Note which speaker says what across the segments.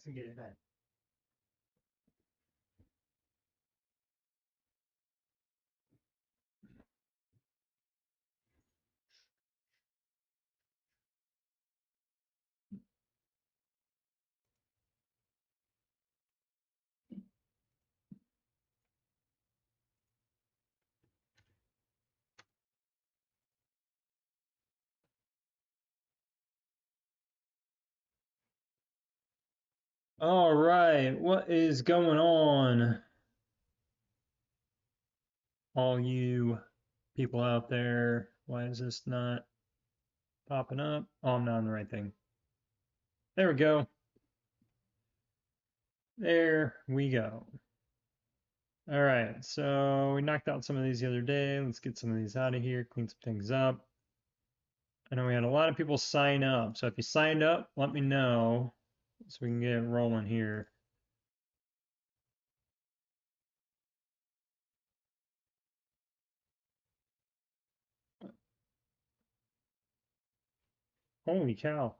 Speaker 1: to get it back. All right, what is going on, all you people out there? Why is this not popping up? Oh, I'm not on the right thing. There we go. There we go. All right, so we knocked out some of these the other day. Let's get some of these out of here, clean some things up. I know we had a lot of people sign up, so if you signed up, let me know so we can get it rolling here. Holy cow.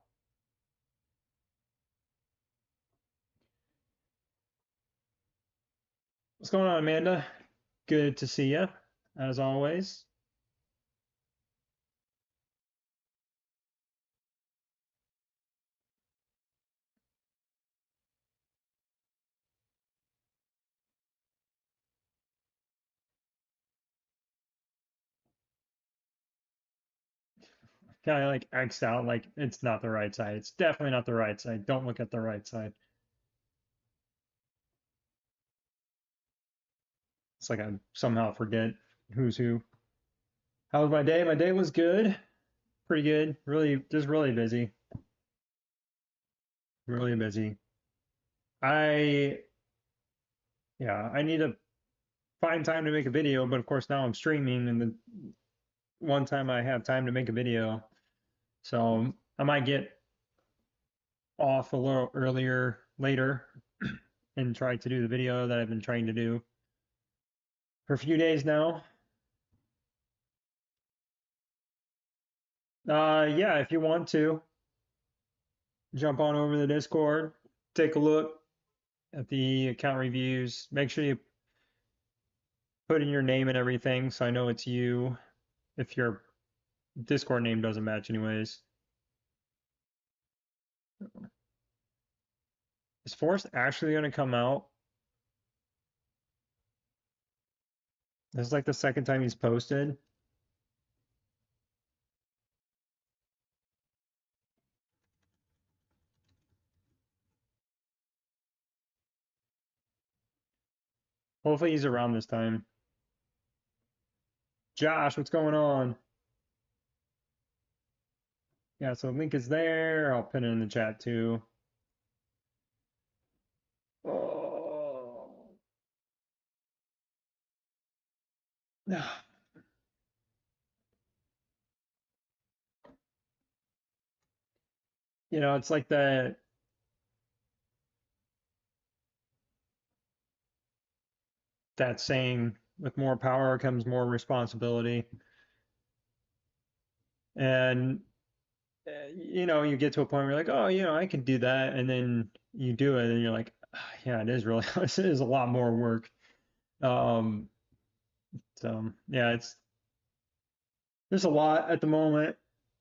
Speaker 1: What's going on, Amanda? Good to see you, as always. Kind of like X'd out, like it's not the right side. It's definitely not the right side. Don't look at the right side. It's like I somehow forget who's who. How was my day? My day was good. Pretty good. Really, just really busy. Really busy. I, yeah, I need to find time to make a video, but of course now I'm streaming and the one time I have time to make a video. So I might get off a little earlier later and try to do the video that I've been trying to do for a few days now. Yeah, if you want to jump on over to the Discord, take a look at the account reviews. Make sure you put in your name and everything so I know it's you if your Discord name doesn't match anyways. Is Forrest actually going to come out? This is like the second time he's posted. Hopefully he's around this time. Josh, what's going on? Yeah, so link is there. I'll put it in the chat too. Oh. You know, it's like that saying, with more power comes more responsibility. And you know, you get to a point where you're like, oh, you know, I can do that, and then you do it, and you're like, "Ah, yeah, it is really, this is a lot more work. Um, so yeah, it's there's a lot at the moment.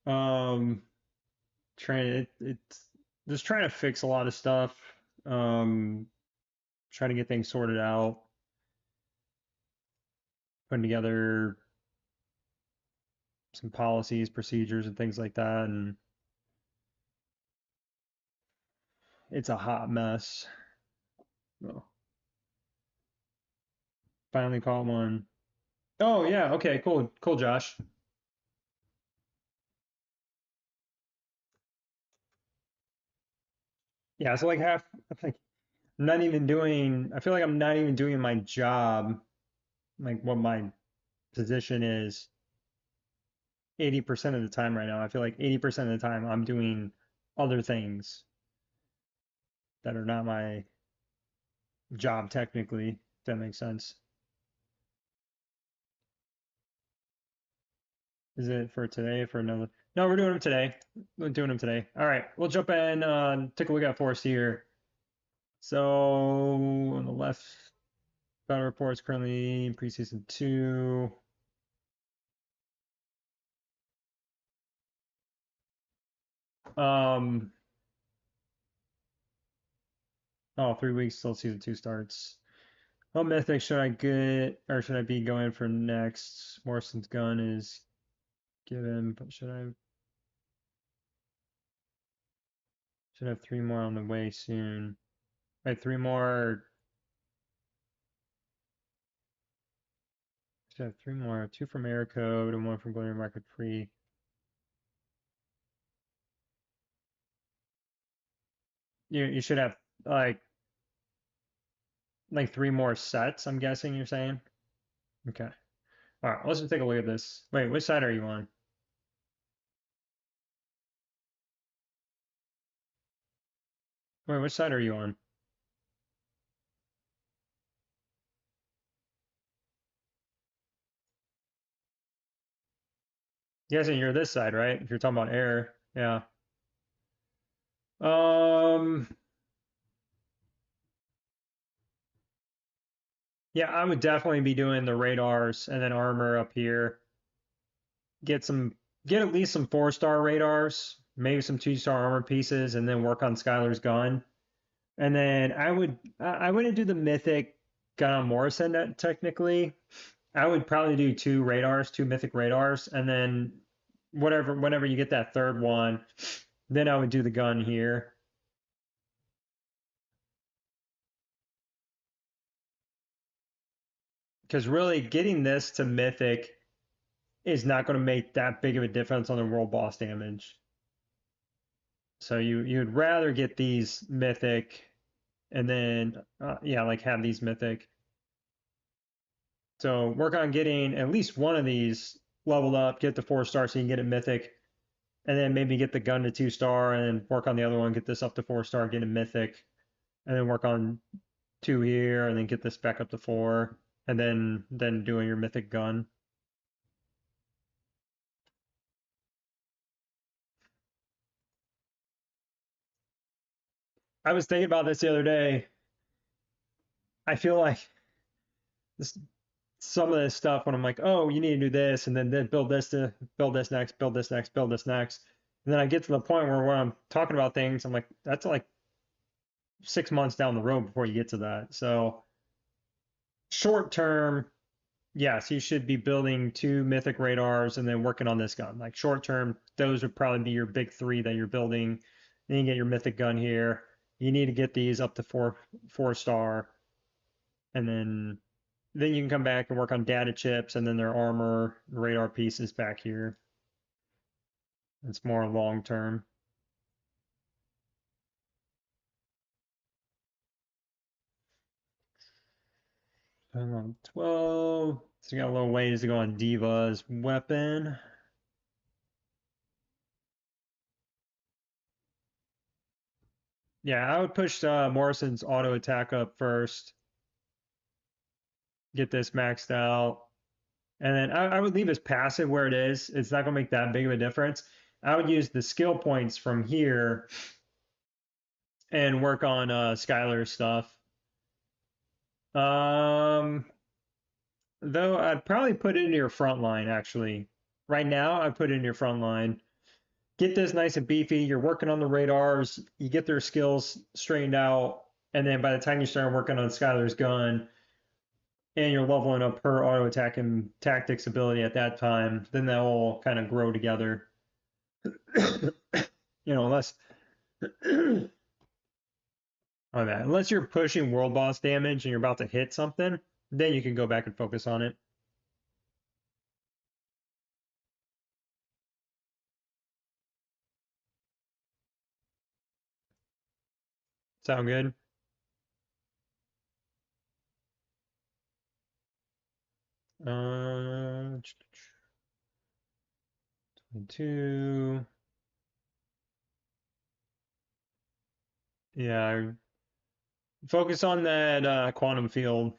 Speaker 1: Um, it's just trying to fix a lot of stuff. Um, trying to get things sorted out, putting together some policies, procedures, and things like that, and it's a hot mess. Well, finally caught one. Oh yeah, okay, cool, cool, Josh. Yeah, so like half, I think I'm not even doing, I feel like I'm not even doing my job, like what my position is 80% of the time right now. I feel like 80% of the time I'm doing other things that are not my job technically, if that makes sense. Is it for today, for another? No, we're doing them today. We're doing them today. All right, we'll jump in, take a look at Forest here. So on the left, battle reports currently in preseason 2. Um, oh, 3 weeks till season 2 starts. What mythic should I get, or should I be going for next? Morrison's gun is given, but should have 3 more on the way soon. Right, 3 more. Should have 3 more. 2 from Air Code and 1 from Golden Market Free. You should have like 3 more sets, I'm guessing you're saying? Okay. All right, let's just take a look at this. Wait, which side are you on? Wait, which side are you on? Guessing you're this side, right? If you're talking about air. Yeah. Um, yeah, I would definitely be doing the radars and then armor up here. Get some, get at least some 4-star radars, maybe some 2-star armor pieces, and then work on Skylar's gun. And then I wouldn't do the mythic gun on Morrison technically. I would probably do 2 radars, 2 mythic radars, and then whenever you get that third one, then I would do the gun here. Because really getting this to mythic is not going to make that big of a difference on the world boss damage. So you'd rather get these mythic and then yeah, like have these mythic. So work on getting at least one of these leveled up, get the 4-star so you can get it mythic, and then maybe get the gun to 2-star and then work on the other one, get this up to 4-star, get it mythic, and then work on 2 here and then get this back up to 4, and then doing your mythic gun. I was thinking about this the other day. I feel like this some of this stuff when I'm like, oh, you need to do this, and then build this to build this next, build this next, build this next. And then I get to the point where when I'm talking about things, I'm like, that's like 6 months down the road before you get to that. So short term, yes, you should be building 2 mythic radars and then working on this gun. Like short term, those would probably be your big 3 that you're building. Then you get your mythic gun here. You need to get these up to 4-star, and then you can come back and work on data chips and then their armor radar pieces back here. It's more long term. 12. So you got a little ways to go on Diva's weapon. Yeah, I would push Morrison's auto attack up first. Get this maxed out. And then I would leave his passive where it is. It's not going to make that big of a difference. I would use the skill points from here and work on Skylar's stuff. Um, though I'd probably put it into your front line, actually. Right now, I put it in your front line. Get this nice and beefy. You're working on the radars. You get their skills straightened out. And then by the time you start working on Skylar's gun and you're leveling up her auto attack and tactics ability at that time, then they'll all kind of grow together. Unless on that, unless you're pushing world boss damage and you're about to hit something, then you can go back and focus on it. Sound good? 22. Yeah, focus on that quantum field.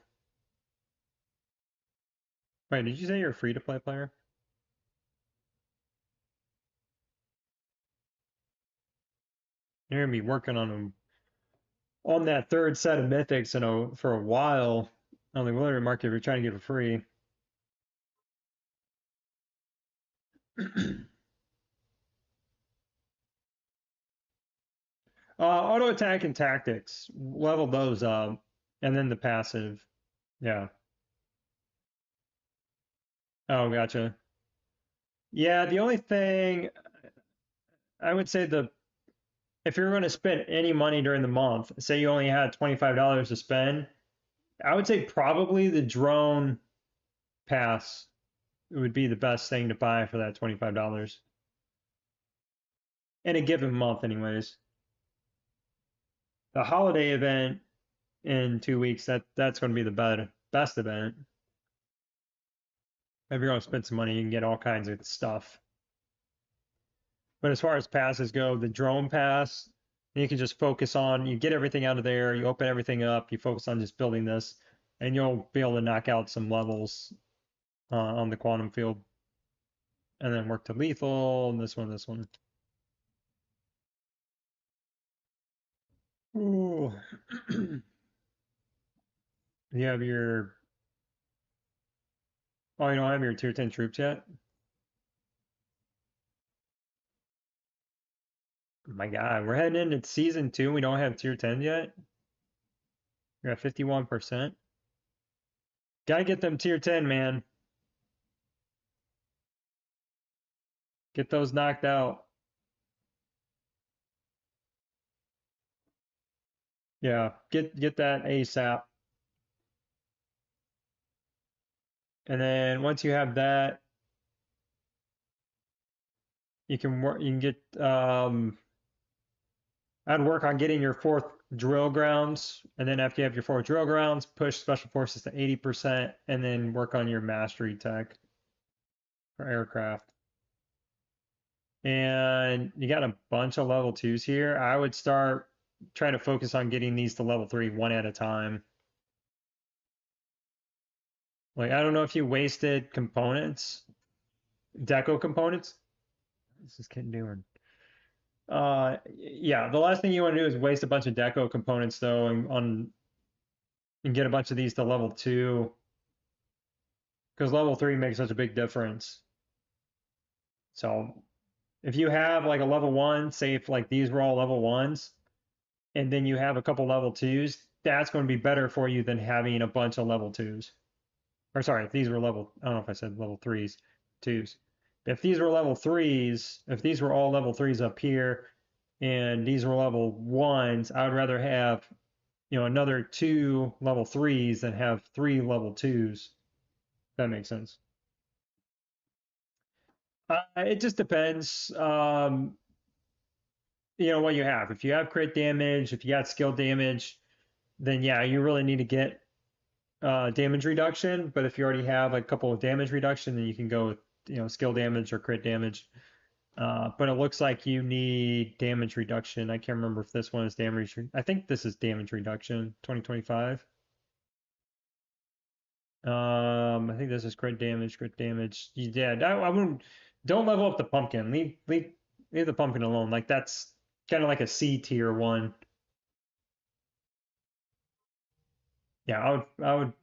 Speaker 1: Wait, did you say you're a free to play player? You're gonna be working on them. on that third set of mythics for a while on the Wilderness Market. We're trying to get for free. Auto attack and tactics, level those up, and then the passive. Yeah. Oh, gotcha. Yeah, the only thing I would say the if you're going to spend any money during the month, say you only had $25 to spend, I would say probably the drone pass would be the best thing to buy for that $25 in a given month, anyways. The holiday event in 2 weeks, that's going to be the best event. If you're going to spend some money, you can get all kinds of stuff. But as far as passes go, the drone pass, you can just focus on, you get everything out of there, you open everything up, you focus on just building this, and you'll be able to knock out some levels on the quantum field, and then work to lethal, and this one, this one. Ooh. You have your, oh, you don't have your tier 10 troops yet? Oh my God, we're heading into season 2, we don't have tier 10 yet? You're at 51%. Gotta get them tier 10, man. Get those knocked out. Yeah, get that ASAP. And then once you have that, you can work. You can get. I'd work on getting your fourth drill grounds, and then after you have your fourth drill grounds, push special forces to 80%, and then work on your mastery tech for aircraft. And you got a bunch of level twos here. I would start trying to focus on getting these to level 3 one at a time. Like I don't know if you wasted components, deco components. What's this kid doing? Yeah, the last thing you want to do is waste a bunch of deco components though, and get a bunch of these to level 2 because level 3 makes such a big difference. So if you have like a level 1, say if like these were all level 1s, and then you have a couple level 2s, that's going to be better for you than having a bunch of level 2s. Or sorry, if these were level, I don't know if I said level 3s, 2s. If these were level 3s, if these were all level 3s up here, and these were level 1s, I would rather have another 2 level 3s than have 3 level 2s. That makes sense. It just depends. What you have. If you have crit damage, if you got skill damage, then yeah, you really need to get damage reduction. But if you already have like a couple of damage reduction, then you can go with skill damage or crit damage. But it looks like you need damage reduction. I can't remember if this one is damage. I think this is damage reduction 2025. I think this is crit damage, crit damage. Yeah, I wouldn't. Don't level up the pumpkin. Leave the pumpkin alone. Like that's kind of like a C tier one. Yeah, I would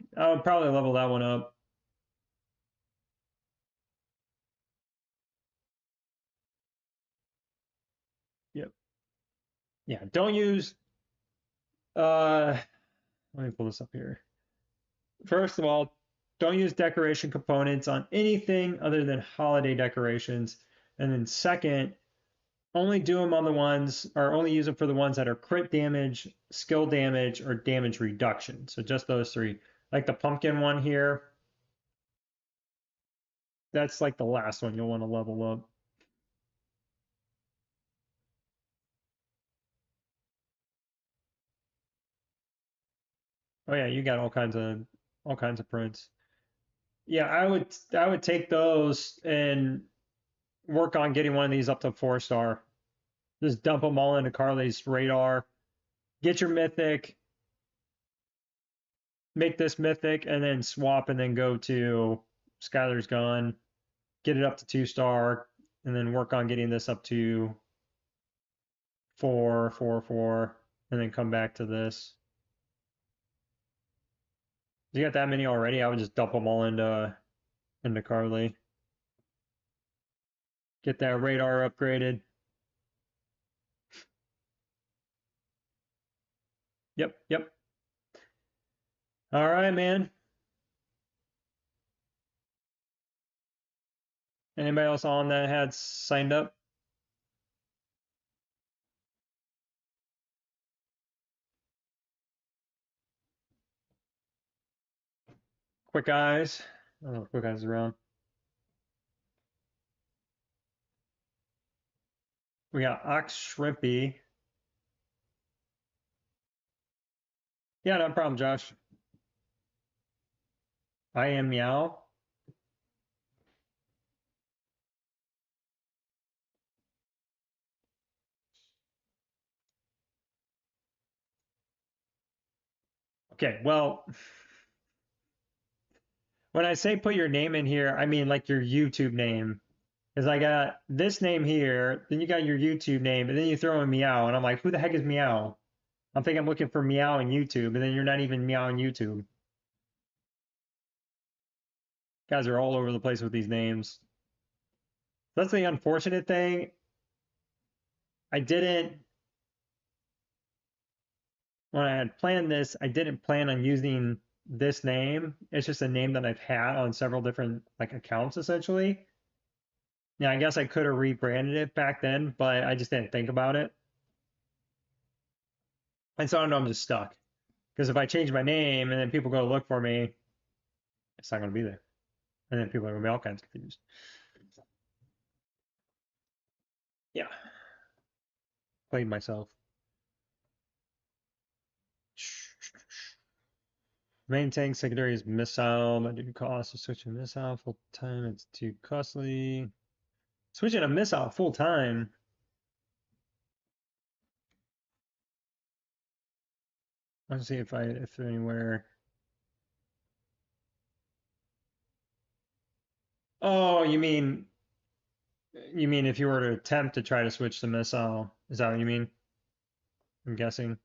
Speaker 1: probably level that one up. Yep. Yeah. Don't use. Uh, Let me pull this up here. First of all, don't use decoration components on anything other than holiday decorations. And then second, only do them on the ones, or only use them for the ones that are crit damage, skill damage, or damage reduction. So just those three. Like the pumpkin one here, that's like the last one you'll want to level up. Oh yeah, you got all kinds of prints. Yeah, I would take those and work on getting one of these up to 4 star. Just dump them all into Carly's radar. Get your mythic, make this mythic, and then swap and then go to Skylar's gun, get it up to 2 star, and then work on getting this up to 4, 4, 4. and then come back to this. If you got that many already, I would just dump them all into Carly. Get that radar upgraded. Yep, yep. All right, man. Anybody else on that had signed up? Quick Eyes. I don't know if Quick Eyes is around. We got Ox Shrimpy. Yeah, no problem, Josh. I am Meow. Okay, well, when I say put your name in here, I mean like your YouTube name. Because I got this name here, then you got your YouTube name, and then you throw in Meow, and I'm like, who the heck is Meow? I'm thinking I'm looking for Meow in YouTube, and then you're not even Meow in YouTube. Guys are all over the place with these names. That's the unfortunate thing. I didn't, when I had planned this, I didn't plan on using this name. It's just a name that I've had on several different like accounts essentially. Yeah, I guess I could have rebranded it back then, but I just didn't think about it. And so I know I'm just stuck. Because if I change my name and then people go look for me, it's not going to be there. And then people are going to be all kinds of confused. Yeah, played myself. Main tank secondary is missile. My due cost of switching missile full time. It's too costly. Switching a missile full time. Let's see if anywhere. Oh, you mean if you were to attempt to try to switch the missile? Is that what you mean? I'm guessing.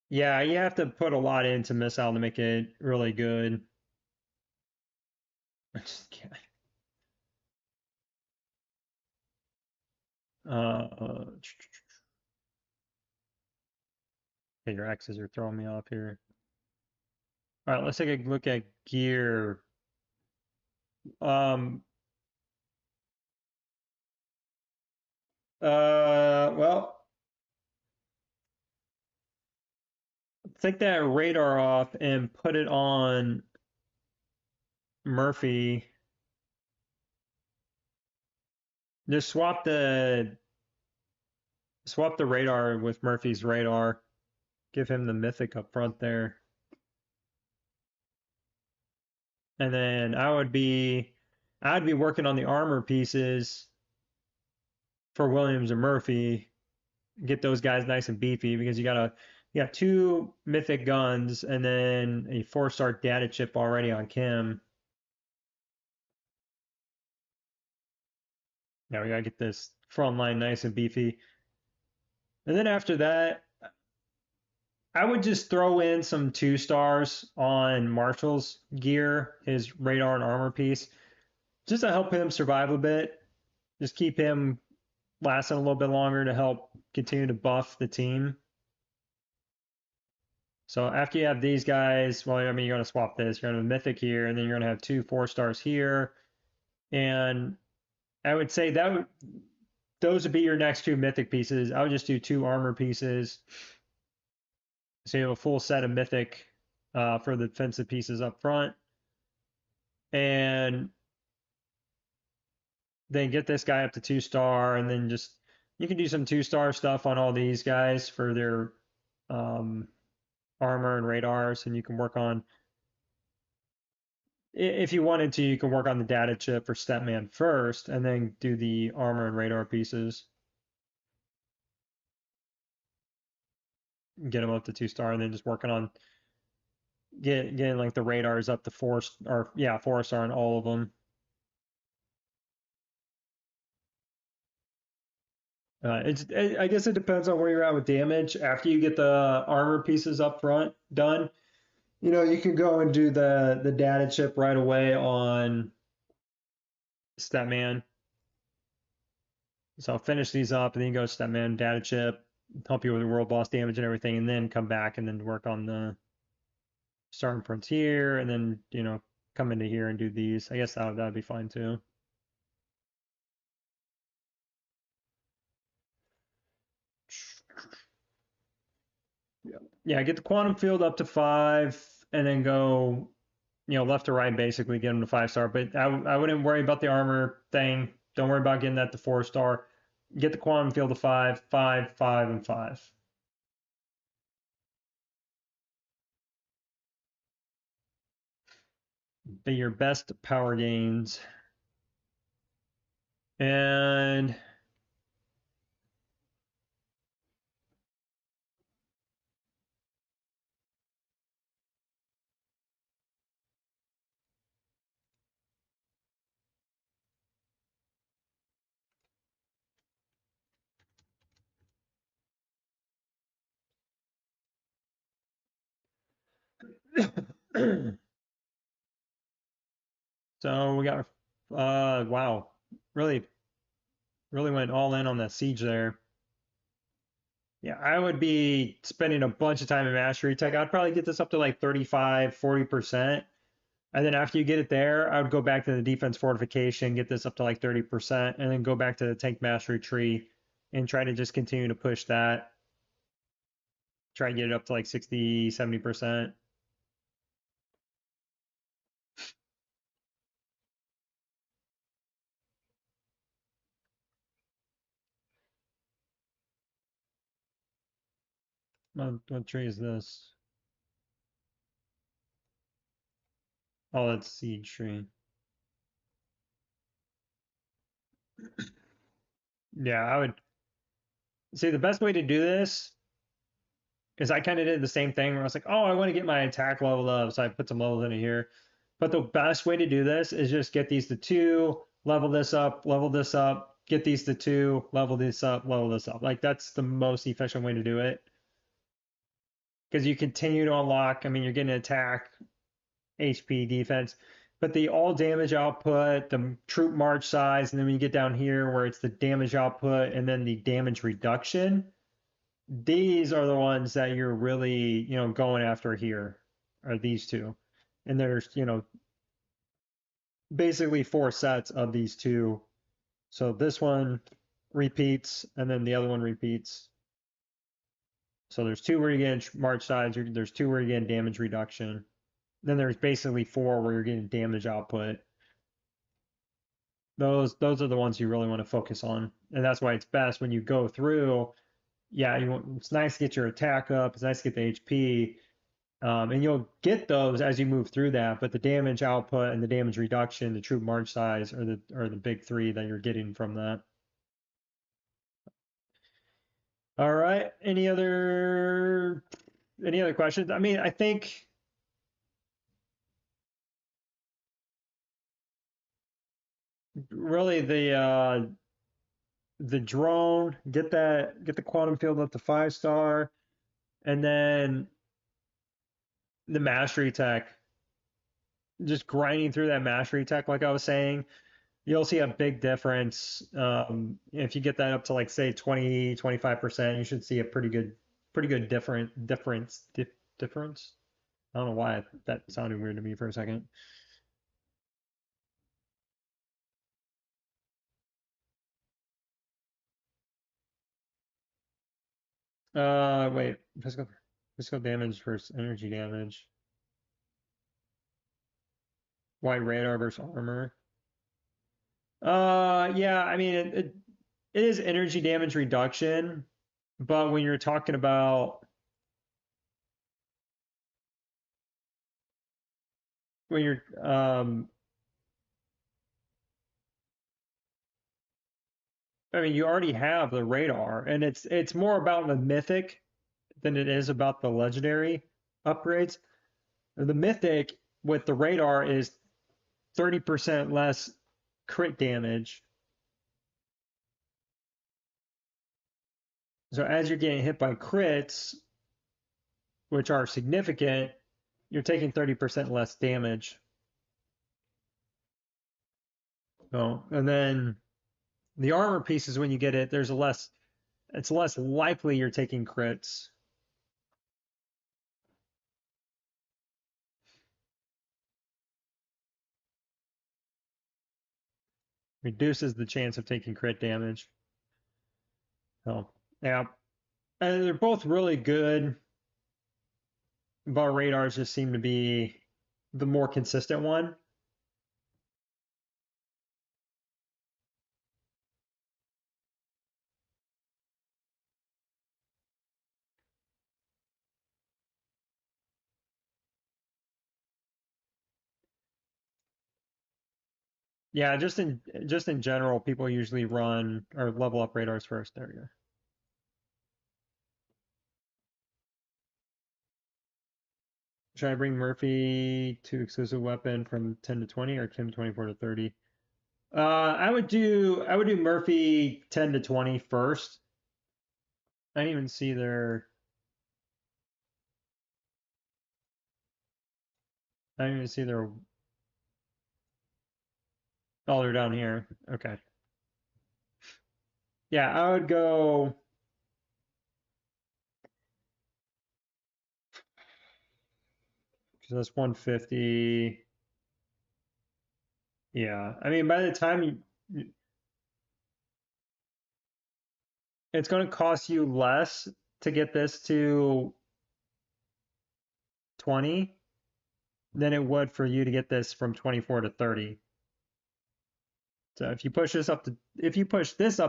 Speaker 1: Yeah, you have to put a lot into missile to make it really good. I just can't. Okay, your X's are throwing me off here. All right, let's take a look at gear. Um, well, take that radar off and put it on Murphy. Just swap the radar with Murphy's radar. Give him the mythic up front there. And then I'd be working on the armor pieces for Williams and Murphy. Get those guys nice and beefy because you got two mythic guns and then a 4-star data chip already on Kim. Now we gotta get this front line nice and beefy. And then after that, I would just throw in some 2-stars on Marshall's gear, his radar and armor piece, just to help him survive a bit. Just keep him lasting a little bit longer to help continue to buff the team. So after you have these guys, well, I mean, you're going to swap this. You're going to have a mythic here, and then you're going to have 2 4-stars here. And I would say those would be your next 2 mythic pieces. I would just do 2 armor pieces. So you have a full set of mythic for the defensive pieces up front. And then get this guy up to 2-star, and then just you can do some 2-star stuff on all these guys for their armor and radars, and you can work on, if you wanted to, you can work on the data chip for Stepman first, and then do the armor and radar pieces. Get them up to 2-star, and then just working on getting like the radars up to 4 or yeah 4-star on all of them. I guess it depends on where you're at with damage. After you get the armor pieces up front done, you can go and do the data chip right away on Statman. So I'll finish these up and then you go Statman, data chip, help you with the world boss damage and everything, and then come back and then work on the starting frontier, and then come into here and do these. I guess that'd be fine too. Yeah, yeah. Get the quantum field up to 5, and then go left to right, basically get them to 5-star. But I wouldn't worry about the armor thing. Don't worry about getting that to 4-star. Get the quantum field to 5, 5, 5, and 5. Be your best power gains. And so we got wow, really really went all in on that siege there. Yeah, I would be spending a bunch of time in mastery tech. I'd probably get this up to like 35, 40%. And then after you get it there, I would go back to the defense fortification, get this up to like 30%, and then go back to the tank mastery tree and try to just continue to push that. Try and get it up to like 60, 70%. What tree is this? Oh, that's siege tree. Yeah, I would say the best way to do this is I kind of did the same thing where I was like, oh, I want to get my attack level up, so I put some levels in here. But the best way to do this is just get these to 2, level this up, get these to 2, level this up, level this up. Like that's the most efficient way to do it. Because you continue to unlock, I mean, you're getting attack, HP, defense, but the all damage output, the troop march size, and then when you get down here where it's the damage output and then the damage reduction, these are the ones that you're really, going after here, are these two. And there's, basically 4 sets of these two. So this one repeats, and then the other one repeats. So there's 2 where you get march size, there's 2 where you get damage reduction. Then there's basically 4 where you're getting damage output. Those are the ones you really want to focus on, and that's why it's best when you go through. Yeah, it's nice to get your attack up. It's nice to get the HP, and you'll get those as you move through that. But the damage output and the damage reduction, the troop march size, are the big 3 that you're getting from that. All right. Any other questions? I mean, I think really the drone, get the quantum field up to 5-star, and then the mastery tech, just grinding through that mastery tech, like I was saying, you'll see a big difference. If you get that up to like say 20, 25%, you should see a pretty good difference. I don't know why that sounded weird to me for a second. Wait, physical damage versus energy damage. White radar versus armor. Yeah, I mean it is energy damage reduction, but when you're talking about when you're I mean you already have the radar, and it's more about the mythic than it is about the legendary upgrades. The mythic with the radar is 30% less crit damage. So as you're getting hit by crits, which are significant, you're taking 30% less damage. So, and then the armor pieces, when you get it, it's less likely you're taking crits. Reduces the chance of taking crit damage. So, yeah. And they're both really good, but radars just seem to be the more consistent one. Yeah, just in general, people usually run or level up radars first. There we go. Should I bring Murphy to exclusive weapon from 10 to 20 or Kim 24 to 30? I would do Murphy 10 to 20 first. I didn't even see their I didn't even see their oh, they're down here. Okay. Yeah, I would go. So that's 150. Yeah. I mean, by the time it's going to cost you less to get this to 20 than it would for you to get this from 24 to 30. So if you push this up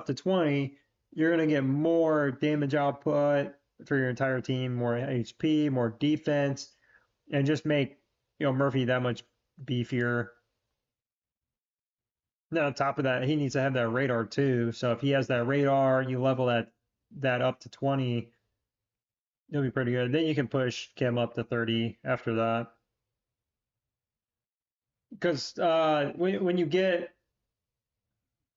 Speaker 1: to 20, you're going to get more damage output for your entire team, more HP, more defense, and just make, Murphy that much beefier. Now, on top of that, he needs to have that radar too. So if he has that radar, you level that up to 20, it'll be pretty good. Then you can push Kim up to 30 after that. Because when you get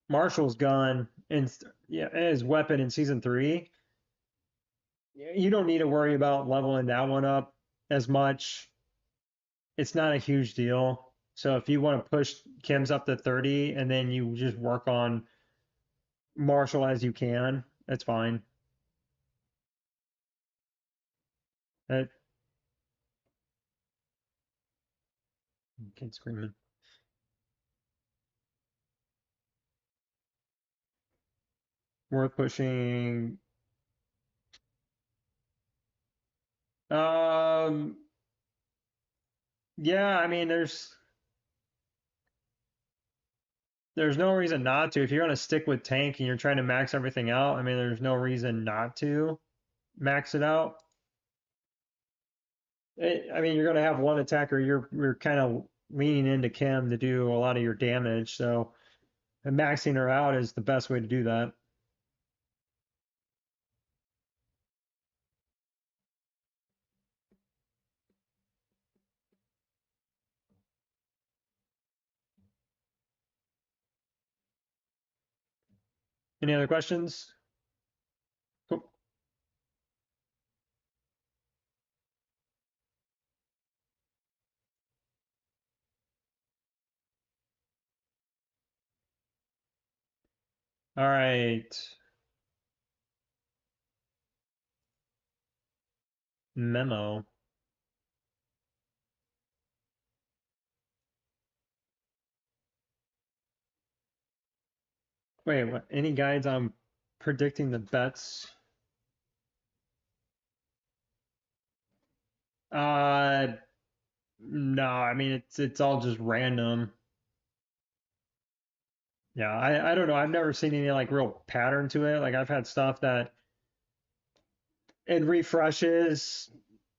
Speaker 1: Marshall's gun and yeah, his weapon in season 3, you don't need to worry about leveling that one up as much. It's not a huge deal. So if you want to push Kim's up to 30 and then you just work on Marshall as you can, that's fine. That kid screaming. Worth pushing. Um, yeah, I mean, there's no reason not to. If you're gonna stick with tank and you're trying to max everything out, I mean, there's no reason not to max it out. I mean, you're gonna have one attacker. You're kind of leaning into Kim to do a lot of your damage, so and maxing her out is the best way to do that. Any other questions? Cool. All right. Memo. Wait, what? Any guides on predicting the bets? Uh, no, I mean it's all just random. Yeah, I don't know. I've never seen any like real pattern to it. Like I've had stuff that it refreshes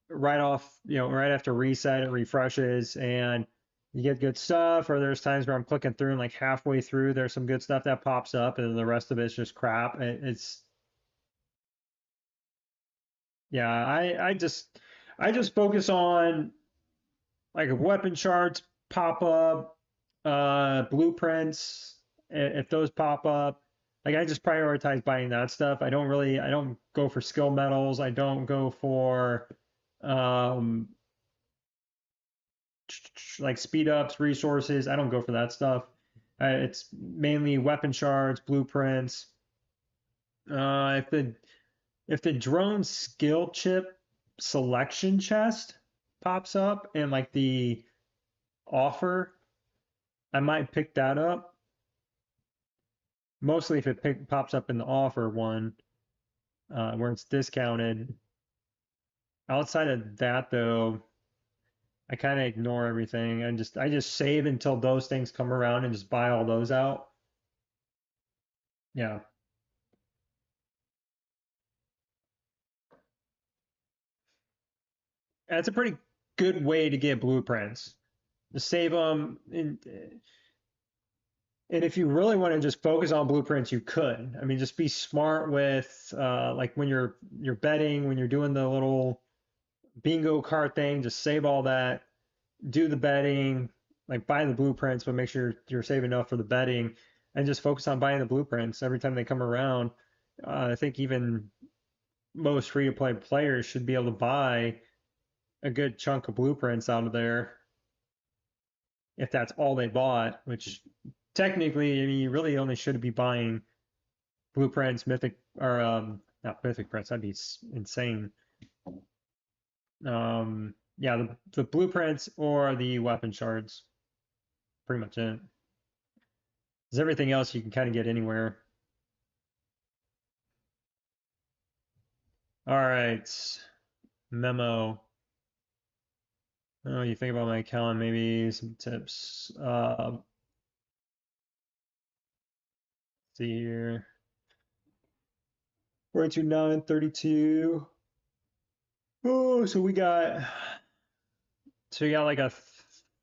Speaker 1: right off, right after reset, it refreshes and you get good stuff. Or there's times where I'm clicking through and like halfway through, there's some good stuff that pops up, and then the rest of it's just crap. Yeah, I just focus on like if weapon charts pop up, blueprints, if those pop up, Like I just prioritize buying that stuff. I don't go for skill medals. I don't go for um like speed ups, resources. I don't go for that stuff. It's mainly weapon shards, blueprints. If the drone skill chip selection chest pops up and like the offer, I might pick that up. Mostly if pops up in the offer one, where it's discounted. Outside of that, though, I kind of ignore everything. I just save until those things come around and just buy all those out. Yeah, that's a pretty good way to get blueprints. Just save them, and if you really want to just focus on blueprints, you could. I mean, just be smart with like when you're betting, when you're doing the little bingo card thing, just save all that, do the betting, like buy the blueprints, but make sure you're saving enough for the betting, and just focus on buying the blueprints every time they come around. I think even most free to play players should be able to buy a good chunk of blueprints out of there if that's all they bought, which technically, I mean, you really only should be buying blueprints, mythic, or not mythic prints, that'd be insane. Yeah, the blueprints or the weapon shards, pretty much it. Because everything else you can kind of get anywhere. All right, memo. Oh, you think about my account, maybe some tips. See here. 429, 32. Oh, so we got like a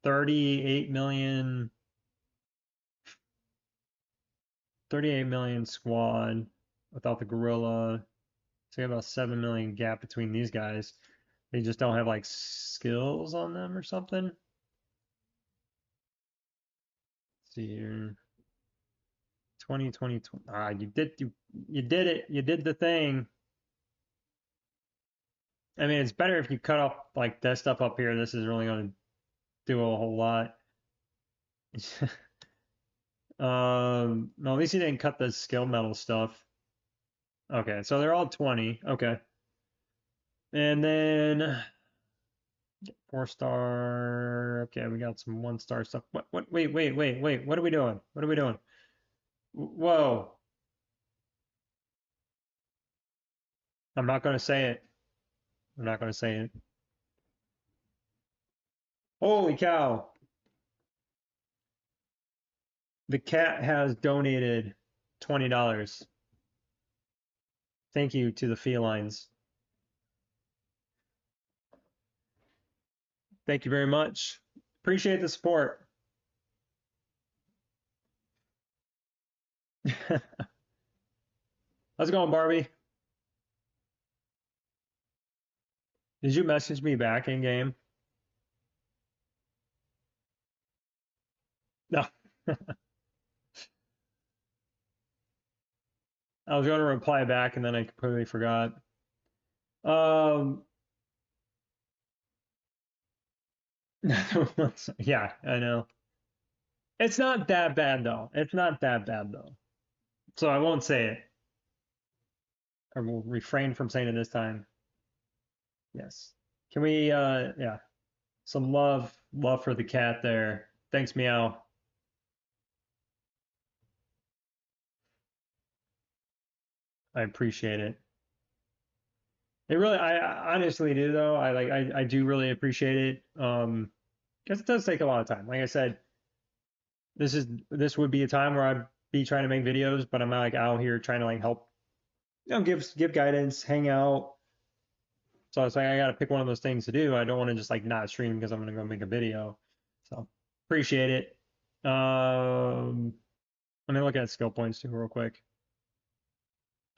Speaker 1: 38 million, 38 million squad without the gorilla. So you got about 7 million gap between these guys. They just don't have like skills on them or something. Let's see here. 2020. Ah, you did it. You did the thing. I mean, it's better if you cut off like that stuff up here. This is really going to do a whole lot. No, at least you didn't cut the skill medal stuff. Okay, so they're all 20. Okay. And then 4 star. Okay, we got some 1 star stuff. What, wait. What are we doing? What are we doing? Whoa. I'm not going to say it. I'm not going to say it. Holy cow. The cat has donated $20. Thank you to the felines. Thank you very much. Appreciate the support. How's it going, Barbie? Did you message me back in game? No. I was going to reply back and then I completely forgot. Um, yeah, I know. It's not that bad though. It's not that bad though. So I won't say it. Or we'll refrain from saying it this time. Yes. Can we yeah. Some love for the cat there. Thanks, Meow. I appreciate it. It really I honestly do though. I do really appreciate it. Because it does take a lot of time. Like I said, this would be a time where I'd be trying to make videos, but I'm not like out here trying to like help, give guidance, hang out. So I was like, I gotta pick one of those things to do. I don't want to just like not stream because I'm gonna go make a video. So appreciate it. Let me look at skill points too real quick.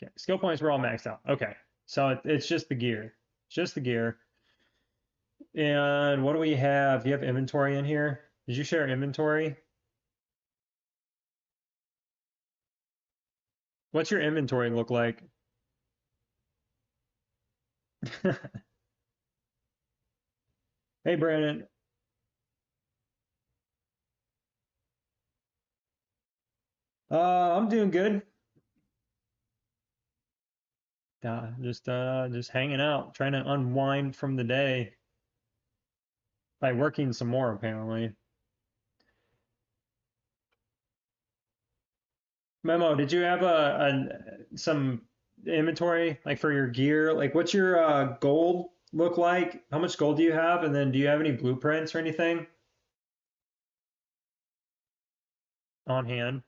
Speaker 1: Okay, skill points were all maxed out. Okay, so it's just the gear. It's just the gear. And what do we have? Do you have inventory in here? Did you share inventory? What's your inventory look like? Hey, Brandon. I'm doing good. Just hanging out, trying to unwind from the day by working some more, apparently. Memo, did you have some inventory like for your gear? Like, what's your gold look like? How much gold do you have? And then do you have any blueprints or anything on hand?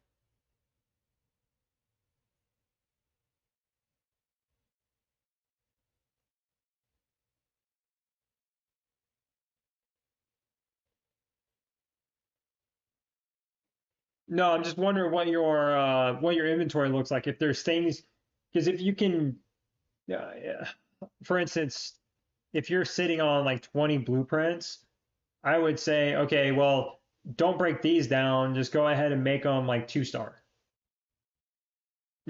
Speaker 1: No, I'm just wondering what your inventory looks like. If there's things, because if you can, yeah, for instance, if you're sitting on like 20 blueprints, I would say, okay, well, don't break these down. Just go ahead and make them like 2 star,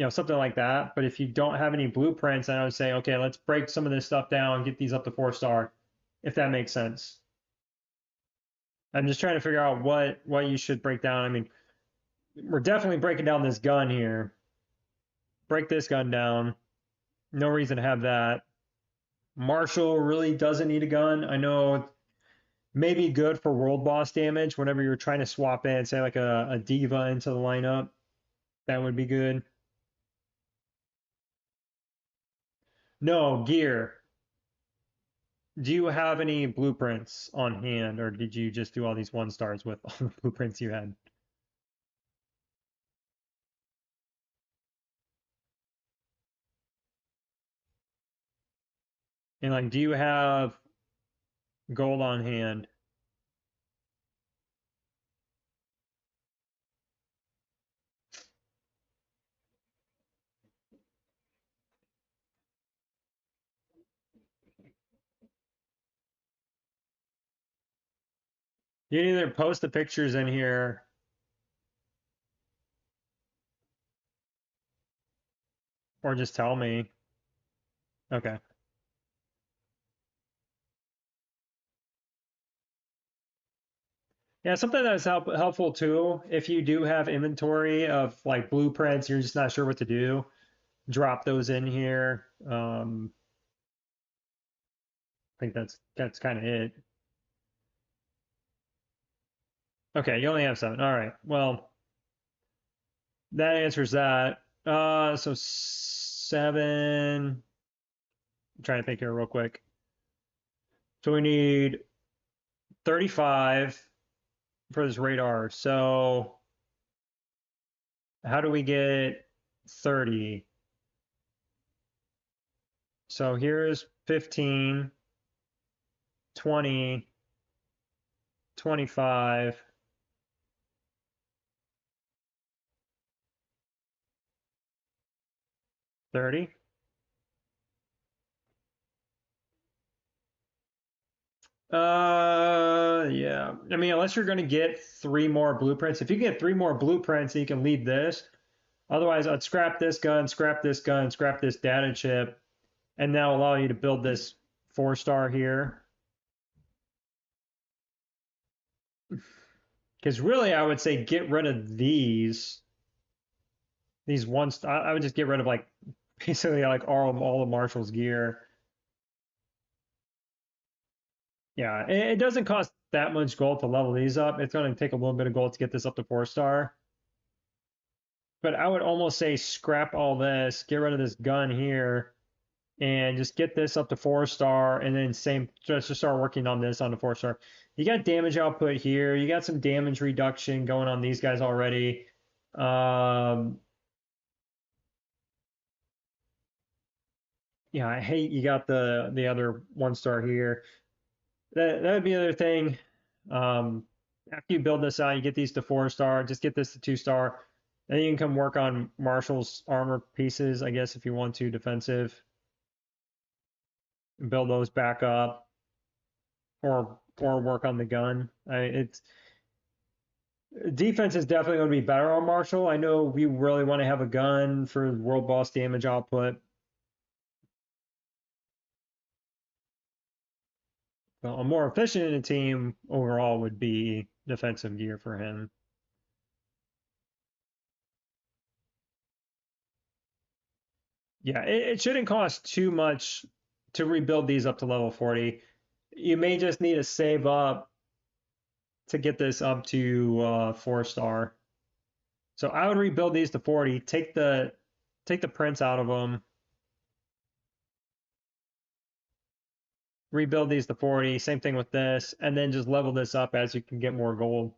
Speaker 1: something like that. But if you don't have any blueprints, then I would say, okay, let's break some of this stuff down, get these up to 4 star, if that makes sense. I'm just trying to figure out what you should break down. I mean, we're definitely breaking down this gun here. Break this gun down. No reason to have that. Marshall really doesn't need a gun. I know it may be good for world boss damage whenever you're trying to swap in, say like a diva into the lineup. That would be good. No, gear. Do you have any blueprints on hand, or did you just do all these 1 stars with all the blueprints you had? And like, do you have gold on hand? You can either post the pictures in here or just tell me. Okay. Yeah, something that's helpful too. If you do have inventory of like blueprints, you're just not sure what to do, drop those in here. I think that's kind of it. Okay, you only have 7. All right. Well, that answers that. So 7. I'm trying to think here real quick. So we need 35 for this radar. So how do we get 30? So here's 15, 20, 25, 30. Yeah. I mean, unless you're going to get 3 more blueprints. If you get 3 more blueprints, you can leave this. Otherwise, I'd scrap this gun, scrap this gun, scrap this data chip, and that'll allow you to build this 4 star here. Because really, I would say get rid of these. These ones, I would just get rid of like basically like all of Marshall's gear. Yeah, it doesn't cost that much gold to level these up. It's going to take a little bit of gold to get this up to 4 star. But I would almost say scrap all this, get rid of this gun here, and just get this up to 4 star, and then same just to start working on this on the 4 star. You got damage output here. You got some damage reduction going on these guys already. Um, yeah, I hate you got the other 1 star here. That would be the other thing. Um, After you build this out, you get these to 4 star. Just get this to 2 star. Then you can come work on Marshall's armor pieces, I guess, if you want to defensive, and build those back up, or work on the gun. It's Defense is definitely going to be better on Marshall. I know we really want to have a gun for world boss damage output. But a more efficient team overall would be defensive gear for him. Yeah, it shouldn't cost too much to rebuild these up to level 40. You may just need to save up to get this up to 4 star. So I would rebuild these to 40, take the prints out of them, rebuild these to 40, same thing with this, and then just level this up as you can get more gold.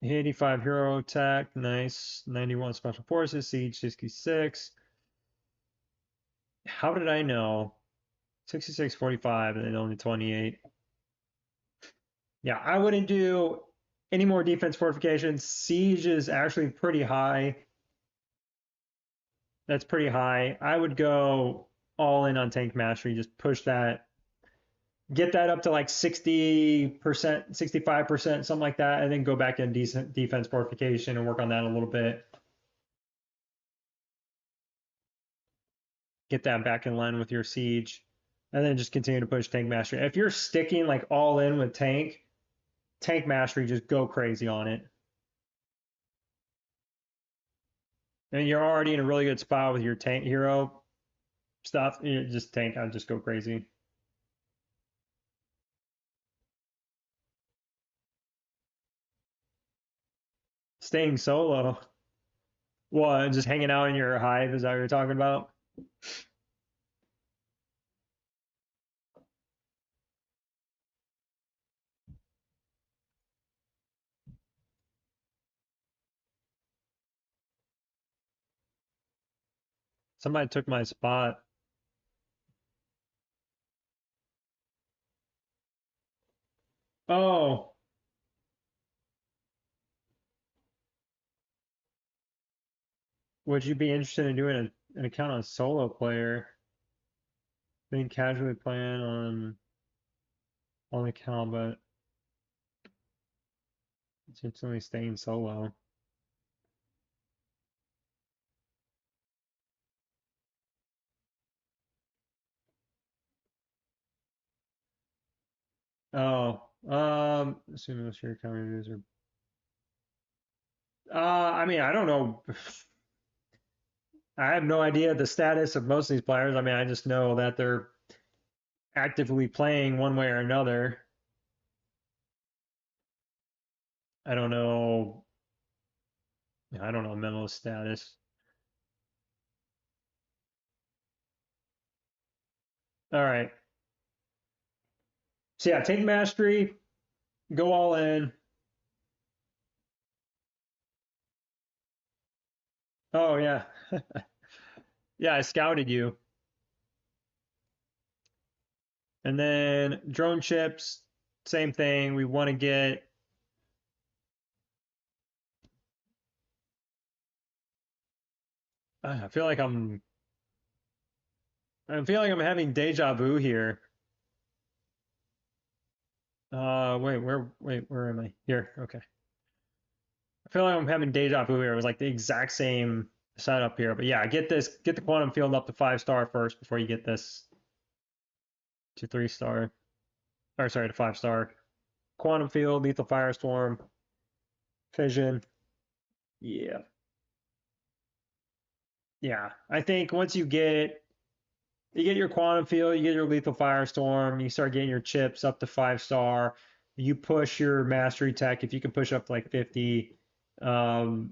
Speaker 1: 85 hero attack, nice. 91 special forces, siege 66. How did I know? 66, 45, and then only 28. Yeah, I wouldn't do any more defense fortifications. Siege is actually pretty high. That's pretty high. I would go all in on tank mastery, just push that, get that up to like 60%, 65%, something like that, and then go back in decent defense fortification and work on that a little bit. Get that back in line with your siege, and then just continue to push tank mastery. If you're sticking like all in with tank mastery, just go crazy on it. And you're already in a really good spot with your tank hero stuff. You just tank, I'd just go crazy. Staying solo. What, just hanging out in your hive, is that what you're talking about? Somebody took my spot. Oh, would you be interested in doing an account on solo player? Being casually playing on account, but intentionally staying solo. Oh, assuming those share account reviews are. I mean, I don't know. I have no idea the status of most of these players. I mean, I just know that they're actively playing one way or another. I don't know. I don't know mental status. All right. So yeah, take mastery, go all in. Oh yeah. Yeah, I scouted you. And then drone chips, same thing. We want to get I feel like I feel like I'm having deja vu here. Where am I? Here. Okay. I feel like I'm having deja vu here. It was like the exact same setup here. But yeah, get the quantum field up to 5 star first before you get this to 3 star. Or sorry, to 5 star. Quantum field, lethal firestorm, fission. Yeah. Yeah. I think once you get your quantum field, you get your lethal firestorm, you start getting your chips up to 5 star, you push your mastery tech if you can push up to like 50, um,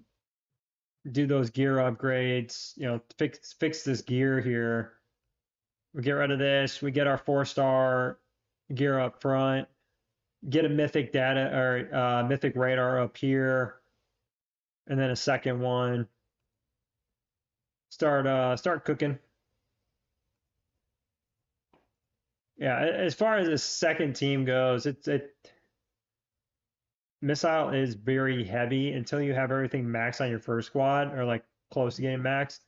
Speaker 1: do those gear upgrades, fix this gear here. We get rid of this, we get our 4 star gear up front, get a mythic data or mythic radar up here, and then a second one. Start cooking. Yeah, as far as the second team goes, it missile is very heavy until you have everything maxed on your first squad or like close to getting maxed.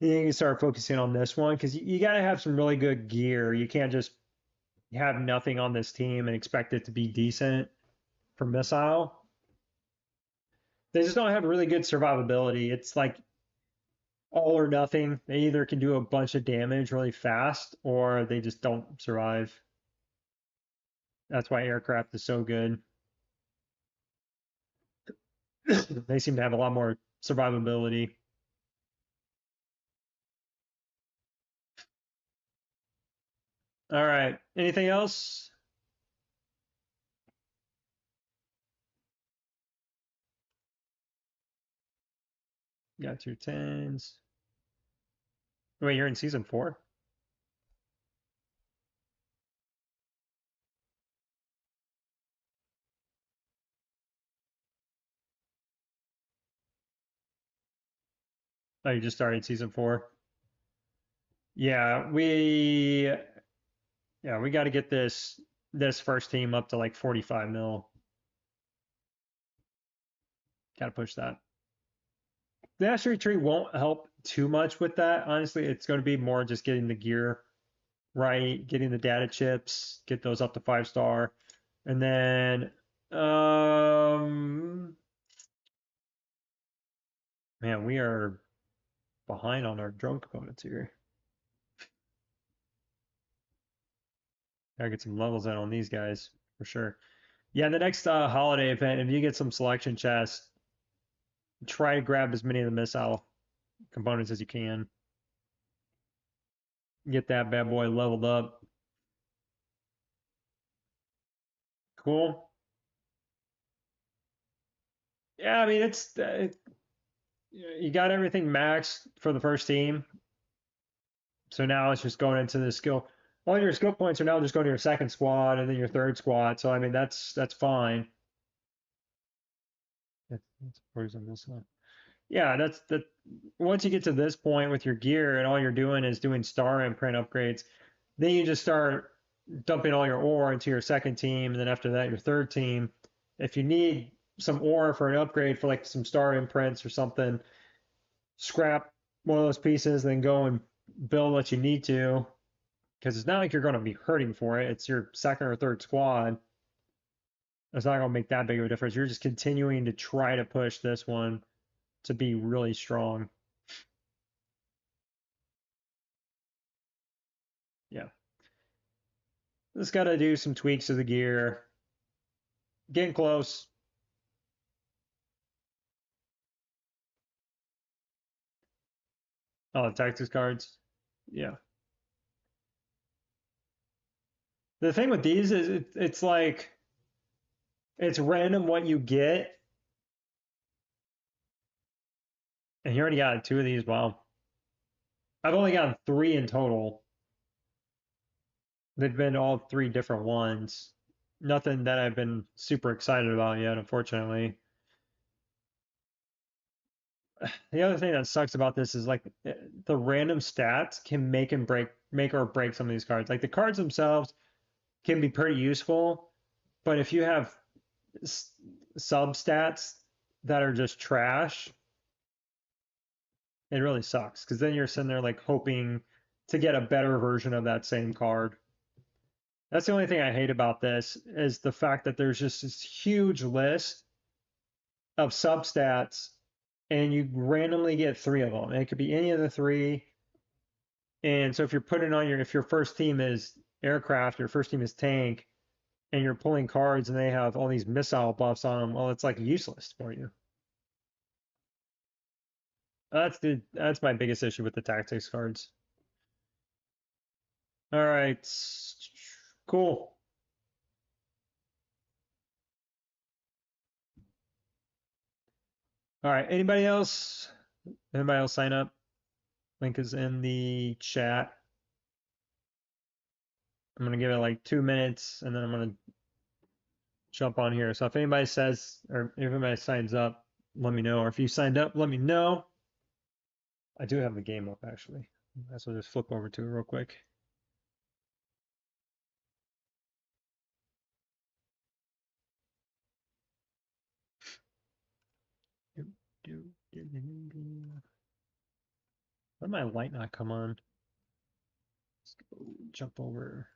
Speaker 1: You can start focusing on this one because you got to have some really good gear. You can't just have nothing on this team and expect it to be decent for missile. They just don't have really good survivability. It's like all or nothing. They either can do a bunch of damage really fast or they just don't survive. That's why aircraft is so good. They seem to have a lot more survivability. All right. Anything else? Got your tens. Wait, you're in season 4? Oh, you just started season 4. Yeah, we got to get this first team up to like 45 mil. Got to push that. The Mastery Tree won't help too much with that. Honestly, it's going to be more just getting the gear right, getting the data chips, get those up to 5-star, and then man, we are behind on our drone components here. Gotta get some levels in on these guys for sure. Yeah, the next holiday event, if you get some selection chests, try to grab as many of the missile components as you can. Get that bad boy leveled up. Cool. Yeah, I mean it's you got everything maxed for the first team, so now it's just going into the skill. All your skill points are now just going to your second squad and then your third squad. So I mean that's fine. Where's on this one? Yeah, that's the once you get to this point with your gear and all you're doing is doing star imprint upgrades, then you just start dumping all your ore into your second team, and then after that your third team. If you need some ore for an upgrade for like some star imprints or something, scrap one of those pieces, then go and build what you need to. Because it's not like you're going to be hurting for it. It's your second or third squad. It's not going to make that big of a difference. You're just continuing to try to push this one to be really strong. Yeah. Just got to do some tweaks to the gear. Getting close. Oh, the tactics cards. Yeah. The thing with these is it's like it's random what you get, and you already got 2 of these. Wow. I've only gotten 3 in total. They've been all 3 different ones. Nothing that I've been super excited about yet, unfortunately. The other thing that sucks about this is like the random stats can make or break some of these cards. Like the cards themselves can be pretty useful, but if you have sub stats that are just trash, it really sucks because then you're sitting there like hoping to get a better version of that same card. That's the only thing I hate about this is the fact that there's just this huge list of substats and you randomly get 3 of them. And it could be any of the 3. And so if you're putting on if your first team is aircraft, your first team is tank, and you're pulling cards and they have all these missile buffs on them, well, it's like useless for you. That's my biggest issue with the tactics cards. All right, cool. All right, anybody else? Anybody else sign up? Link is in the chat. I'm gonna give it like 2 minutes and then I'm gonna jump on here. So if anybody says or if anybody signs up, let me know. Or if you signed up, let me know. I do have the game up actually. So I'll just flip over to it real quick. Why did my light not come on? Let's go jump over.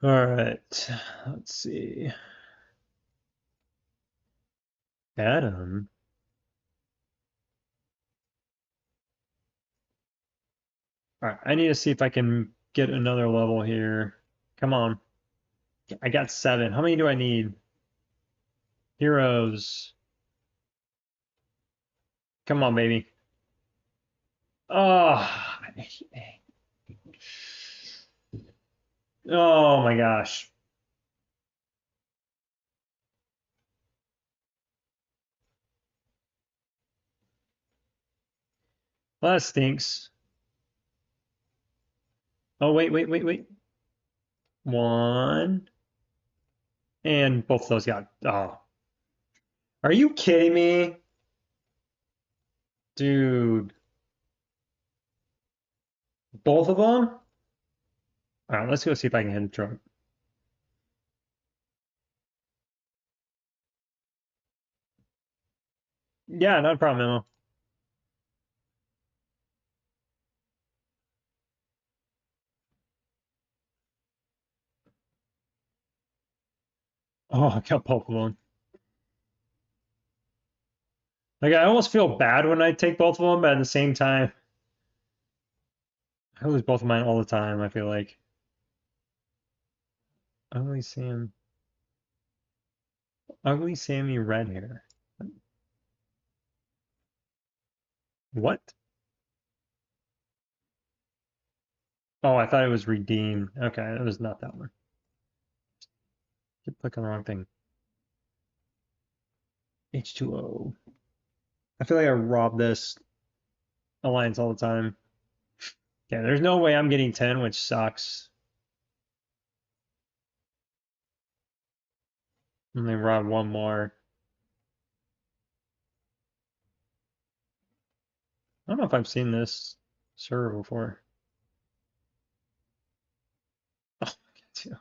Speaker 1: All right, let's see. Adam. All right, I need to see if I can get another level here. Come on. I got 7. How many do I need? Heroes. Come on, baby. Oh, oh my gosh. Well, that stinks. Oh, wait, wait, wait, wait. One. And both of those got. Oh. Are you kidding me? Dude. Both of them? All right, let's go see if I can hit a truck. Yeah, not a problem, Emma. Oh, I got both of them. Like, I almost feel bad when I take both of them, but at the same time, I lose both of mine all the time, I feel like. Ugly Sam. Ugly Sammy red hair. What? Oh, I thought it was redeemed. Okay, it was not that one. Keep clicking the wrong thing. H2O. I feel like I rob this alliance all the time. Yeah, there's no way I'm getting 10, which sucks. And they rob one more. I don't know if I've seen this server before. Oh, I got two.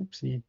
Speaker 1: Oopsie.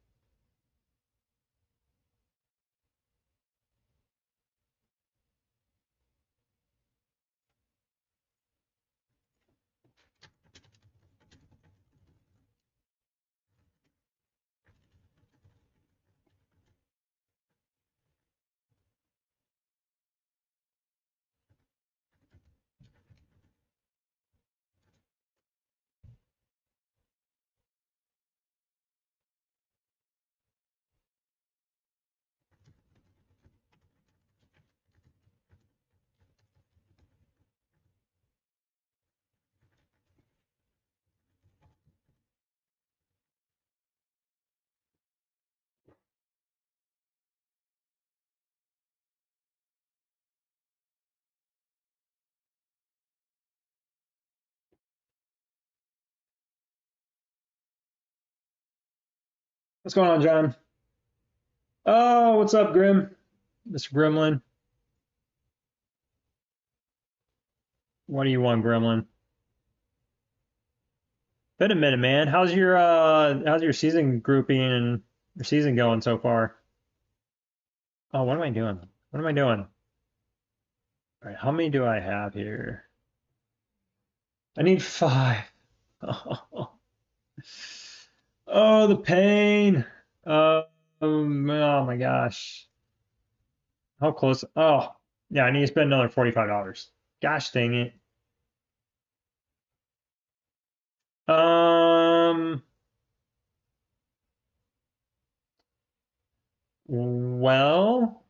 Speaker 1: What's going on, John? Oh, what's up, Grim? Mr. Gremlin. What do you want, Gremlin? Been a minute, man. How's your season grouping and your season going so far? Oh, what am I doing? What am I doing? All right, how many do I have here? I need 5. Oh, the pain. Oh my gosh. How close? Oh, yeah, I need to spend another $45. Gosh dang it. Um, well,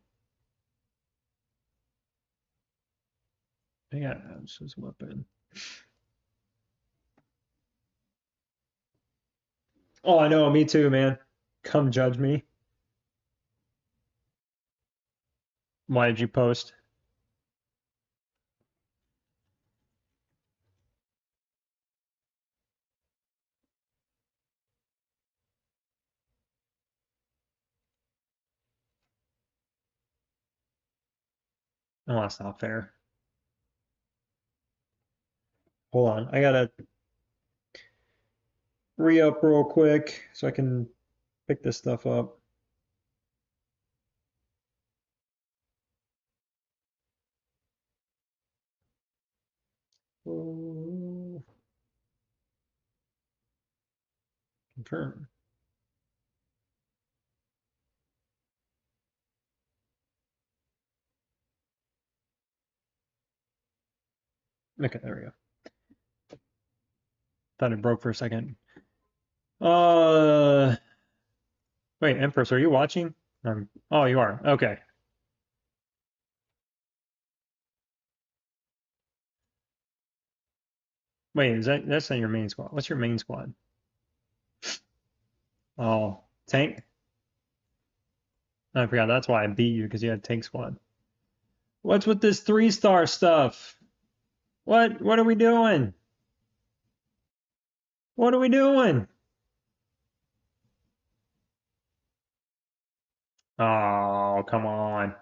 Speaker 1: I got this weapon. Oh, I know, me too, man. Come judge me. Why did you post? Oh, that's not fair. Hold on, I gotta re-up real quick so I can pick this stuff up. Confirm. Okay, there we go. Thought it broke for a second. Uh, Wait, Empress, are you watching? Oh, you are. Okay. Wait, that's not your main squad? What's your main squad? Oh, tank. I forgot. That's why I beat you because you had tank squad. What's with this 3-star stuff? What are we doing? What are we doing? Oh, come on.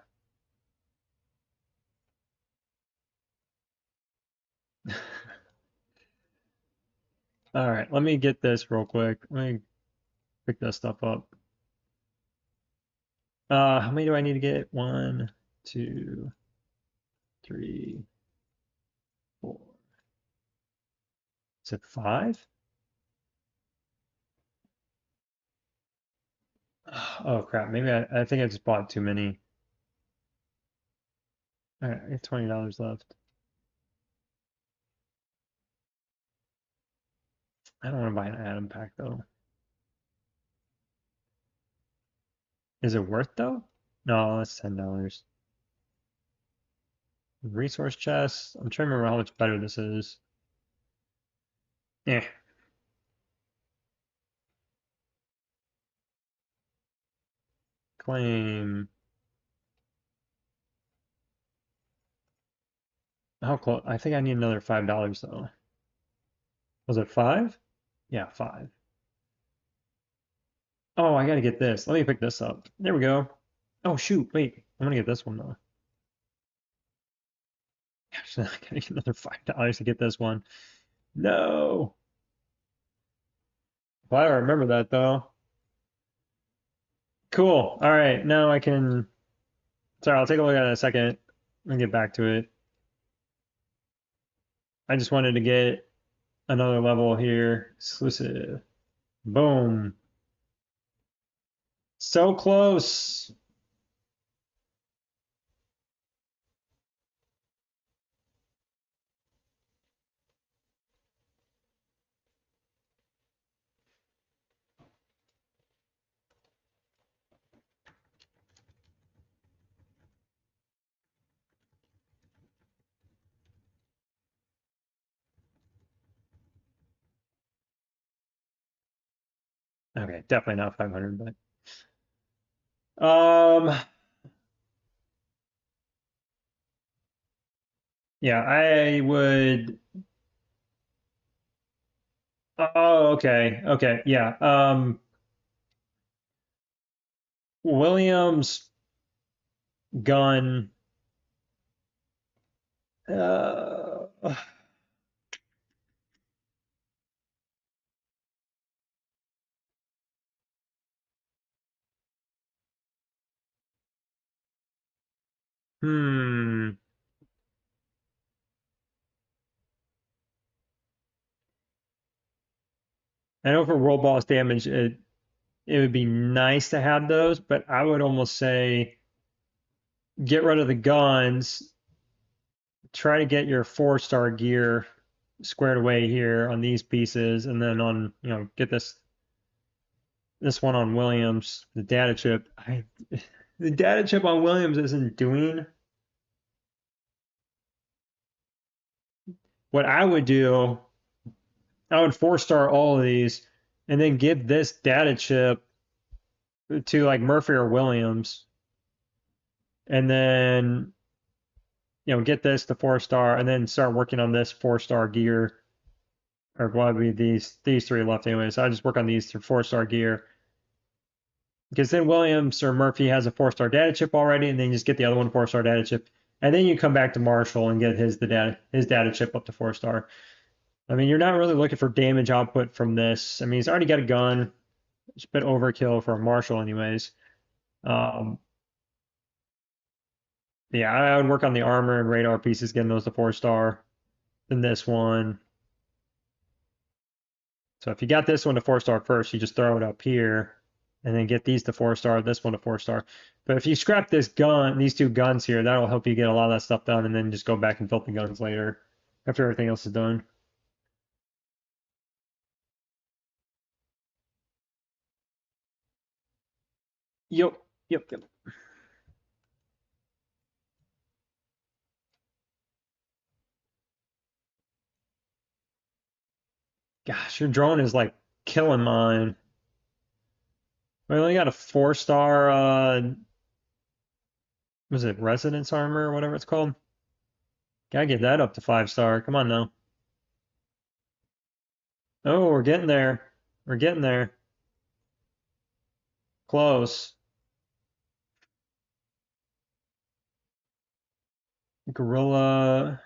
Speaker 1: All right, let me get this real quick. Let me pick this stuff up. How many do I need to get? One, two, three, four. Is it five? Oh crap, maybe I think I just bought too many. All right, I have $20 left. I don't want to buy an Atom pack though. Is it worth though? No, that's $10. Resource chest. I'm trying to remember how much better this is. Yeah. Claim. How close? I think I need another $5 though. Was it five? Yeah, five. Oh, I gotta get this. Let me pick this up. There we go. Oh shoot, wait. I'm gonna get this one though. Actually, I gotta get another $5 to get this one. No. Well, I remember that though. Cool. All right, now I can. Sorry, I'll take a look at it in a second and get back to it. I just wanted to get another level here. Exclusive. Boom. So close. Okay, definitely not 500, but yeah, I would. Oh, okay, okay, yeah. Williams gun. Uh, hmm. I know for roll boss damage, it would be nice to have those, but I would almost say get rid of the guns. Try to get your 4-star gear squared away here on these pieces, and then on get this one on Williams, the data chip. The data chip on Williams isn't doing what I would do. I would 4-star all of these, and then give this data chip to like Murphy or Williams, and then get this to 4-star, and then start working on this 4-star gear, or what would be these three left anyway. So I just work on these 4-star gear, because then Williams or Murphy has a 4-star data chip already, and then you just get the other one 4-star data chip, and then you come back to Marshall and get his data chip up to 4-star. I mean, you're not really looking for damage output from this. I mean, he's already got a gun. It's a bit overkill for a Marshall, anyways. Um, yeah, I would work on the armor and radar pieces, getting those to 4-star. Then this one. So if you got this one to 4-star first, you just throw it up here and then get these to 4-star, this one to 4-star. But if you scrap this gun, these two guns here, that'll help you get a lot of that stuff done and then just go back and build the guns later after everything else is done. Yep, yep, yep. Gosh, your drone is like killing mine. I only got a 4-star, was it Residence Armor or whatever it's called? Gotta get that up to 5-star. Come on now. Oh, we're getting there. We're getting there. Close. Gorilla.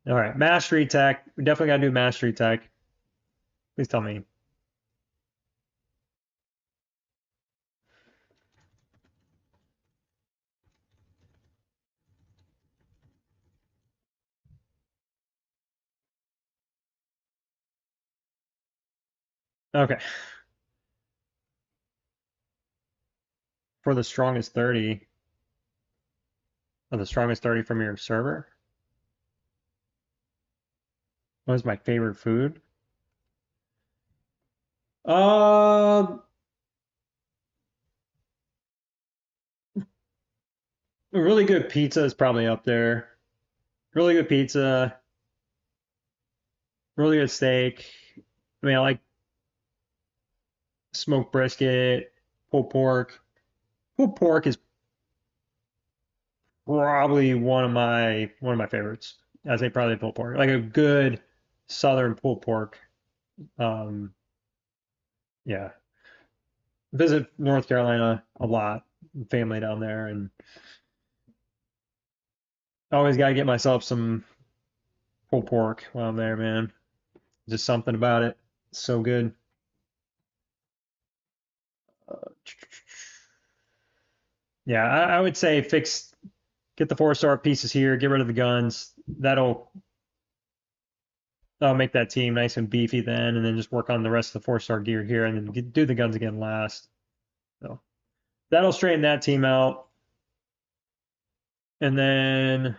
Speaker 1: All right, mastery tech. We definitely gotta do mastery tech. Please tell me. Okay, for the strongest 30, or the strongest 30 from your server. What is my favorite food? Um, really good pizza is probably up there. Really good pizza, really good steak. I mean, I like smoked brisket, pulled pork. Pulled pork is probably one of my favorites. I'd say probably pulled pork, like a good southern pulled pork. Um, yeah, visit North Carolina a lot, family down there, and always got to get myself some pulled pork while I'm there, man. Just something about it. So good. Uh, yeah, I would say get the 4-star pieces here, get rid of the guns. That'll make that team nice and beefy then, and then just work on the rest of the 4-star gear here, and then do the guns again last. So that'll straighten that team out. And then,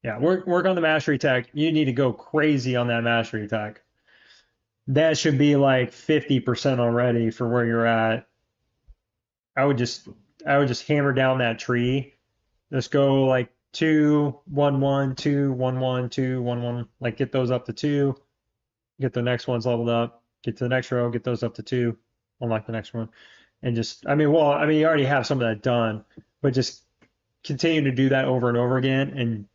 Speaker 1: yeah, work on the mastery tech. You need to go crazy on that mastery tech. That should be like 50% already for where you're at. I would just I would just hammer down that tree. Just go like 2-1-1, 2-1-1, 2-1-1. Like get those up to 2. Get the next ones leveled up. Get to the next row. Get those up to 2. Unlock the next one. And just I mean, you already have some of that done, but just continue to do that over and over again and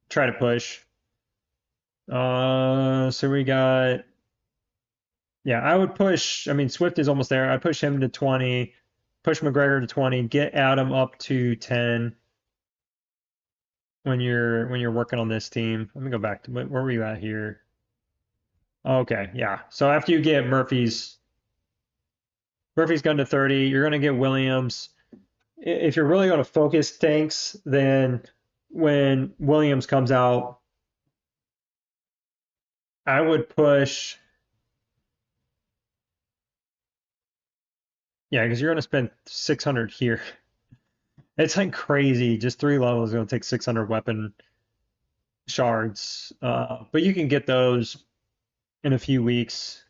Speaker 1: try to push. So we got, yeah, I would push. I mean, Swift is almost there. I push him to 20, push McGregor to 20, get Adam up to 10 when you're working on this team. Let me go back to where were you at here? Okay, yeah. So after you get Murphy's gun to 30, you're gonna get Williams. If you're really gonna focus tanks, then when Williams comes out, I would push. Yeah, because you're going to spend 600 here. It's like crazy. Just 3 levels is going to take 600 weapon shards. But you can get those in a few weeks.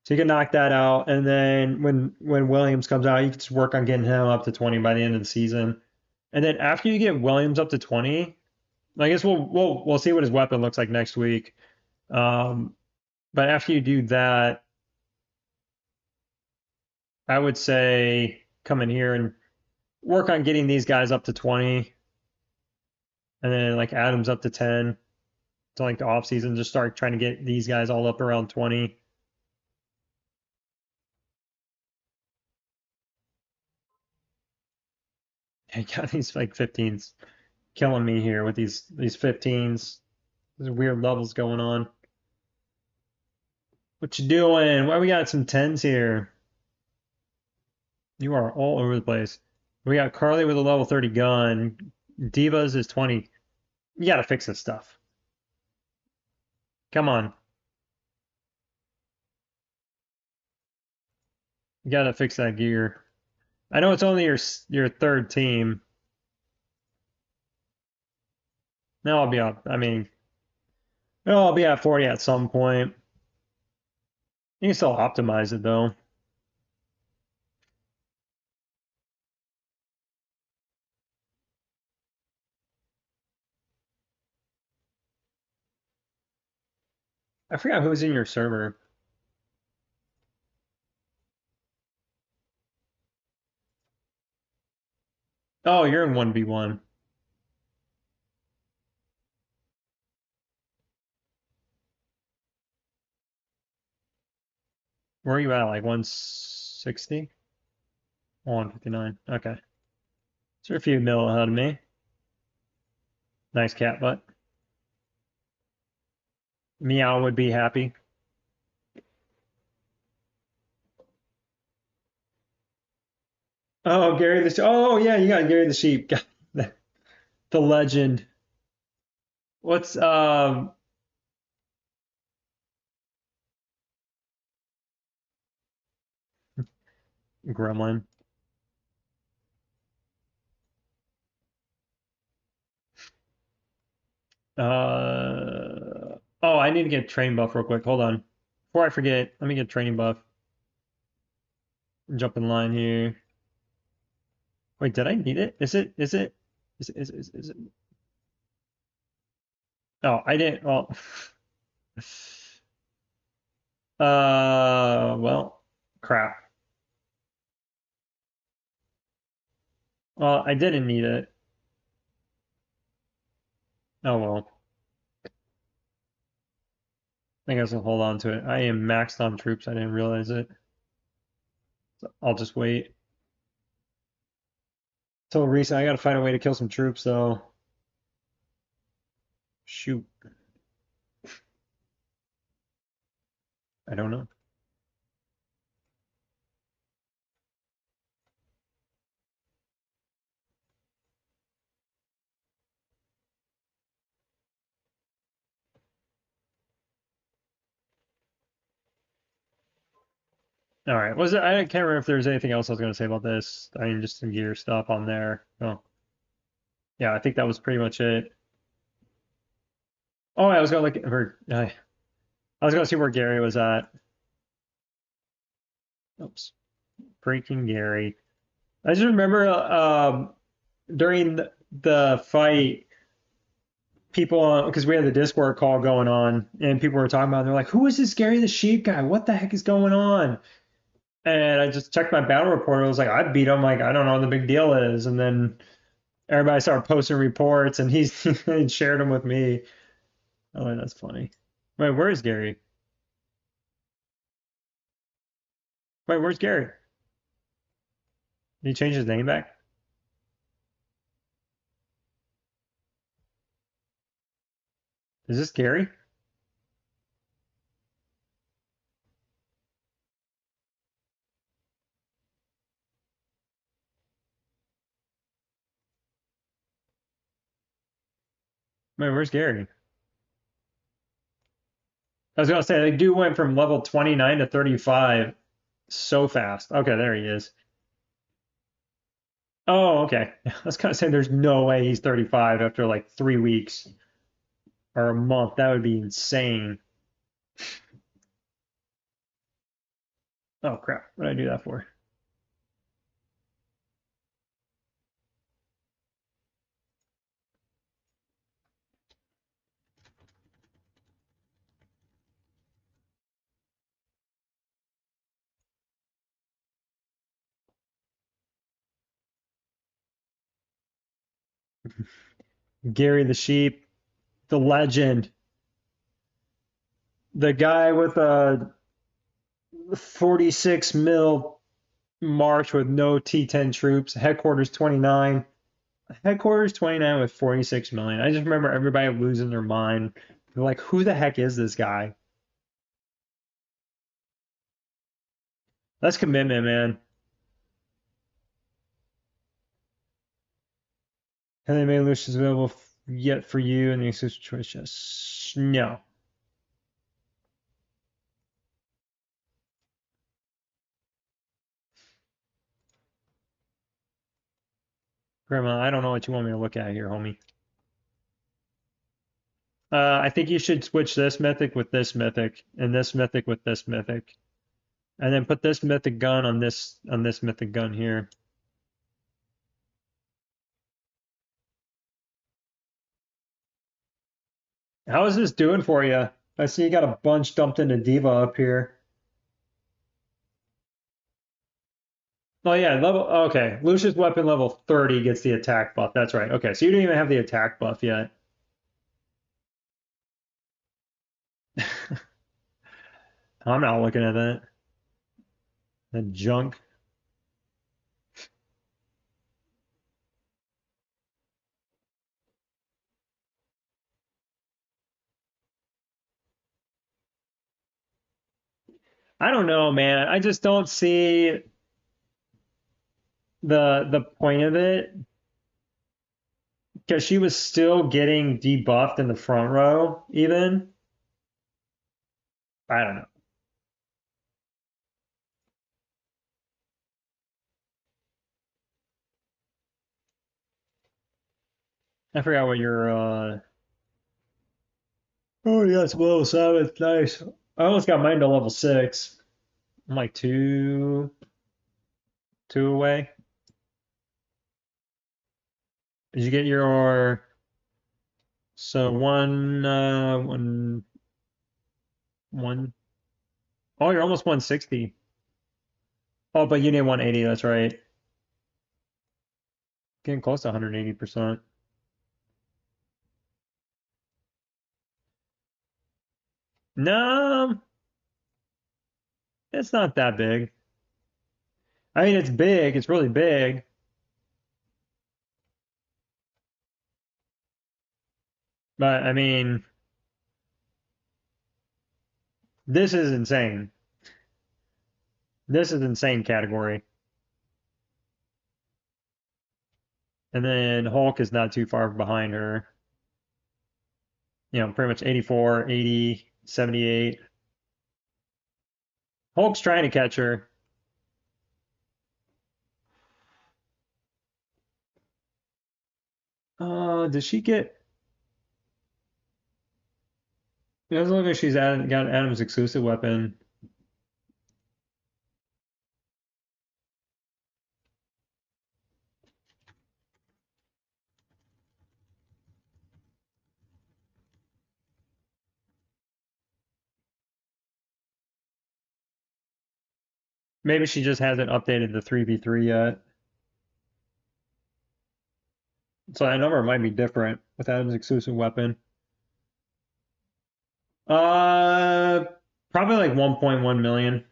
Speaker 1: So you can knock that out. And then when Williams comes out, you can just work on getting him up to 20 by the end of the season. And then after you get Williams up to 20, I guess we'll see what his weapon looks like next week. Um, but after you do that, I would say come in here and work on getting these guys up to 20, and then like Adams up to 10 to like the off season. Just start trying to get these guys all up around 20. I got these like 15s killing me here with these 15s. There's weird levels going on. What you doing? Why we got some 10s here? You are all over the place. We got Carly with a level 30 gun. Divas is 20. You gotta fix this stuff. Come on. You gotta fix that gear. I know it's only your third team. No, I'll be up. I mean, no, I'll be at 40 at some point. You can still optimize it though. I forgot who's in your server. Oh, you're in 1v1. Where are you at? Like 160? 159. Okay. So you're a few mil ahead of me. Nice cat butt. Meow would be happy. Oh, Gary the Oh yeah, you got Gary the Sheep. The legend. What's Gremlin? Oh, I need to get training buff real quick. Hold on. Before I forget, let me get training buff. Jump in line here. Wait, did I need it? Is it? Oh, I didn't. Well, well, crap. Well, I didn't need it. Oh well. I guess I'll hold on to it. I am maxed on troops. I didn't realize it. So I'll just wait till recent. I gotta find a way to kill some troops though. Shoot. I don't know. All right. Was it? I can't remember if there's anything else I was gonna say about this. I mean, just some gear stuff on there. Oh, yeah. I think that was pretty much it. Oh, I was gonna look at her. I was gonna see where Gary was at. Oops. Freaking Gary. I just remember during the fight, people, because we had the Discord call going on, and people were talking about, it, they're like, "Who is this Gary the Sheep guy? What the heck is going on?" And I just checked my battle report. I was like, I beat him. Like, I don't know what the big deal is. And then everybody started posting reports, and he shared them with me. Oh, that's funny. Wait, where is Gary? Wait, where's Gary? Did he change his name back? Is this Gary? Wait, where's Gary? I was gonna say they do went from level 29 to 35 so fast. Okay, there he is. Oh, okay. I was gonna say there's no way he's 35 after like 3 weeks or a month. That would be insane. Oh crap. What did I do that for? Gary the Sheep, the legend, the guy with a 46 mil march with no T10 troops, headquarters 29. Headquarters 29 with 46 million. I just remember everybody losing their mind. They're like, who the heck is this guy? That's commitment, man. Have they made Lucius available yet for you in the exclusive choice chest? No. Grandma, I don't know what you want me to look at here, homie. I think you should switch this mythic with this mythic, and this mythic with this mythic, and then put this mythic gun on this mythic gun here. How is this doing for you? I see you got a bunch dumped into Diva up here. Oh yeah, level okay. Lucius weapon level 30 gets the attack buff. That's right. Okay, so you don't even have the attack buff yet. I'm not looking at that. That junk. I don't know, man. I just don't see the point of it because she was still getting debuffed in the front row, even. I don't know. I forgot what your oh yes, level 7. Nice. I almost got mine to level 6. I'm like two away. Did you get your so one oh you're almost 160. Oh, but you need 180, that's right. Getting close to 180%. No, it's not that big. I mean, it's big. It's really big. But I mean, this is insane. This is insane category. And then Hulk is not too far behind her. You know, pretty much 84, 80, 78. Hulk's trying to catch her. Does she get? It doesn't look like she's got Adam's exclusive weapon. Maybe she just hasn't updated the 3v3 yet. So that number might be different with Adam's exclusive weapon. Uh, Probably like 1.1 million.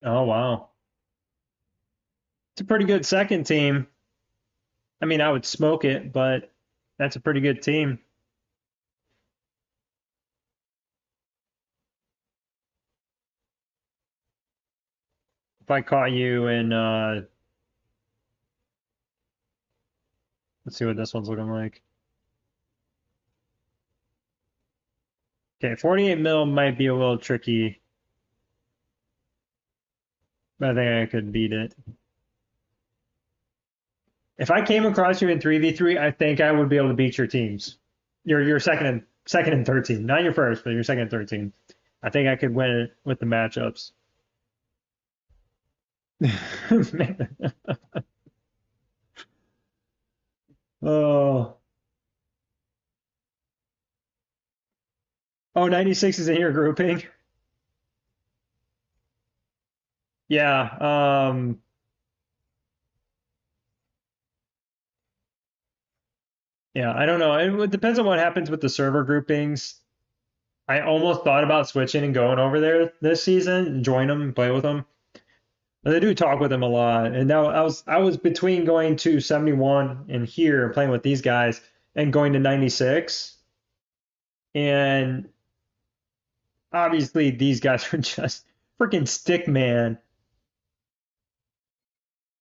Speaker 1: Oh wow. It's a pretty good second team. I mean, I would smoke it, but that's a pretty good team. If I caught you in let's see what this one's looking like. Okay, 48 mil might be a little tricky, but I think I could beat it. If I came across you in 3v3, I think I would be able to beat your teams. Your second and third team. Not your first, but your second and third team. I think I could win it with the matchups. Oh, Oh, 96 is in your grouping. Yeah. Yeah, I don't know. It depends on what happens with the server groupings. I almost thought about switching and going over there this season and join them and play with them. But I do talk with them a lot. And now I was between going to 71 and here and playing with these guys and going to 96. And obviously these guys are just freaking stick man.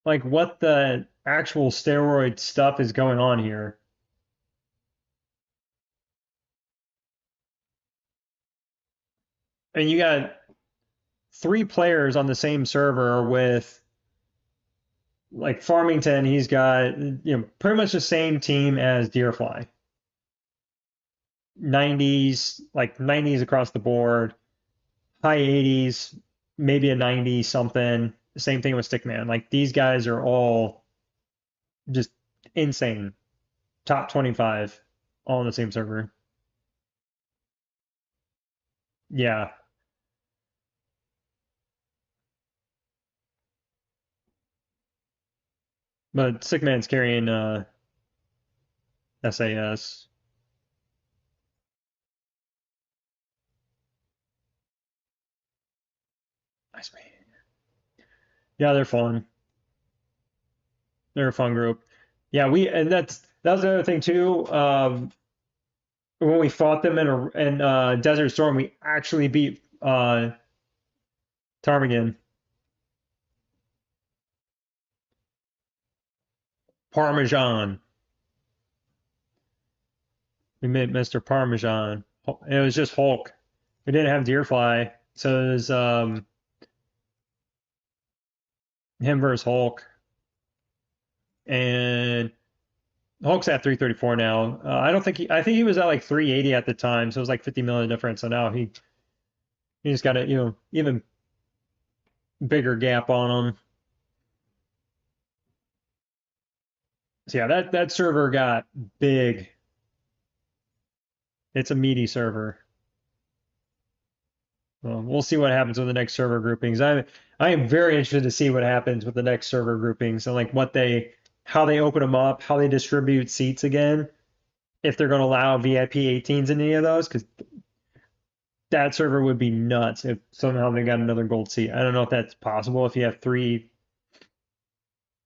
Speaker 1: Like what the actual steroid stuff is going on here? And you got three players on the same server with like Farmington, he's got pretty much the same team as Deerfly. 90s, like 90s across the board, high 80s, maybe a 90 something. Same thing with Stickman. Like these guys are all just insane. Top 25 all on the same server. Yeah. But Stickman's carrying SAS. Nice man. Yeah, they're fun. They're a fun group. Yeah, we and that was the other thing too. When we fought them in Desert Storm, we actually beat Ptarmigan. Parmesan. We made Mr. Parmesan. It was just Hulk. We didn't have Deerfly, so it was him versus Hulk. And Hulk's at 334 now. I don't think I think he was at like 380 at the time, so it was like 50 million difference. So now he just got a even bigger gap on him. So yeah, that server got big. It's a meaty server. Well, we'll see what happens with the next server groupings. I am very interested to see what happens with the next server groupings and like how they open them up, how they distribute seats again, if they're going to allow VIP 18s in any of those, because that server would be nuts if somehow they got another gold seat. I don't know if that's possible if you have three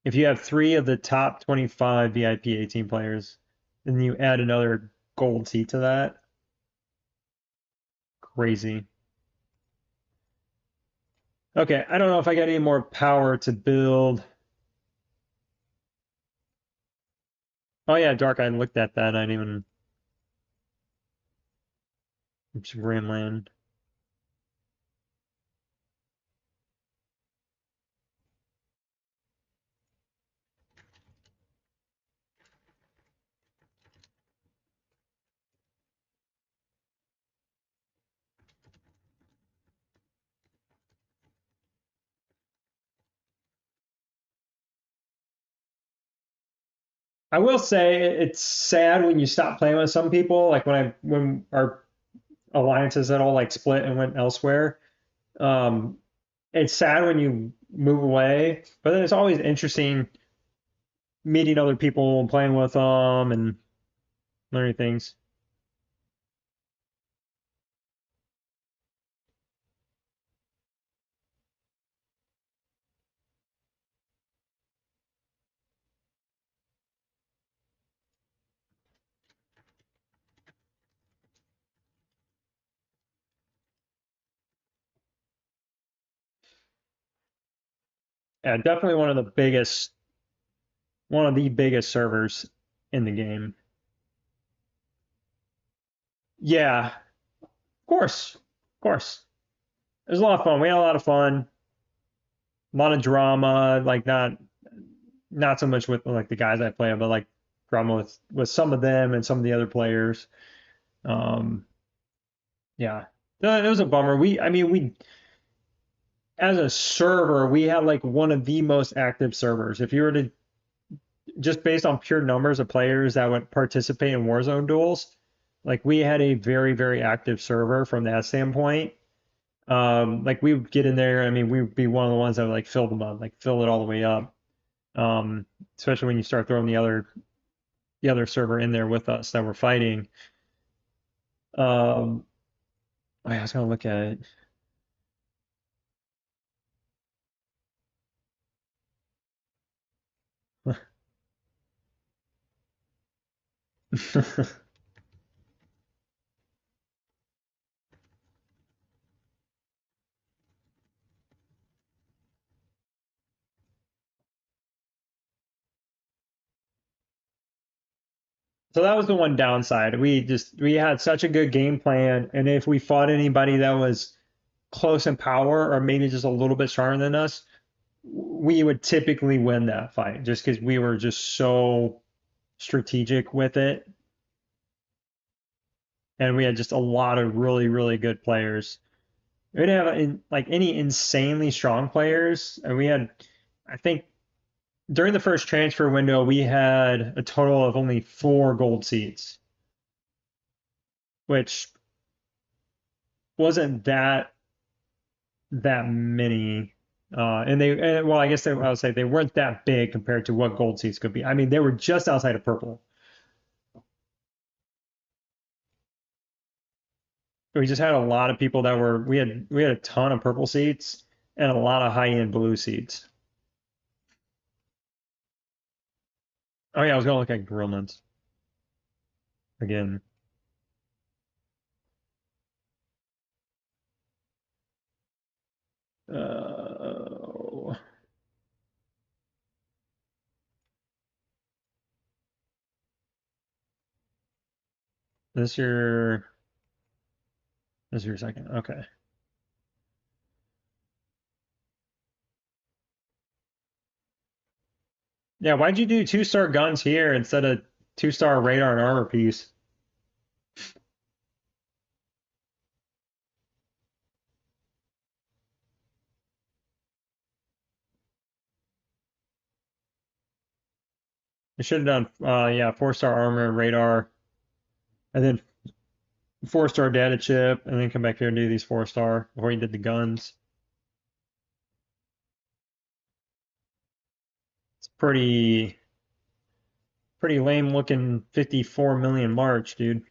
Speaker 1: of the top 25 VIP 18 players, and you add another gold seat to that. Crazy. Okay, I don't know if I got any more power to build. Oh yeah, Dark. I looked at that. I didn't even Grandland. I will say it's sad when you stop playing with some people. Like when our alliances at all like split and went elsewhere. Um, it's sad when you move away, but then it's always interesting meeting other people and playing with them and learning things. Yeah, definitely one of the biggest servers in the game. Yeah, of course, of course. It was a lot of fun. We had a lot of fun, a lot of drama. Like not so much with like the guys I play, but like drama with some of them and some of the other players. Um, yeah, no, it was a bummer. I mean, we as a server, we had like one of the most active servers. If you were to just based on pure numbers of players that would participate in Warzone duels, Like we had a very, very active server from that standpoint. Like we would get in there. I mean, we would be one of the ones that would like fill them up, like fill it all the way up. Um, Especially when you start throwing the other server in there with us that were fighting. Oh, yeah, I was gonna look at it. So that was the one downside. We had such a good game plan, and if we fought anybody that was close in power or maybe just a little bit stronger than us, we would typically win that fight just because we were just so strategic with it, and we had just a lot of really, really good players. We didn't have like any insanely strong players, and we had, I think, during the first transfer window, we had a total of only 4 gold seats, which wasn't that many. Well, I guess I would say they weren't that big compared to what gold seats could be. I mean, they were just outside of purple. We just had a lot of people that were, we had a ton of purple seats and a lot of high-end blue seats. Oh yeah, I was gonna look at Grillman's again. Uh, this year, this year second. Okay. Yeah, why'd you do 2-star guns here instead of 2-star radar and armor piece? You should have done, yeah, 4-star armor and radar, and then 4-star data chip, and then come back here and do these 4-star before you did the guns. It's pretty lame looking 54 million March, dude.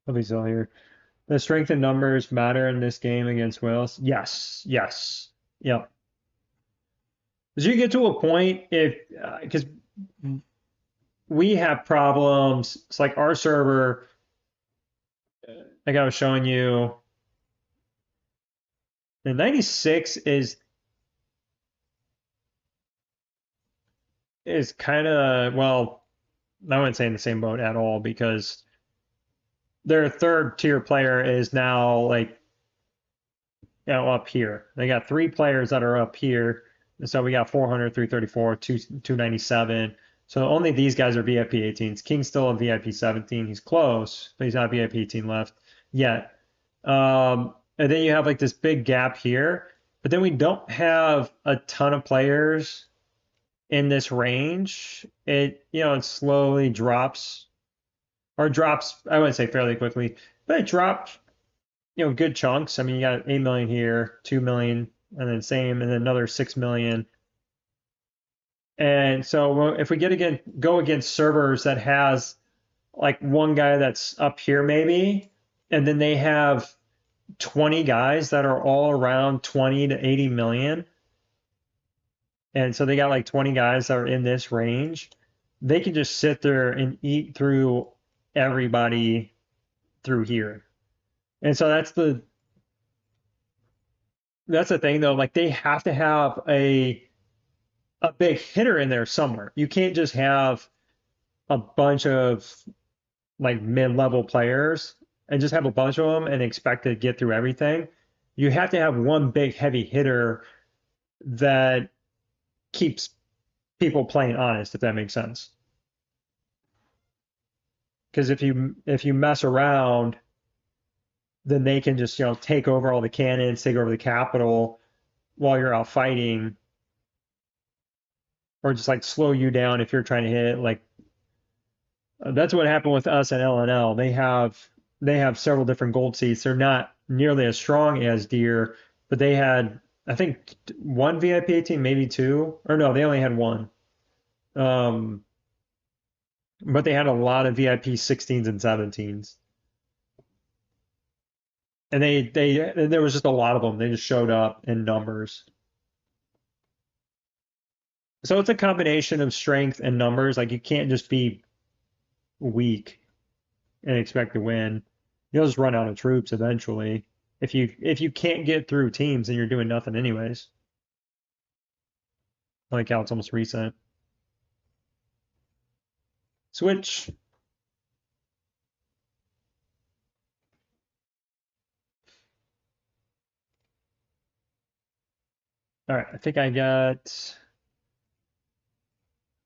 Speaker 1: What is all here? The strength in numbers matter in this game against Wales. Yes, yes, yep. As you get to a point, if because we have problems, it's like our server, like I was showing you, the 96 is kind of, well, I wouldn't say in the same boat at all because their third tier player is now like up here. They got 3 players that are up here. And so we got 400, 334, 297. So only these guys are VIP 18s. King's still a VIP 17. He's close, but he's not VIP 18 left yet. And then you have like this big gap here, but then we don't have a ton of players in this range. It slowly drops or drops, I wouldn't say fairly quickly, but it dropped good chunks. I mean, you got 8 million here, 2 million, and then same, and then another 6 million. And so if we go against servers that has like one guy that's up here maybe, and then they have 20 guys that are all around 20 to 80 million, and so they got like 20 guys that are in this range, they can just sit there and eat through everybody through here. And so that's the thing though, like they have to have a big hitter in there somewhere. You can't just have a bunch of like mid-level players and just have a bunch of them and expect to get through everything. You have to have one big heavy hitter that keeps people playing honest, if that makes sense. Because if you mess around, then they can just take over all the cannons, take over the capital while you're out fighting, or just like slow you down if you're trying to hit. Like that's what happened with us at LNL. They have several different gold seats. They're not nearly as strong as Deer, but they had I think one VIP 18, maybe two, or no, they only had one. Um, but they had a lot of VIP 16s and 17s, and and there was just a lot of them. They just showed up in numbers. So it's a combination of strength and numbers. Like you can't just be weak and expect to win. You'll just run out of troops eventually. If you can't get through teams, then you're doing nothing anyways. I like how it's almost recent. Switch. All right, I think I got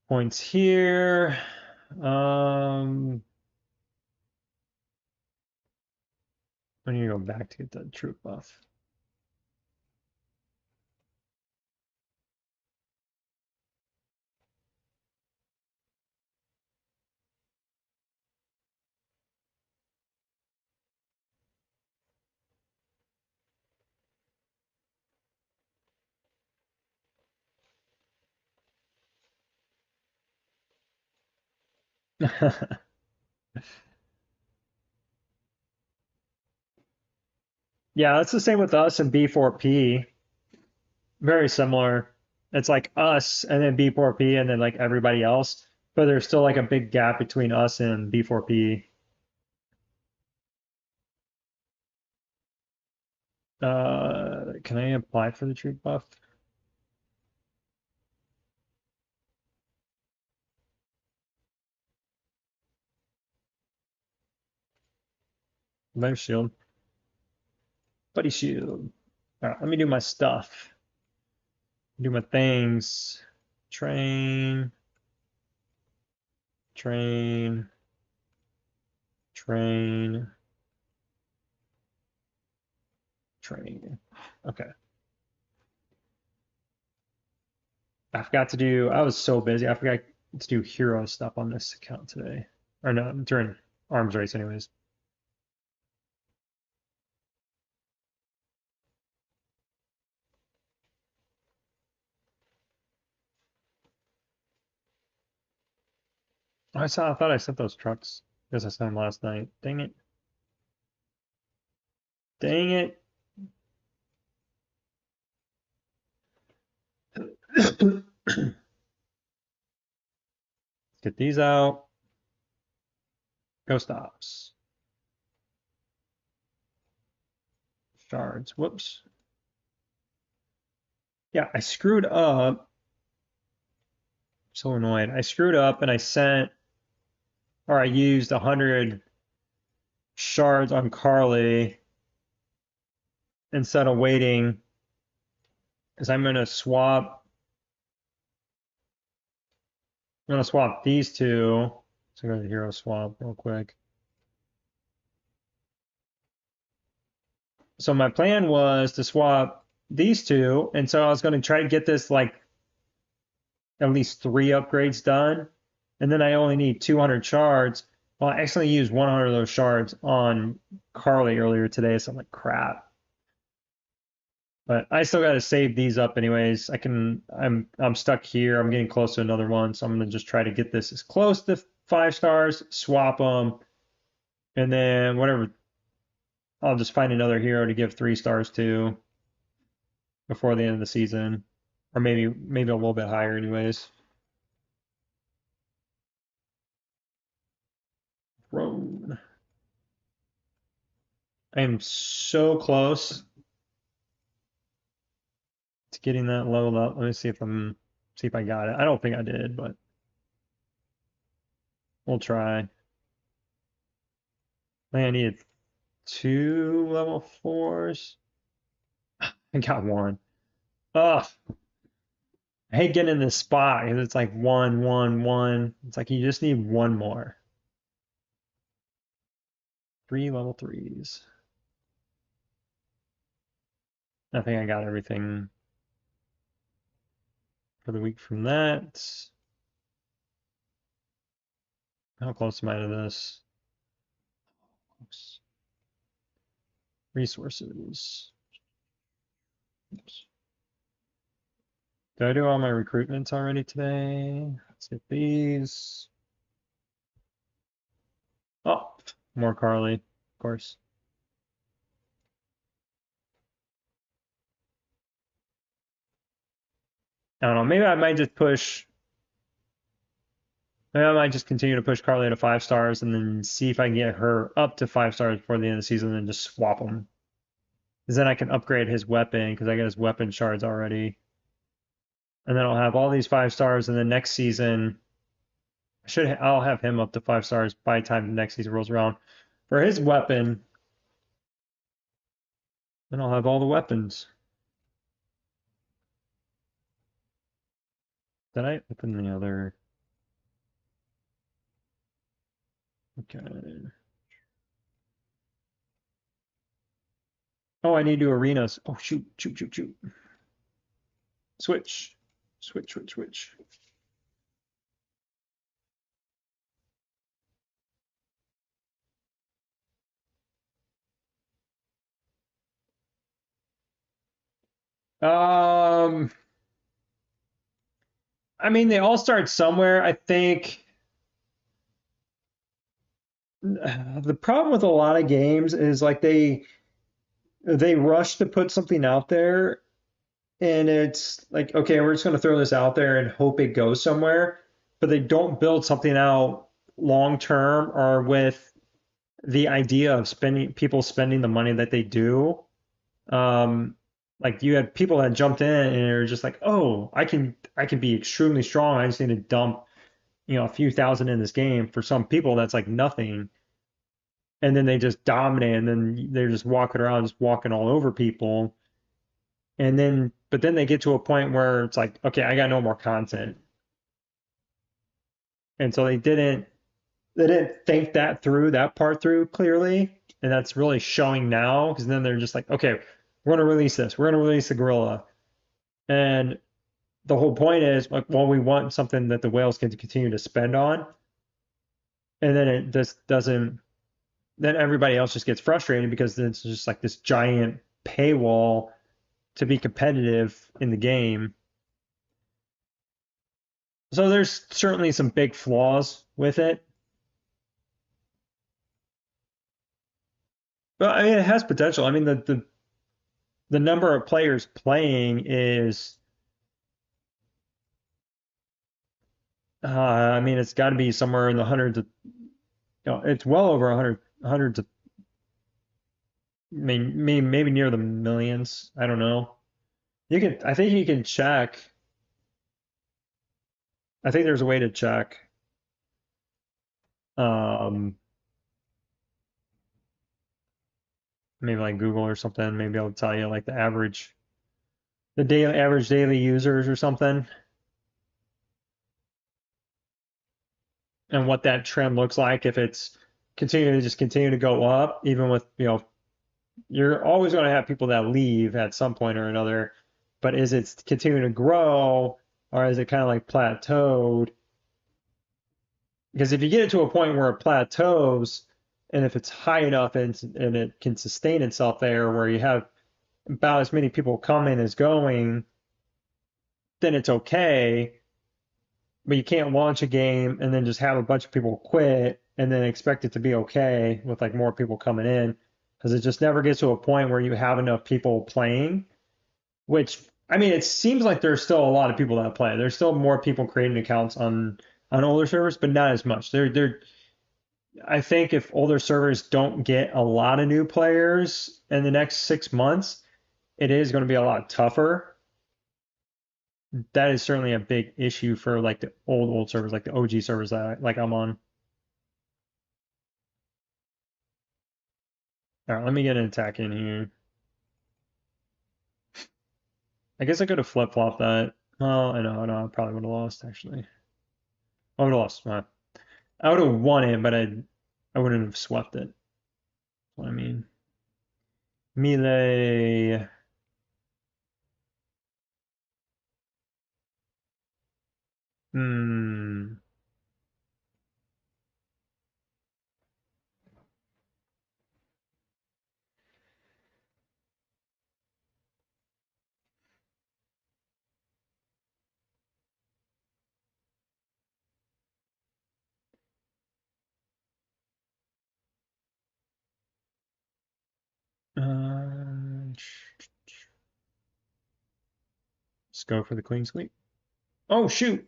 Speaker 1: points here. Um, I need to go back to get the troop buff. Yeah, that's the same with us and B4P. Very similar. It's like us and then B4P and then like everybody else, but there's still like a big gap between us and B4P. Can I apply for the troop buff? Life shield. Buddy shield. All right, let me do my stuff. Do my things. Train, train, train, train. Okay. I was so busy. I forgot to do hero stuff on this account today. Or no, during arms race anyways. I thought I sent those trucks because I sent them last night. Dang it. Dang it. Get these out. Go stops. Shards. Whoops. Yeah, I screwed up. So annoyed. I screwed up and I used 100 shards on Carly instead of waiting because I'm gonna swap these two. So go to hero swap real quick. So my plan was to swap these two, and so I was gonna try to get this like at least 3 upgrades done, and then I only need 200 shards. Well, I accidentally used 100 of those shards on Carly earlier today, so I'm like, crap. But I still got to save these up anyways. I'm stuck here. I'm getting close to another one, so I'm gonna just try to get this as close to 5 stars, swap them, and then whatever. I'll just find another hero to give 3 stars to before the end of the season, or maybe a little bit higher anyways. Throne. I am so close to getting that leveled up. Let me see if I got it. I don't think I did, but we'll try. I needed 2 level 4s. I got one. Ugh. I hate getting in this spot because it's like one, one, one. It's like you just need one more. 3 level 3s. I think I got everything. for the week from that. How close am I to this? Resources. Oops. Did I do all my recruitments already today? Let's get these. Oh, more Carly, of course. I don't know. Maybe I might just push. Maybe I might just continue to push Carly to 5 stars and then see if I can get her up to 5 stars before the end of the season and just swap them. Because then I can upgrade his weapon because I got his weapon shards already. And then I'll have all these 5 stars, and then next season I'll have him up to 5 stars by the time the next season rolls around. For his weapon, then I'll have all the weapons. Did I open the other? Okay. Oh, I need to do arenas. Oh, shoot, shoot, shoot, shoot. Switch. Switch, switch, switch. Um, I mean, they all start somewhere. I think the problem with a lot of games is like they rush to put something out there, and it's like, okay, we're just going to throw this out there and hope it goes somewhere, but they don't build something out long term or with the idea of spending the money that they do. Um, like you had people that jumped in and they were just like, oh, I can be extremely strong. I just need to dump, a few thousand in this game. For some people, that's like nothing. And then they just dominate, and then they're just walking around, just walking all over people. But then they get to a point where it's like, okay, I got no more content. And so they didn't think that part through clearly, and that's really showing now because then they're just like, okay, we're gonna release this. We're gonna release the gorilla, and the whole point is like, well, we want something that the whales can continue to spend on, and then it just doesn't. Then everybody else just gets frustrated because it's just like this giant paywall to be competitive in the game. So there's certainly some big flaws with it. But I mean, it has potential. I mean, the number of players playing is, I mean, it's got to be somewhere in the hundreds of, it's well over 100, hundreds of, I mean, maybe near the millions. I don't know. I think you can check. I think there's a way to check. Um, maybe like Google or something. Maybe I'll tell you like the daily average daily users or something, and what that trend looks like if it's continue to go up, even with, you're always going to have people that leave at some point or another, but is it continuing to grow or is it kind of like plateaued? Because if you get it to a point where it plateaus, and if it's high enough and it can sustain itself there, where you have about as many people coming as going, then it's okay. But you can't launch a game and then just have a bunch of people quit and then expect it to be okay with like more people coming in, because it just never gets to a point where you have enough people playing. Which, I mean, it seems like there's still a lot of people that play. There's still more people creating accounts on older servers, but not as much. I think if older servers don't get a lot of new players in the next 6 months, it is going to be a lot tougher. That is certainly a big issue for like the old servers, like the OG servers like I'm on. All right, let me get an attack in here. I guess I could have flip-flopped that. Oh, I know, I probably would have lost actually. I would have lost. I would have won it, but I wouldn't have swept it. That's what I mean. Melee. Hmm. Let's go for the clean sweep. Oh, shoot.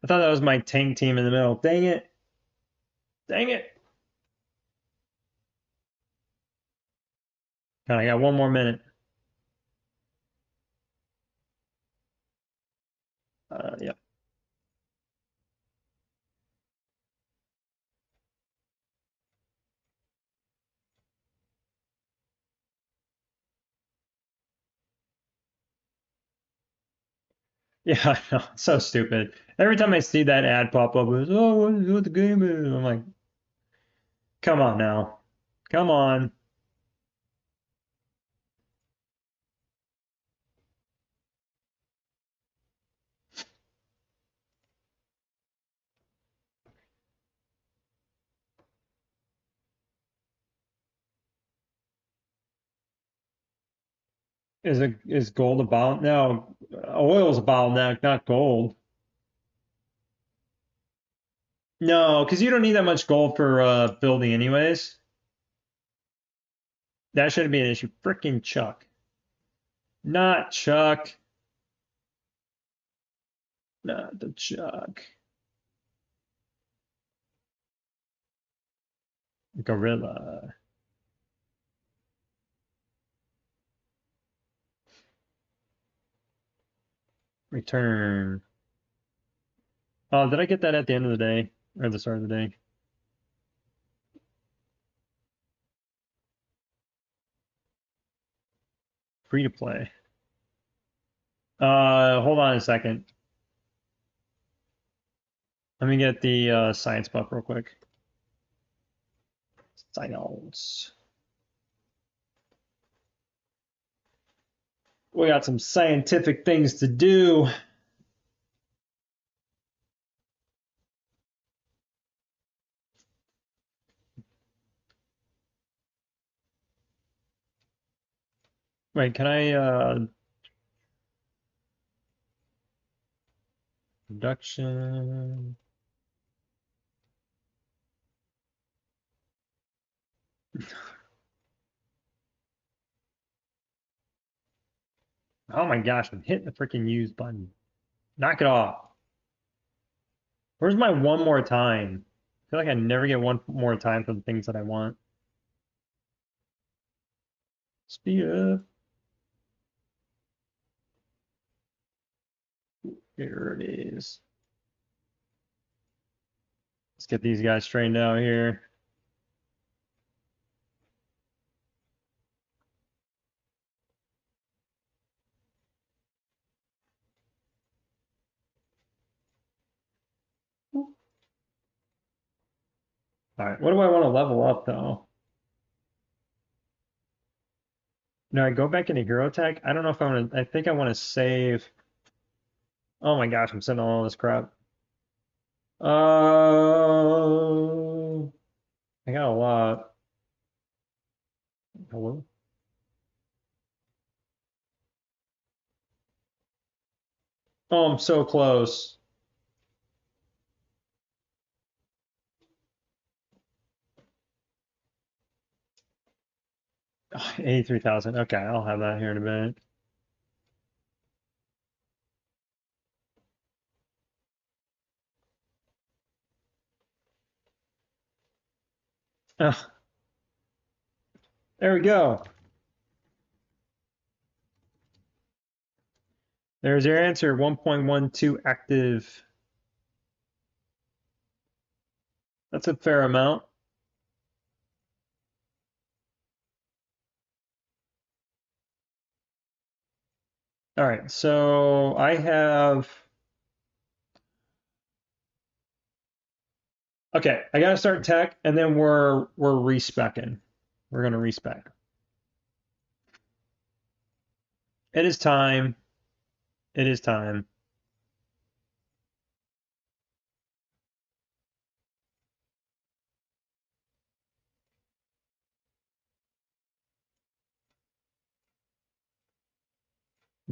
Speaker 1: I thought that was my tank team in the middle. Dang it. Dang it. I got one more minute. Yep. Yeah, I know. So stupid. Every time I see that ad pop up, it's, oh, what the game is? I'm like, come on now. Come on. Is gold a bottleneck? No, oil's a bottleneck, not gold. No, because you don't need that much gold for building anyways. That shouldn't be an issue. Freaking Chuck. Not Chuck. Not the Chuck. Gorilla. Return. Oh, did I get that at the end of the day? Or the start of the day? Free to play. Hold on a second. Let me get the science buff real quick. Science. We got some scientific things to do. Wait, can I production? Oh my gosh, I'm hitting the freaking use button. Knock it off. Where's my one more time? I feel like I never get one more time for the things that I want. Speed up. Here it is. Let's get these guys straightened out here. All right, what do I want to level up though? No, I go back into Hero Tech. I don't know if I want to. I think I want to save. Oh my gosh, I'm sending all this crap. I got a lot. Hello? Oh, I'm so close. Oh, 83,000. Okay, I'll have that here in a minute. Oh, there we go. There's your answer. 1.12 active. That's a fair amount. All right, so I have. Okay, I gotta start tech, and then we're respecking. We're gonna respec. It is time. It is time.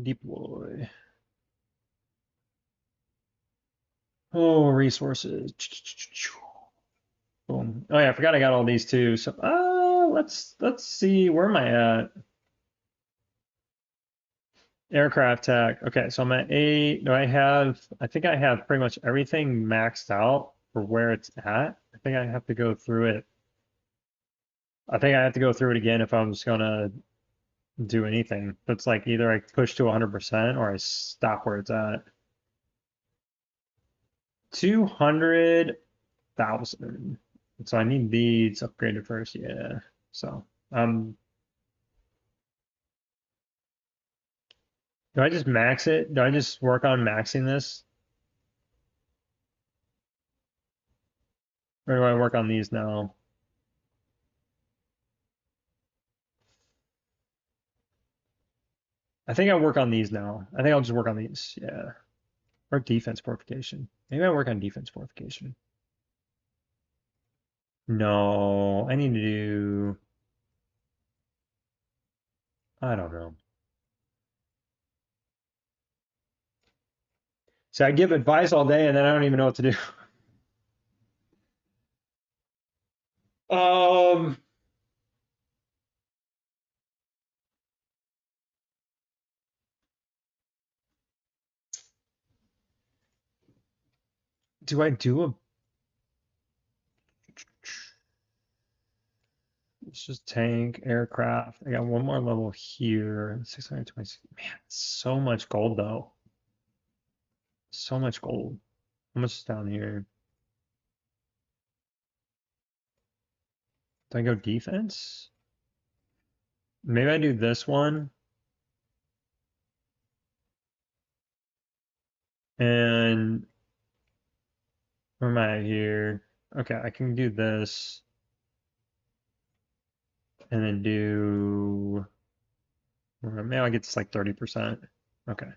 Speaker 1: Deploy. Oh, resources. Boom. Oh yeah, I forgot I got all these too. So, let's see. Where am I at? Aircraft tech. Okay, so I'm at 8. Do I have, I think I have pretty much everything maxed out for where it's at. I think I have to go through it. I think I have to go through it again if I'm just gonna do anything. It's like either I push to 100% or I stop where it's at. 200,000. So I need these upgraded first. Yeah. So, do I just max it? Do I just work on maxing this? Or do I work on these now? I think I work on these now. I think I'll just work on these. Yeah. Or defense fortification. Maybe I work on defense fortification. No, I need to do, I don't know. So I give advice all day and then I don't even know what to do. Um, do I do a, it's just tank, aircraft. I got one more level here. 626. Man, so much gold though. So much gold. How much is down here? Do I go defense? Maybe I do this one and where am I here? Okay, I can do this and then do, maybe I'll get this like 30%. Okay.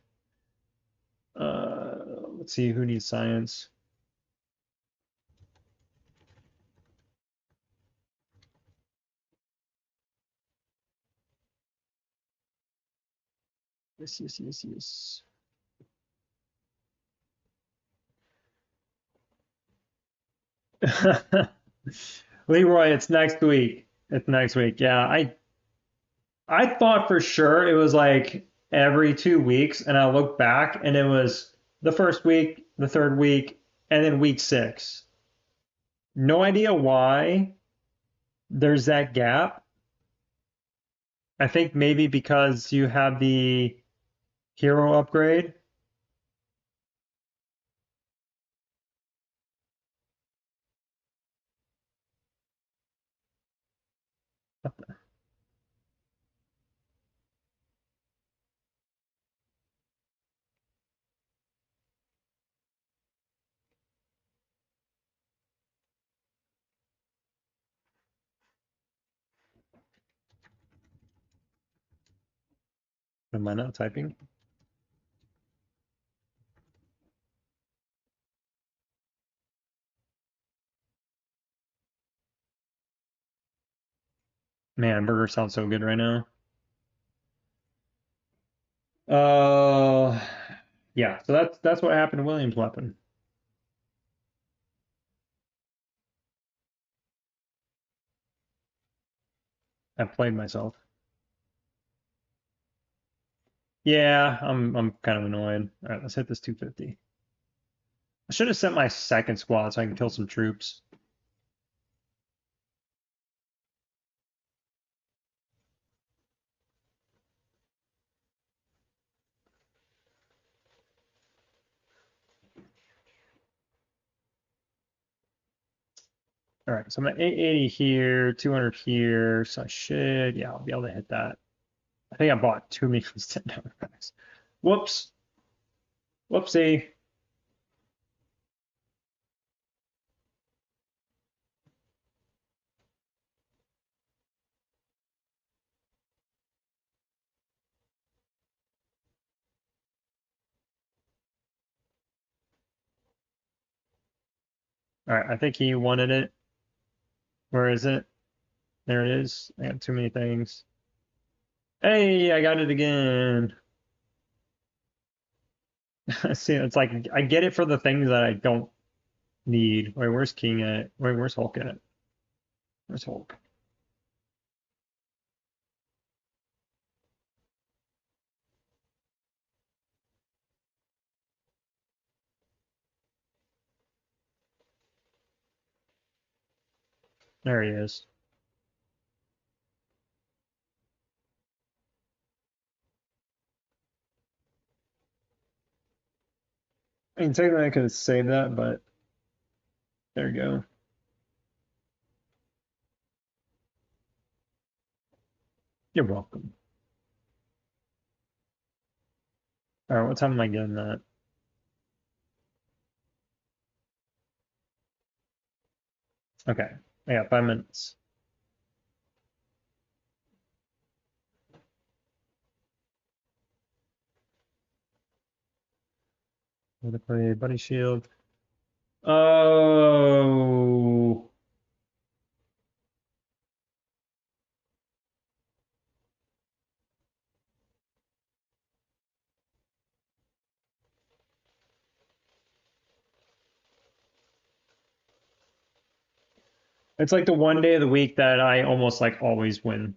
Speaker 1: Let's see who needs science. Yes, yes, yes, yes. Leroy, it's next week. It's next week. Yeah, I thought for sure it was like every 2 weeks, and I looked back and it was the first week, the third week, and then week 6. No idea why there's that gap. I think maybe because you have the hero upgrade. Am I not typing? Man, burger sounds so good right now. Uh, yeah. So that's what happened to Williams' weapon. I played myself. Yeah, I'm kind of annoyed. All right, let's hit this 250. I should have sent my second squad so I can kill some troops. All right, so I'm at 880 here, 200 here, so I should, yeah, I'll be able to hit that. I think I bought too many instant number packs. Whoops. Whoopsie. All right, I think he wanted it. Where is it? There it is. I got too many things. Hey, I got it again. See, it's like I get it for the things that I don't need. Wait, where's King at? Wait, where's Hulk at? Where's Hulk? There he is. I mean, technically I could have saved that, but there you go. You're welcome. All right, what time am I getting that? Okay, I got 5 minutes. I'm gonna play Buddy Shield. Oh, it's like the one day of the week that I almost like always win.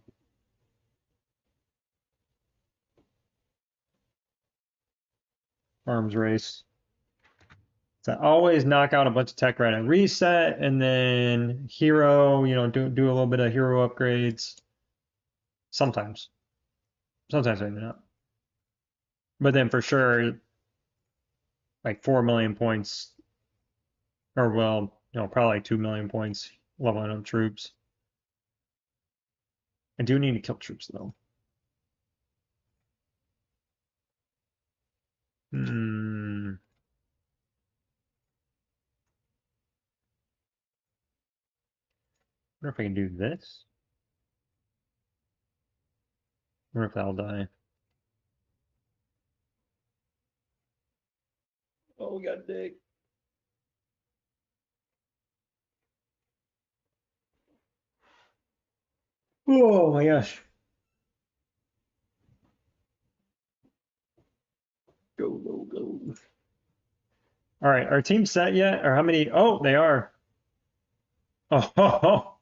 Speaker 1: Arms race. So I always knock out a bunch of tech right at reset, and then hero, do a little bit of hero upgrades. Sometimes, sometimes maybe not. But then for sure, like 4 million points, or well, probably like 2 million points leveling up troops. I do need to kill troops though. Hmm. Wonder if I can do this. Wonder if I'll die. Oh, we got Dick. Oh my gosh. Go, go, go. All right, our team set yet? Or how many? Oh, they are. Oh,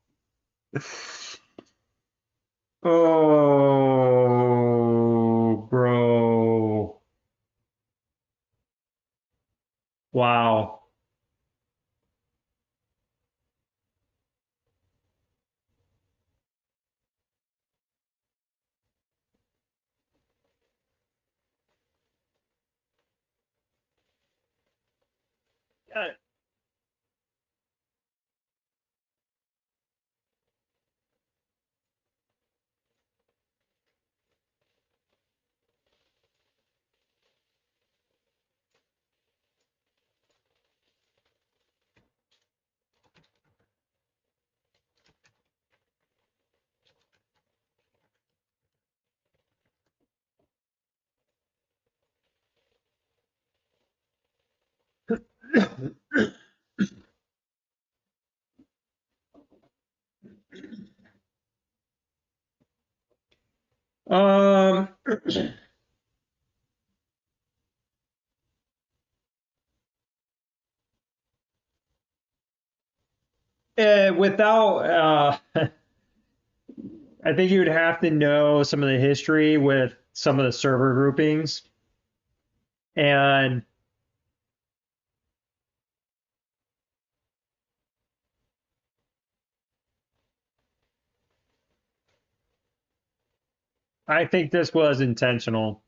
Speaker 1: oh, bro. Wow. Um, without, I think you would have to know some of the history with some of the server groupings. And I think this was intentional.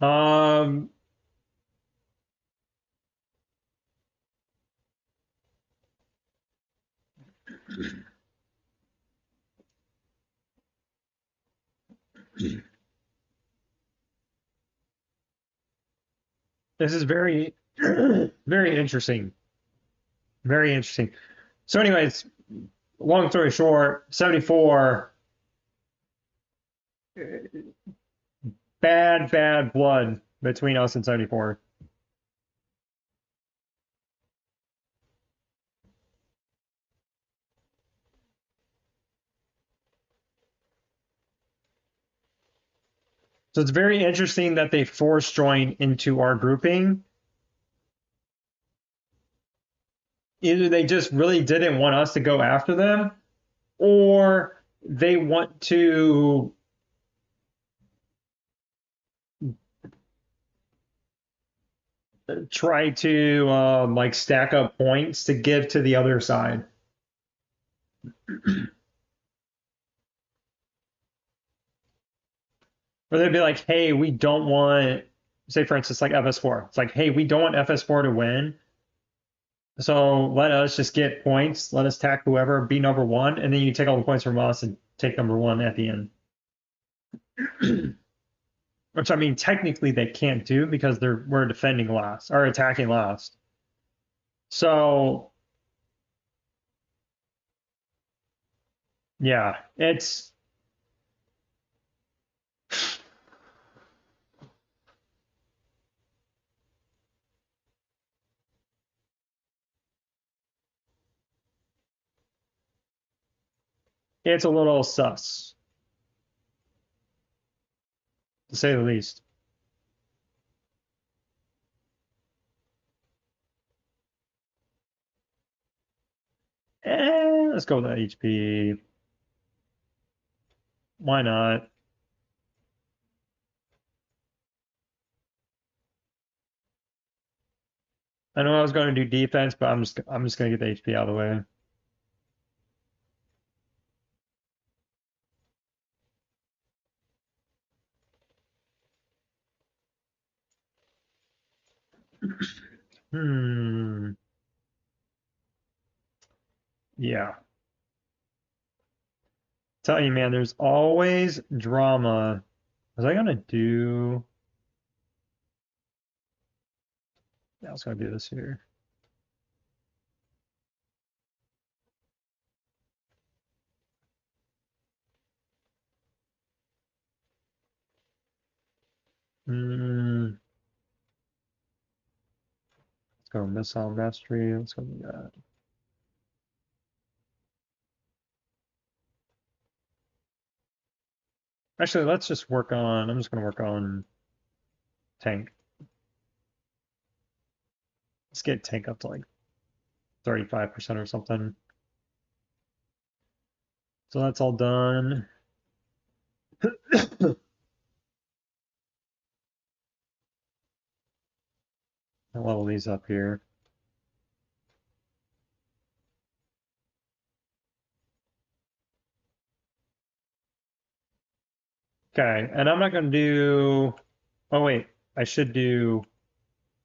Speaker 1: Um, this is very Very interesting. Very interesting. So, anyways, long story short, 74, bad, bad blood between us and 74. So it's very interesting that they force joined into our grouping. Either they just really didn't want us to go after them, or they want to try to like stack up points to give to the other side. Or they'd be like, hey, we don't want, say for instance, like FS4. It's like, hey, we don't want FS4 to win. So let us just get points. Let us tack whoever, be number one, and then you take all the points from us and take number one at the end. Which I mean, technically they can't do because we're defending last or attacking last. So yeah, it's a little sus, to say the least. Let's go with that HP. Why not? I know I was going to do defense, but I'm just going to get the HP out of the way. Hmm. Yeah. Tell you, man, there's always drama. Was I gonna do? Yeah, I was gonna do this here. Hmm. Let's go missile mastery. Let's go do that. Actually, let's just work on. I'm just gonna work on tank. Let's get tank up to like 35% or something. So that's all done. I'll level these up here. Okay, and I'm not gonna do. Oh wait, I should do.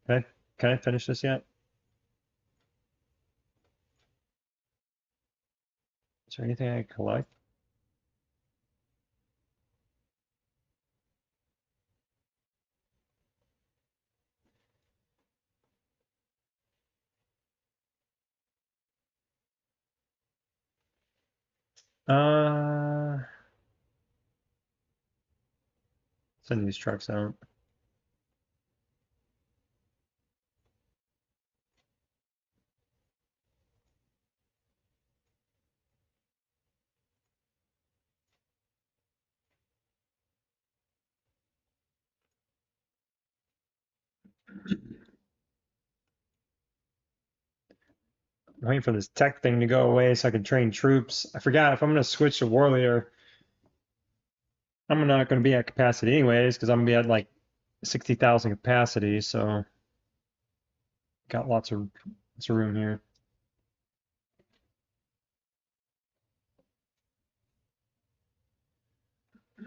Speaker 1: Can I finish this yet? Is there anything I can collect? Uh, Send these trucks out. I'm waiting for this tech thing to go away so I can train troops. I forgot if I'm gonna switch to war leader, I'm not gonna be at capacity anyways because I'm gonna be at like 60,000 capacity. So got lots of room here.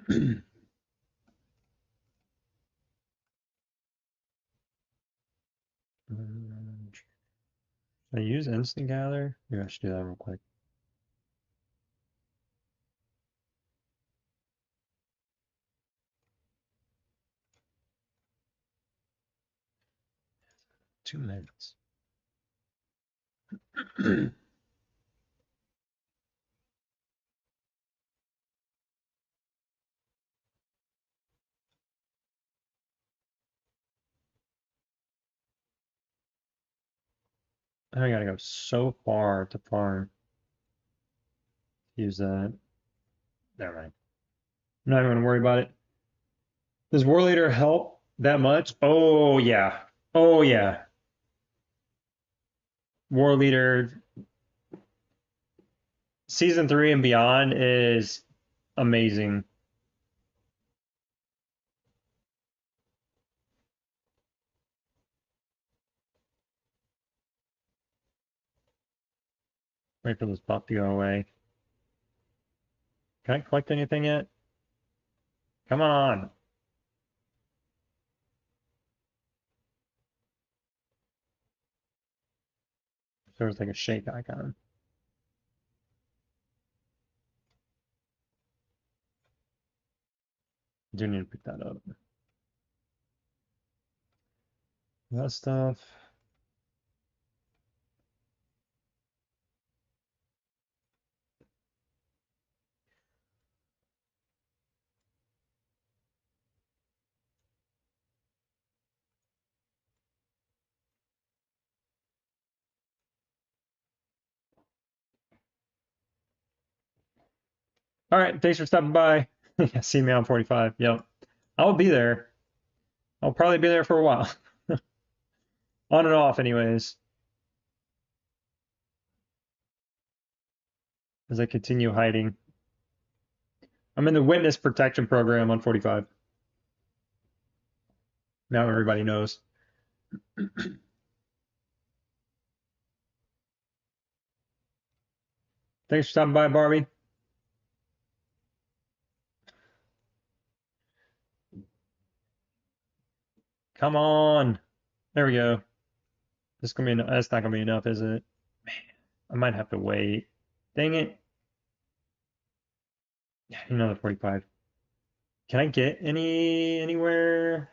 Speaker 1: Should I use instant gather? Maybe I should do that real quick. 2 minutes. I gotta go so far to farm. Use that. Never mind. I'm not even gonna worry about it. Does War Leader help that much? Oh yeah. Oh yeah. War Leader season 3 and beyond is amazing. Wait for this buff to go away. Can I collect anything yet? Come on. There's like a shake icon. Do need to pick that up. That stuff. All right, thanks for stopping by. See me on 45. Yep. I'll be there. I'll probably be there for a while. On and off, anyways, as I continue hiding. I'm in the witness protection program on 45. Now everybody knows. Thanks for stopping by, Barbie. Come on. There we go. This gonna be that's not gonna be enough, is it? Man, I might have to wait. Dang it. Yeah, another 45. Can I get anywhere?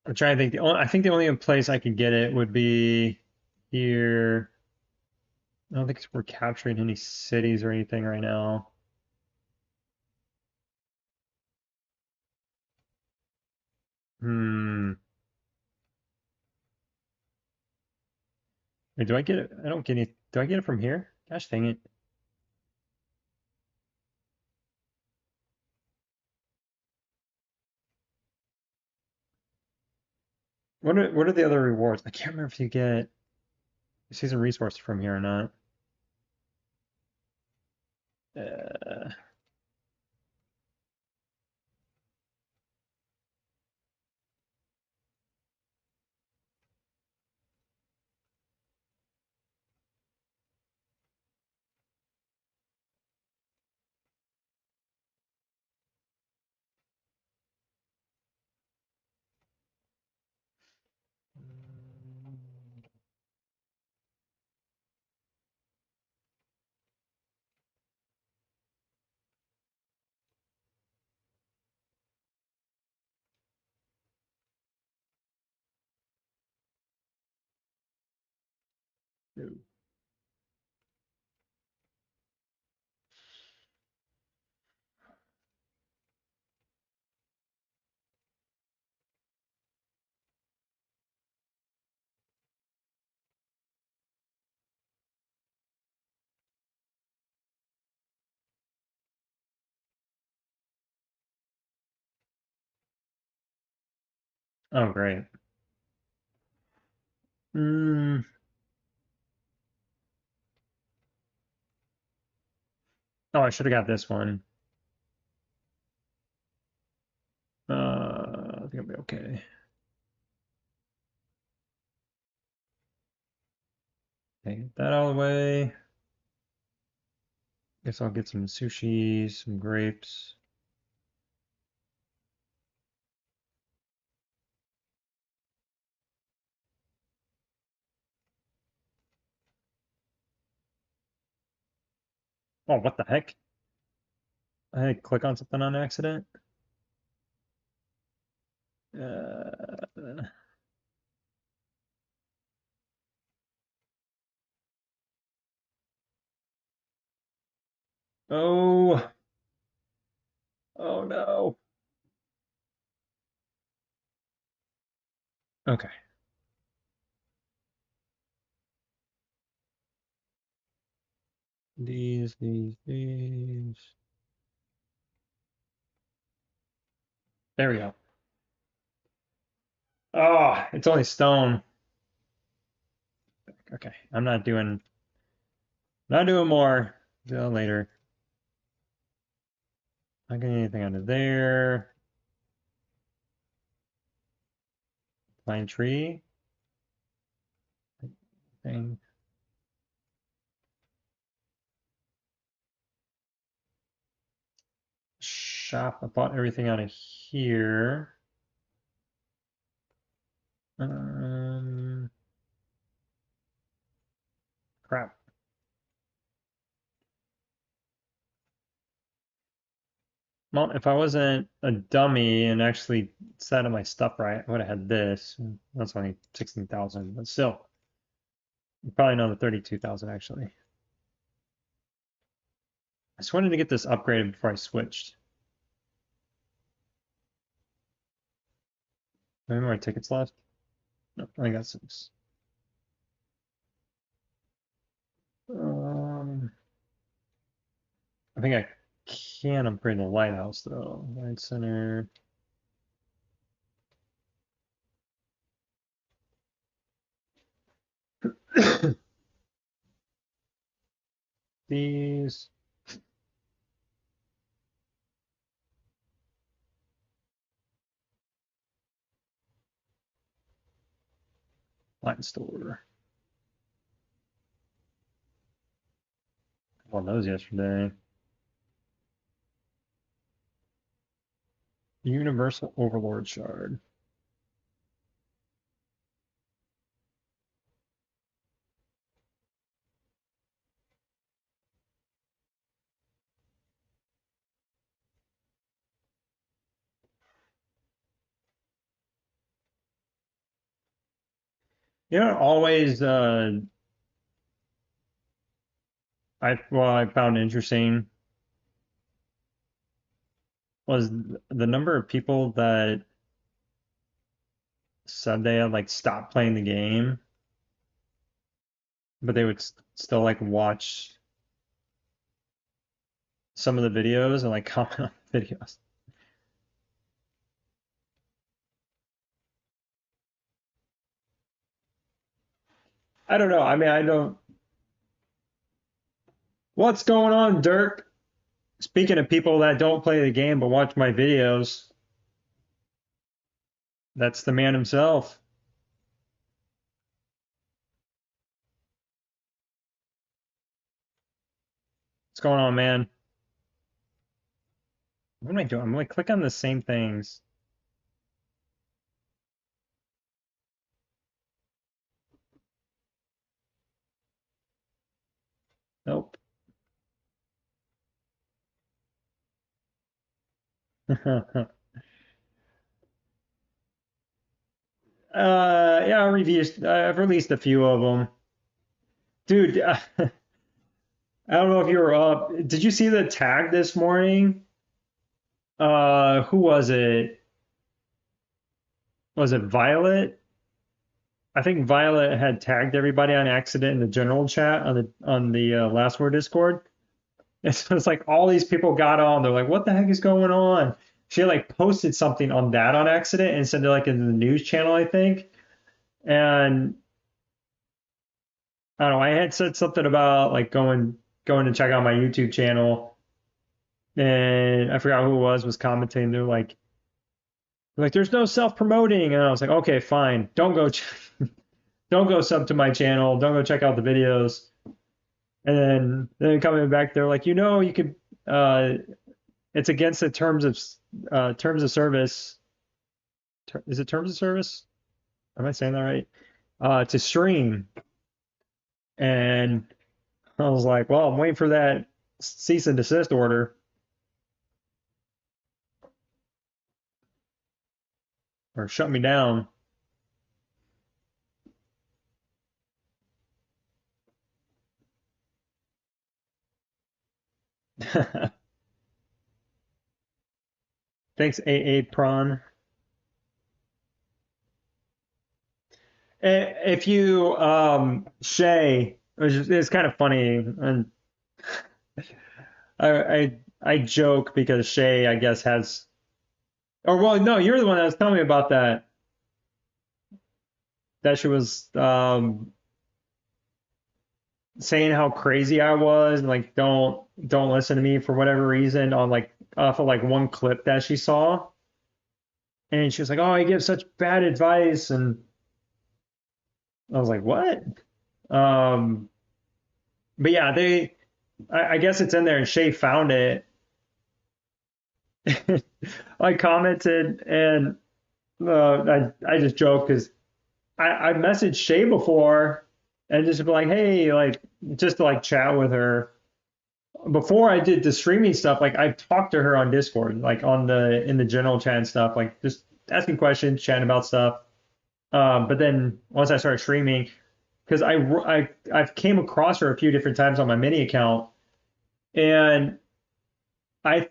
Speaker 1: I'm trying to think. I think the only place I could get it would be here. I don't think we're capturing any cities or anything right now. Hmm. Wait, do I get it? I don't get any. Do I get it from here? Gosh dang it. What are the other rewards? I can't remember if you get season resource from here or not. Uh, no. Oh, great. Mm, oh, I should have got this one. I think I'll be okay. Okay, get that out of the way. Guess I'll get some sushi, some grapes. Oh, what the heck? I had to click on something on accident. Uh, oh, oh no. Okay. These. There we go. Oh, it's only stone. Okay, I'm not doing more. Do that later. Not getting anything out of there. Pine tree thing. Shop. I bought everything out of here. Um, crap. Well, if I wasn't a dummy and actually set up my stuff right, I would have had this. That's only 16,000, but still, probably another 32,000 actually. I just wanted to get this upgraded before I switched. How many more tickets left? No, I got 6. Um, I think I can upgrade the lighthouse though. Light center. These. Light store. I won those yesterday. Universal Overlord Shard. You know, always I found interesting was the number of people that said they had like stopped playing the game, but they would still like watch some of the videos and like comment on the videos. I don't know. I mean, I don't. What's going on, Dirk? Speaking of people that don't play the game but watch my videos, that's the man himself. What's going on, man? What am I doing? I'm like click on the same things. Nope. Yeah, reviews. I've released a few of them. Dude, I don't know if you were up. Did you see the tag this morning? Who was it? Was it Violet? I think Violet had tagged everybody on accident in the general chat on the Last Word Discord. And so it's like all these people got on. They're like, "What the heck is going on?" She like posted something on that on accident and sent it like in the news channel, I think. And I don't know. I had said something about like going to check out my YouTube channel, and I forgot who it was commenting. They're like, there's no self-promoting, and I was like, okay, fine. Don't go sub to my channel. Don't go check out the videos. And then coming back, they're like, you could. It's against the terms of service. Is it terms of service? Am I saying that right? To stream, and I was like, well, I'm waiting for that cease and desist order. or shut me down. Thanks, AA Prawn. If you Shay, it's kind of funny, and I joke because Shay, I guess, has, or well, no, you're the one that was telling me about that. That she was saying how crazy I was, and like don't listen to me for whatever reason on like off of like one clip that she saw, and she was like, "Oh, I give such bad advice," and I was like, "What?" Um, but yeah, I guess it's in there, and Shay found it. I commented, and I just joked because I messaged Shay before and just be like, hey, like just to like chat with her. Before I did the streaming stuff, like I talked to her on Discord, like on the in the general chat and stuff, like just asking questions, chatting about stuff. But then once I started streaming, because I've came across her a few different times on my mini account, and I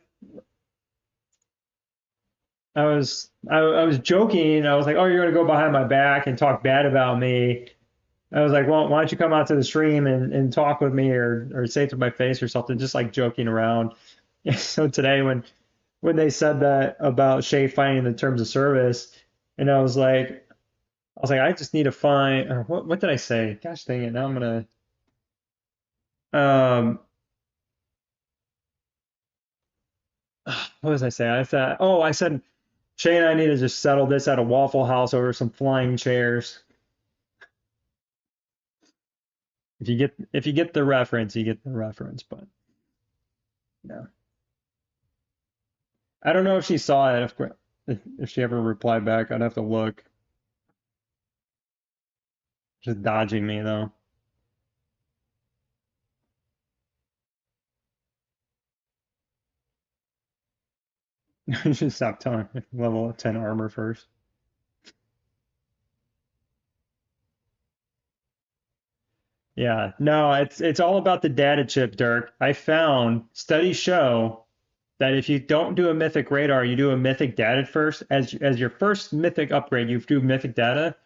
Speaker 1: I was joking. I was like, oh, you're gonna go behind my back and talk bad about me. I was like, well, why don't you come out to the stream and talk with me or say it to my face or something, just like joking around. So today when they said that about Shay finding the terms of service, and I was like, I just need to find or what did I say? Gosh dang it, now I'm gonna um what was I say? I said Shay and I need to just settle this at a Waffle House over some flying chairs. If you get the reference, you get the reference, but yeah. I don't know if she saw it. If she ever replied back, I'd have to look. Just dodging me though. Just stop telling me level 10 armor first. Yeah, no, it's all about the data chip, Dirk. I found studies show that if you don't do a mythic radar, you do a mythic data first. As your first mythic upgrade, you do mythic data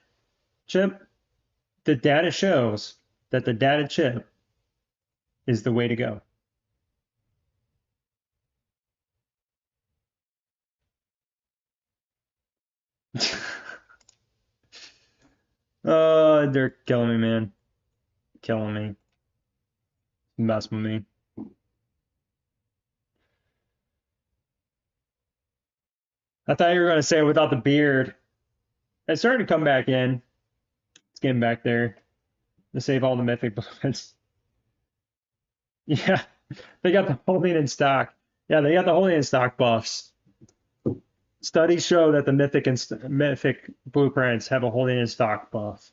Speaker 1: chip. The data shows that the data chip is the way to go. Oh, they're killing me, man. Killing me. Messing with me. I thought you were going to say without the beard. It's starting to come back in. It's getting back there to save all the mythic bullets. Yeah, they got the holding in stock. Yeah, they got the holding in stock buffs. Studies show that the mythic blueprints have a holding in stock buff.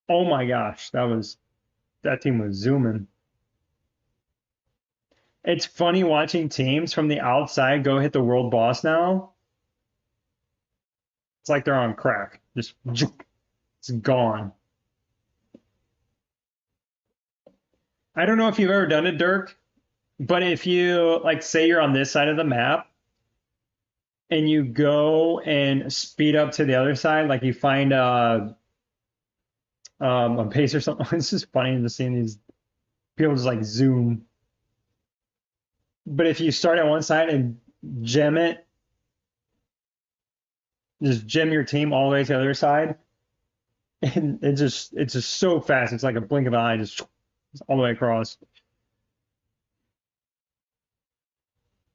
Speaker 1: Oh my gosh, that team was zooming. It's funny watching teams from the outside go hit the world boss now. It's like they're on crack. Just it's gone. I don't know if you've ever done it, Dirk, but if you like say you're on this side of the map and you go and speed up to the other side, like you find a pace or something, it's just funny to see these people just like zoom. But if you start at one side and gem it, just gem your team all the way to the other side, and it's just so fast. It's like a blink of an eye, just all the way across.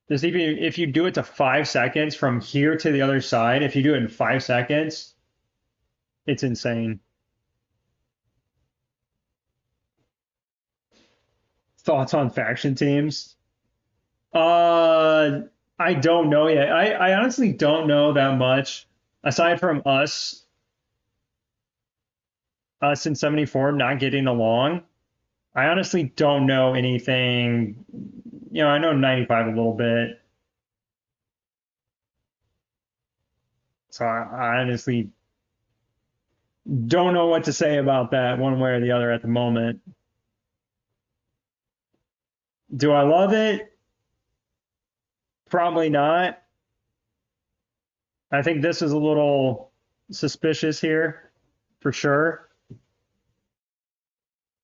Speaker 1: Just even if you do it to 5 seconds from here to the other side, if you do it in 5 seconds, it's insane. Thoughts on faction teams? Uh, I don't know yet. I honestly don't know that much aside from us in 74 not getting along. I honestly don't know anything. You know, I know 95 a little bit. So I honestly don't know what to say about that one way or the other at the moment. Do I love it? Probably not. I think this is a little suspicious here for sure.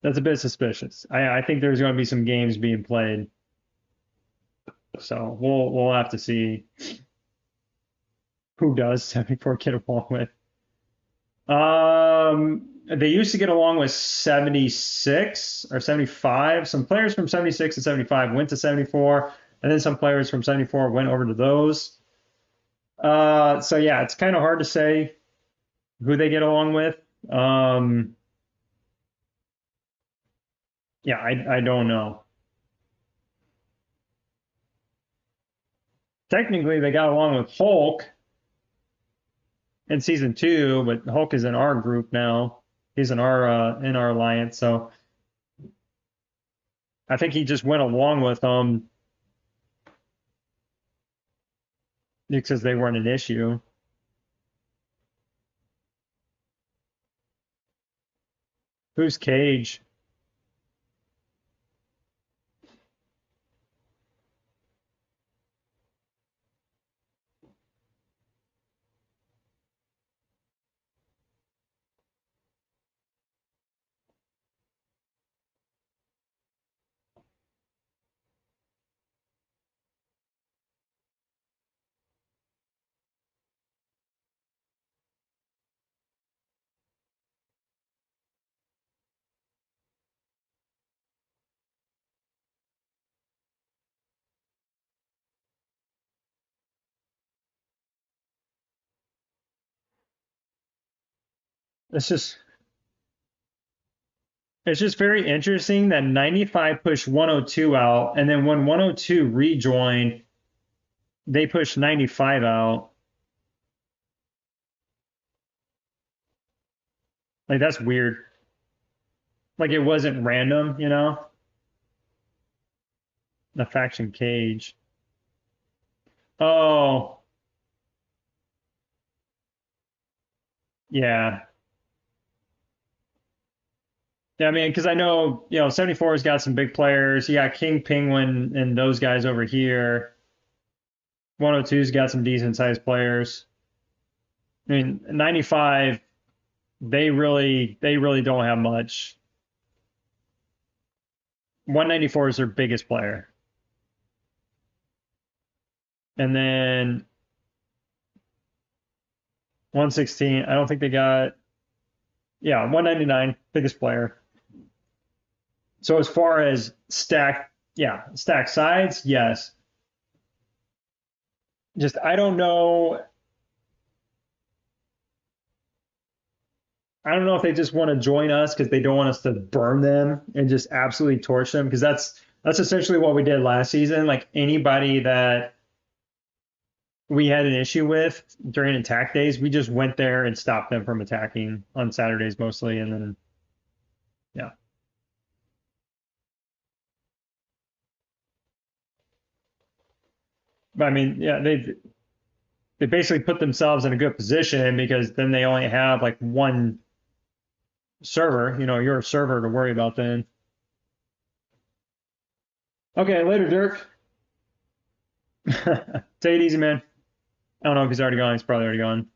Speaker 1: That's a bit suspicious. I think there's going to be some games being played. So we'll have to see who does 74 get along with. They used to get along with 76 or 75. Some players from 76 and 75 went to 74, and then some players from 74 went over to those. So yeah, it's kind of hard to say who they get along with. Yeah, I don't know. Technically, they got along with Hulk in season two, but Hulk is in our group now. He's in our alliance, so I think he just went along with them because they weren't an issue. Who's Cage? It's just it's just very interesting that 95 pushed 102 out, and then when 102 rejoined, they pushed 95 out. Like that's weird. Like it wasn't random, you know? The faction Cage. Oh, yeah. Yeah, I mean, because I know, 74's got some big players. You got King Penguin and those guys over here. 102's got some decent sized players. I mean, 95, they really don't have much. 194 is their biggest player. And then 116, I don't think they got, yeah, 199, biggest player. So as far as stack sides, yes. Just I don't know if they just want to join us because they don't want us to burn them and just absolutely torch them because that's essentially what we did last season. Like anybody that we had an issue with during attack days, we just went there and stopped them from attacking on Saturdays mostly, and then yeah. But I mean, yeah, they basically put themselves in a good position because then they only have like one server, your server to worry about then. Okay, later, Dirk. Take it easy, man. I don't know if he's already gone. He's probably already gone.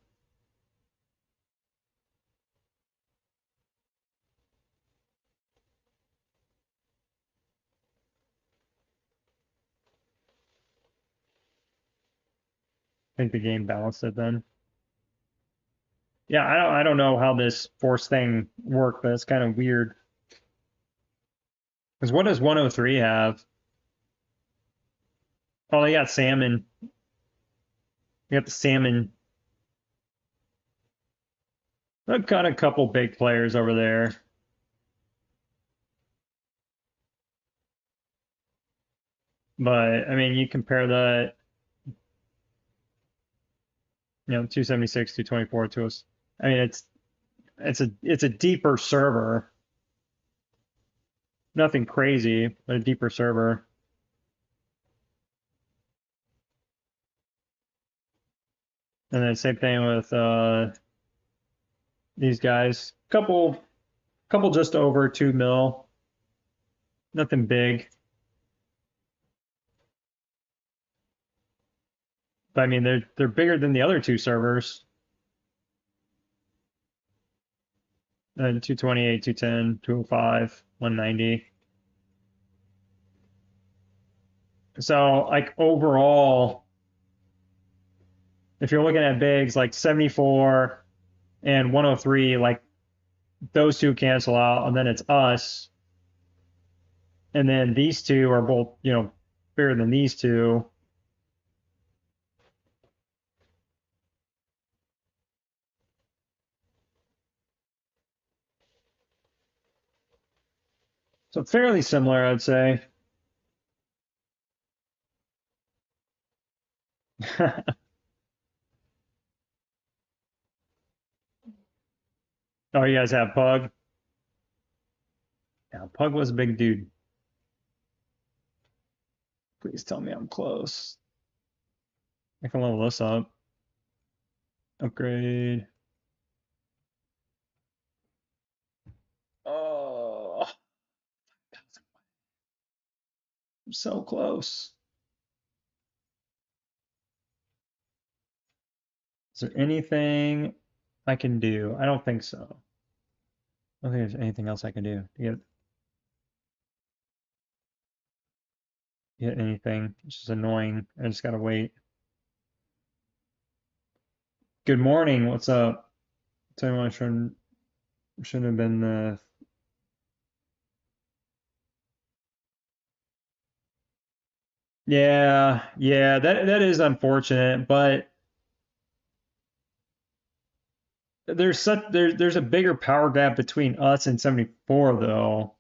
Speaker 1: I think the game balanced it then. Yeah, I don't know how this force thing worked, but it's kind of weird. Because what does 103 have? Oh, they got salmon. You got the salmon. They've got a couple big players over there. But I mean, you compare that, 276, 224 to us. I mean, it's a deeper server. Nothing crazy, but a deeper server. And then same thing with these guys. Couple just over 2 mil. Nothing big. But I mean they're bigger than the other two servers. And 228, 210, 205, 190. So like overall, if you're looking at bigs like 74 and 103, like those two cancel out, and then it's us, and then these two are both, bigger than these two. So fairly similar, I'd say. Oh, you guys have Pug? Yeah, Pug was a big dude. Please tell me I'm close. I can level this up. Upgrade. Oh, I'm so close. Is there anything I can do? I don't think so. I don't think there's anything else I can do to get anything. It's just annoying. I just gotta wait. Good morning. What's up? Tell you what, I shouldn't have been yeah, that is unfortunate, but there's a bigger power gap between us and 74 though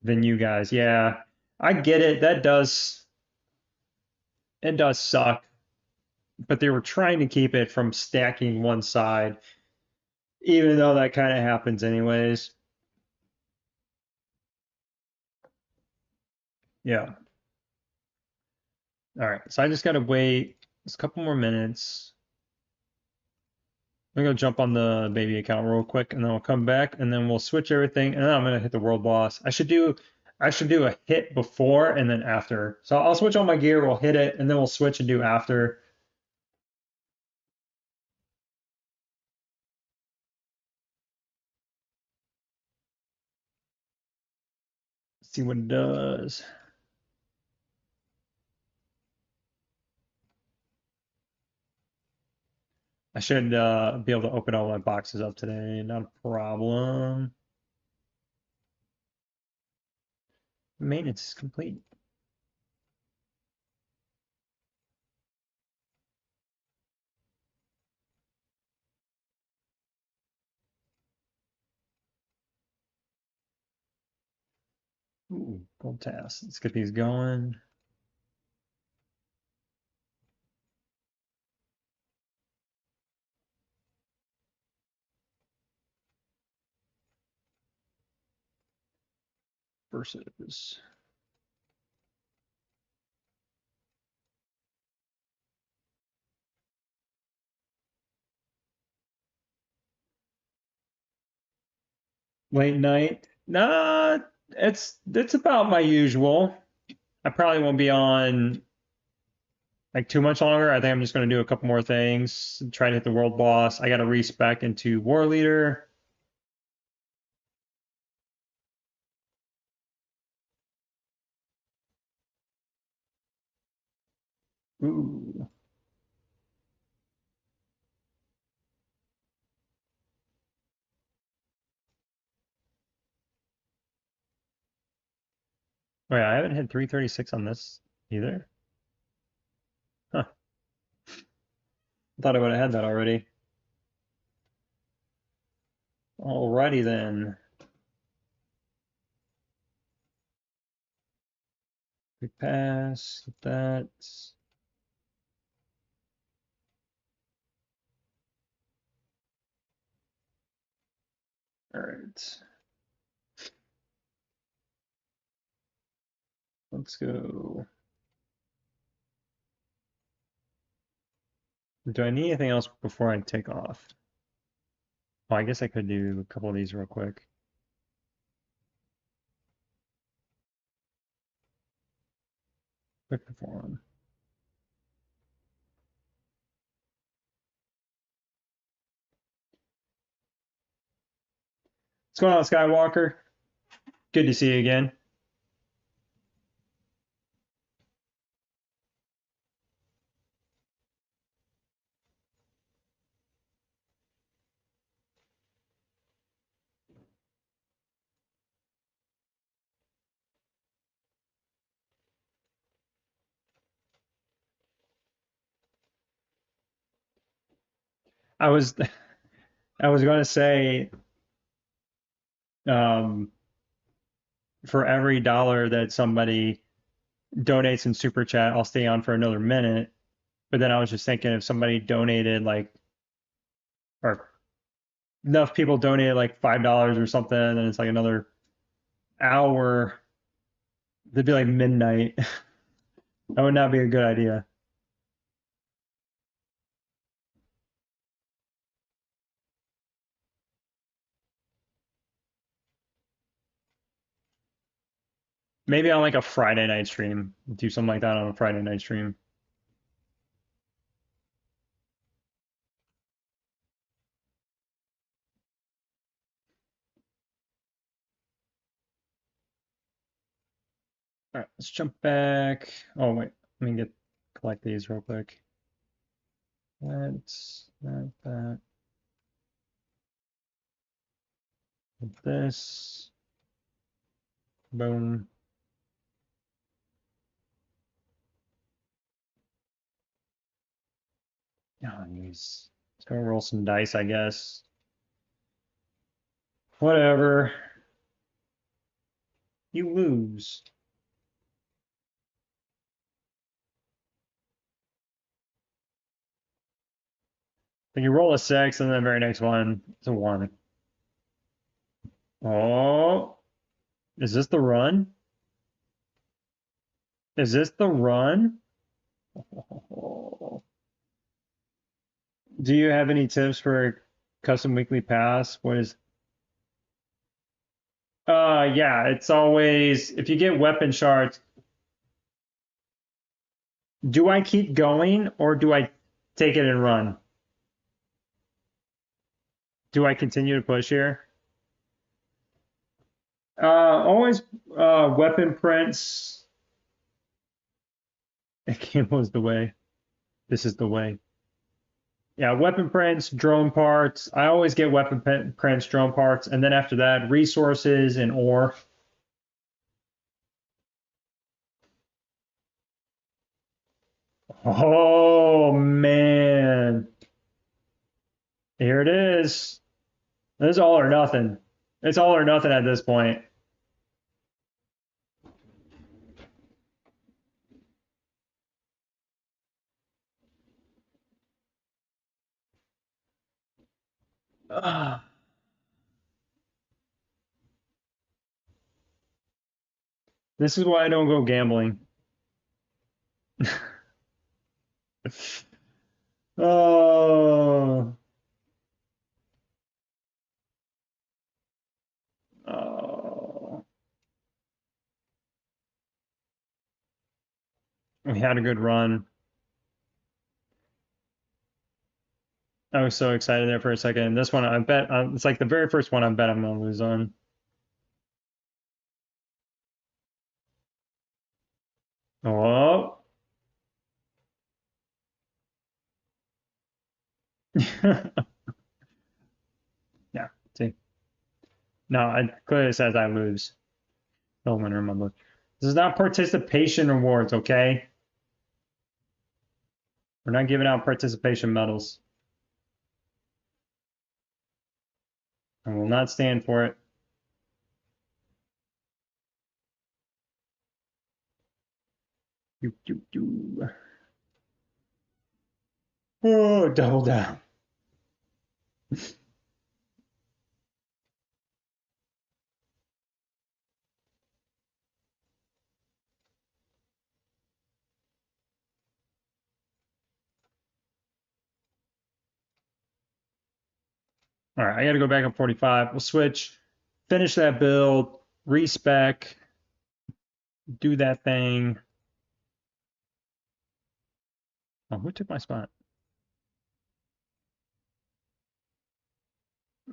Speaker 1: than you guys. Yeah. I get it. It does suck, but they were trying to keep it from stacking one side, even though that kind of happens anyways. Yeah. All right. So I just gotta wait just a couple more minutes. I'm gonna jump on the baby account real quick, and then we'll come back, and then we'll switch everything, and then I'm gonna hit the world boss. I should do a hit before and then after. So I'll switch on my gear, we'll hit it, and then we'll switch and do after. See what it does. I should be able to open all my boxes up today, not a problem. Maintenance is complete. Ooh, gold task. Let's get these going. Versus. Late night. Nah, it's about my usual. I probably won't be on like too much longer. I think I'm just gonna do a couple more things, try to hit the world boss. I got to respec into war leader. Ooh. Wait, I haven't hit 336 on this either. Huh. I thought I would have had that already. Alrighty then. Quick pass. Hit that. All right. Let's go. Do I need anything else before I take off? Oh, I guess I could do a couple of these real quick. Quick perform. What's going on, Skywalker? Good to see you again. I was I was going to say, um, for every dollar that somebody donates in Super Chat, I'll stay on for another minute. But then I was just thinking if somebody donated like, or enough people donated like $5 or something, and it's like another hour, it'd be like midnight. That would not be a good idea. Maybe on like a Friday night stream, do something like that on a Friday night stream. All right, let's jump back. Oh wait, let me get collect these real quick. Let's not that. This. Boom. Oh, jeez. Let's go roll some dice, I guess. Whatever. You lose. Like you roll a six, and then the very next one is a one. Oh, is this the run? Is this the run? Oh. Do you have any tips for a custom weekly pass? What is yeah, it's always if you get weapon shards, do I keep going or do I take it and run? Do I continue to push here? Always weapon prints. It was the way. This is the way. Yeah, weapon prints, drone parts. I always get weapon prints, drone parts, and then after that, resources and ore. Oh man, here it is. This is all or nothing. It's all or nothing at this point. Ah, this is why I don't go gambling. Oh, oh, we had a good run. I was so excited there for a second. This one, I bet, it's like the very first one I bet I'm gonna lose on. Oh, yeah. See, no, it clearly says I lose. No winner in my book. This is not participation rewards, okay? We're not giving out participation medals. I will not stand for it. Do, do, do. Oh, double down. All right, I got to go back up 45. We'll switch, finish that build, respec, do that thing. Oh, who took my spot?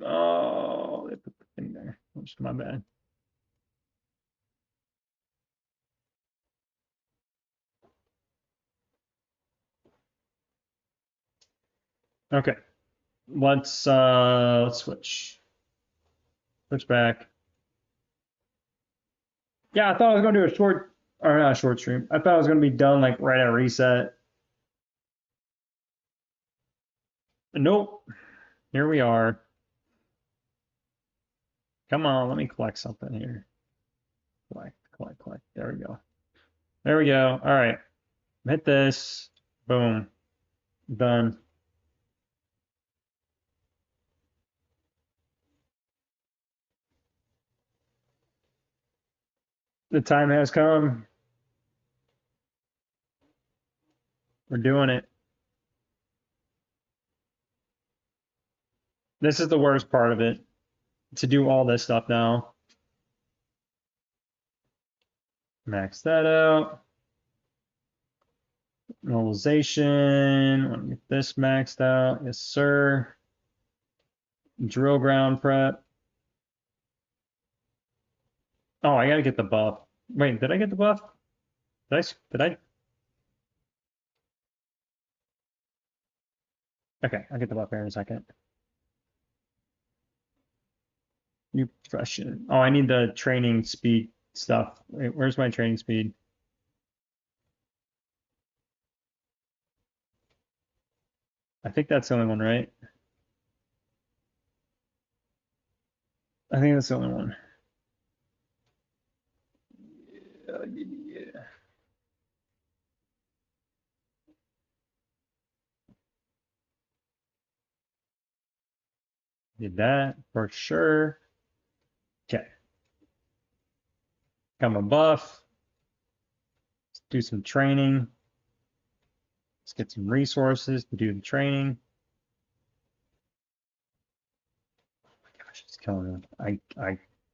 Speaker 1: Oh, they put the thing there. That's my bad. Okay, let's switch. Switch back. Yeah, I thought I was gonna do a short or not a short stream. I thought I was gonna be done like right at reset. Nope. Here we are. Come on, let me collect something here. Collect, collect, collect. There we go. There we go. All right. Hit this. Boom. Done. The time has come. We're doing it. This is the worst part of it. To do all this stuff now. Max that out. Normalization. Want to get this maxed out. Yes, sir. Drill ground prep. Oh, I gotta get the buff. Wait, did I get the buff? Did I? Okay, I'll get the buff here in a second. New profession. Oh, I need the training speed stuff. Wait, where's my training speed? I think that's the only one, right? I think that's the only one. Yeah. Did that for sure. Okay. Got my buff. Let's do some training. Let's get some resources to do the training. Oh my gosh, it's killing me.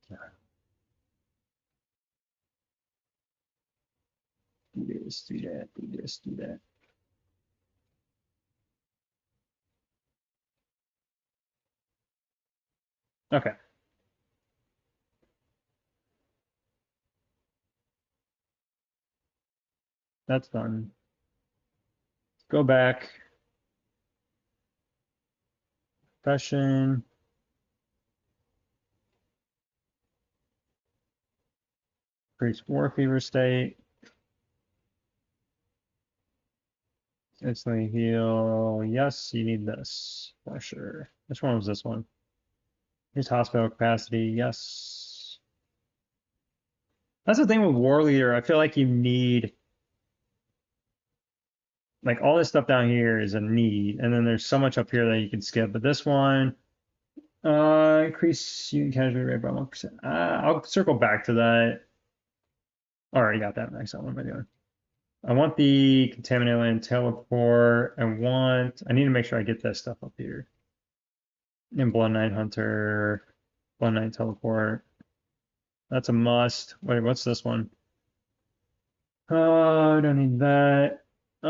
Speaker 1: Yeah. Do this, do that, do this, do that. Okay. That's done. Let's go back. Profession. Increase war fever state. Instantly heal. Yes, you need this for sure. Which one was this one? Here's hospital capacity. Yes. That's the thing with War Leader. I feel like you need like all this stuff down here is a need, and then there's so much up here that you can skip. But this one, increase unit casualty rate by 1%. I'll circle back to that. Already got that max out. What am I doing? I want the contaminated land teleport. I need to make sure I get that stuff up here. And Blood Knight Hunter, Blood Knight teleport. That's a must. Wait, what's this one? Oh, I don't need that. I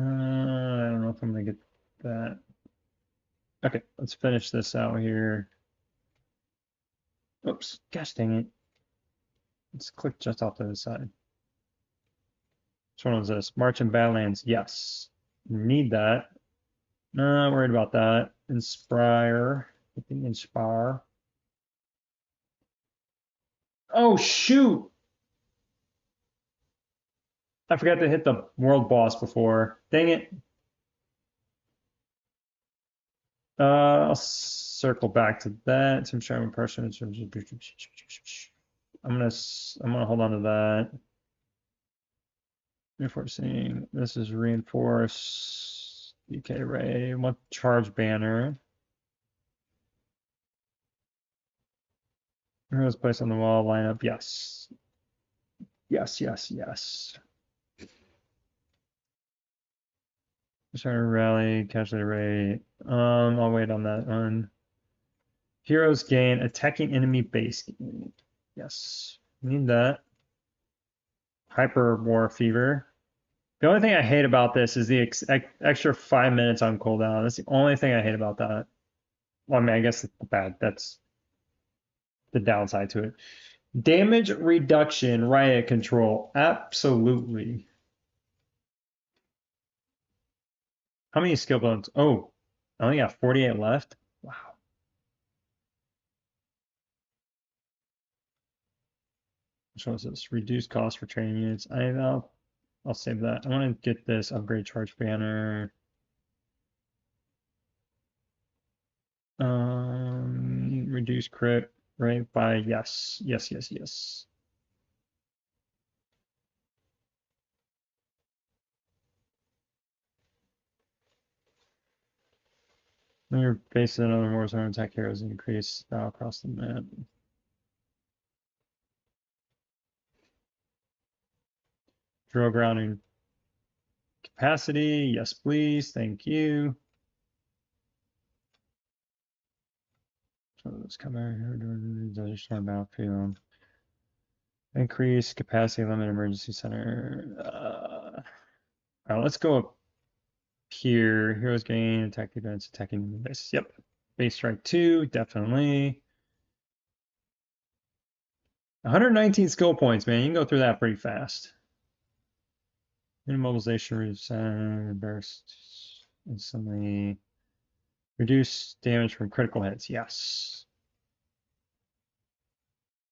Speaker 1: don't know if I'm gonna get that. Okay, let's finish this out here. Oops, gosh dang it. Let's click just off to the side. Which one was this? March and Badlands. Yes. Need that. Not worried about that. Inspire. Get the Inspire. Oh, shoot! I forgot to hit the world boss before. Dang it. I'll circle back to that. Some charm impression. I'm gonna hold on to that. Reinforcing. This is reinforce. DK Ray. What charge banner? Heroes placed on the wall, lineup, yes. Yes, yes, yes. Trying to rally, casualty rate. I'll wait on that one. Heroes gain attacking enemy base. Yes, need that. Hyper War Fever. The only thing I hate about this is the extra 5 minutes on cooldown. That's the only thing I hate about that. Well, I mean, I guess it's bad. That's the downside to it. Damage reduction, riot control. Absolutely. How many skill bones? Oh, I only got 48 left. Wow. Which one is this? Reduced cost for training units. I'll save that. I want to get this upgrade charge banner. Reduce crit rate by yes, yes, yes, yes. When you're facing another Warzone attack heroes increase across the map. Drill grounding capacity. Yes, please. Thank you. So let's come out here during the storm battlefield. Increase capacity limit emergency center. All right, let's go up here. Heroes gain attack events attacking the base. Yep. Base strike 2, definitely. 119 skill points, man. You can go through that pretty fast. Immobilization burst instantly. Reduce damage from critical hits. Yes.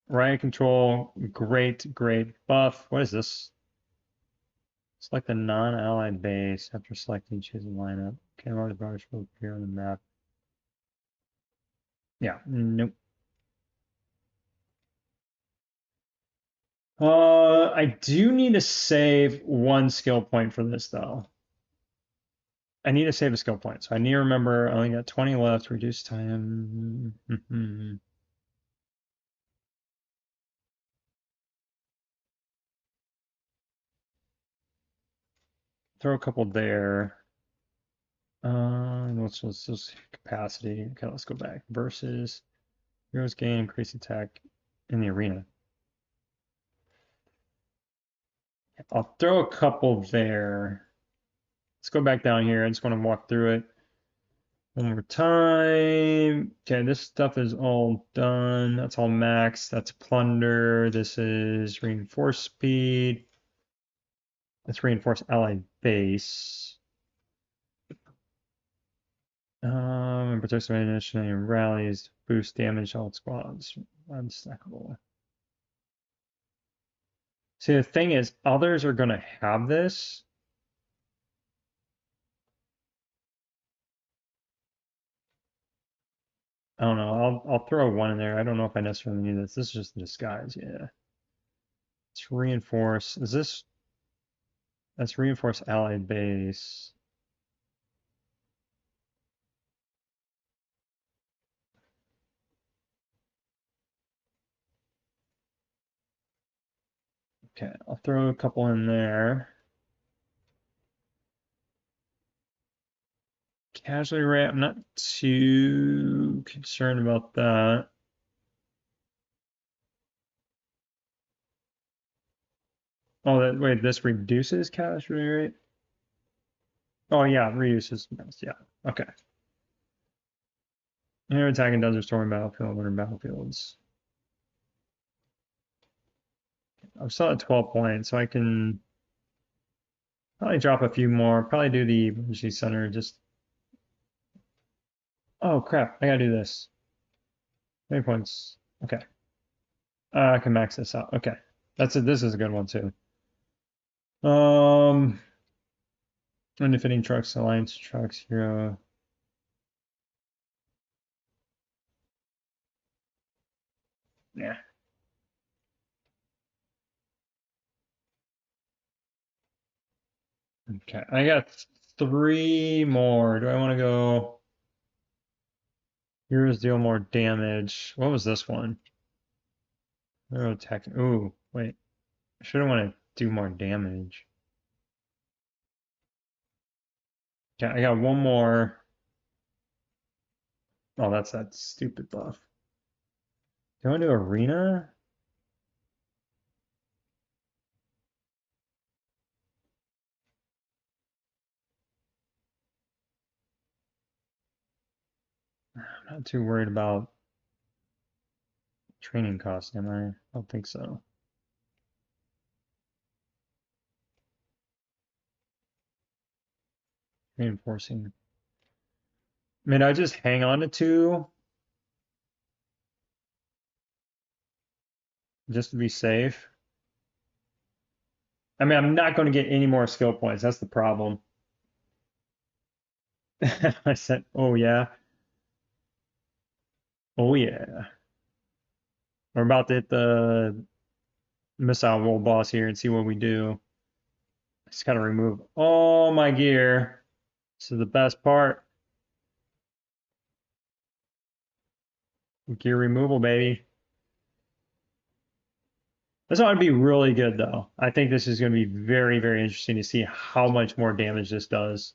Speaker 1: Riot control. Great, great buff. What is this? Select a non-allied base after selecting choose a lineup. Okay, large bars will appear on the map. Yeah, nope. I do need to save one skill point for this though. I need to save a skill point, so I need to remember I only got 20 left. Reduce time. Throw a couple there. What's this capacity? Okay, let's go back. Versus heroes gain increased attack in the arena. I'll throw a couple there. Let's go back down here. I just want to walk through it one more time. Okay, this stuff is all done. That's all max. That's plunder. This is reinforced speed. Let's reinforce allied base. And protects ammunition and rallies. Boost damage all squads. Unstackable. See, the thing is, others are going to have this. I don't know. I'll throw one in there. I don't know if I necessarily need this. This is just a disguise. Yeah. Let's reinforce. Is this? Let's reinforce allied base. Okay, I'll throw a couple in there. Casualty rate, I'm not too concerned about that. Oh, wait, this reduces casualty rate? Oh, yeah, reduces. Yeah, okay. Air attacking does restore battlefield winter battlefields. I'm still at 12 points, so I can probably drop a few more. Probably do the emergency center. Just oh crap! I gotta do this. 20 points. Okay. I can max this out. Okay, that's it. This is a good one too. Undefeating trucks, alliance trucks, hero. Yeah. Okay, I got three more. Do I want to go? Heroes deal more damage. What was this one? They're attacking. Ooh, wait. I shouldn't want to do more damage. Okay, I got one more. Oh, that's that stupid buff. Do I want to do arena? I'm not too worried about training costs, am I? I don't think so. Reinforcing. I mean, I just hang on to two just to be safe. I mean, I'm not going to get any more skill points. That's the problem. I said, oh yeah, oh yeah. We're about to hit the missile world boss here and see what we do. I just got to remove all my gear. This is the best part. Gear removal, baby. This ought to be really good, though. I think this is going to be very, very interesting to see how much more damage this does.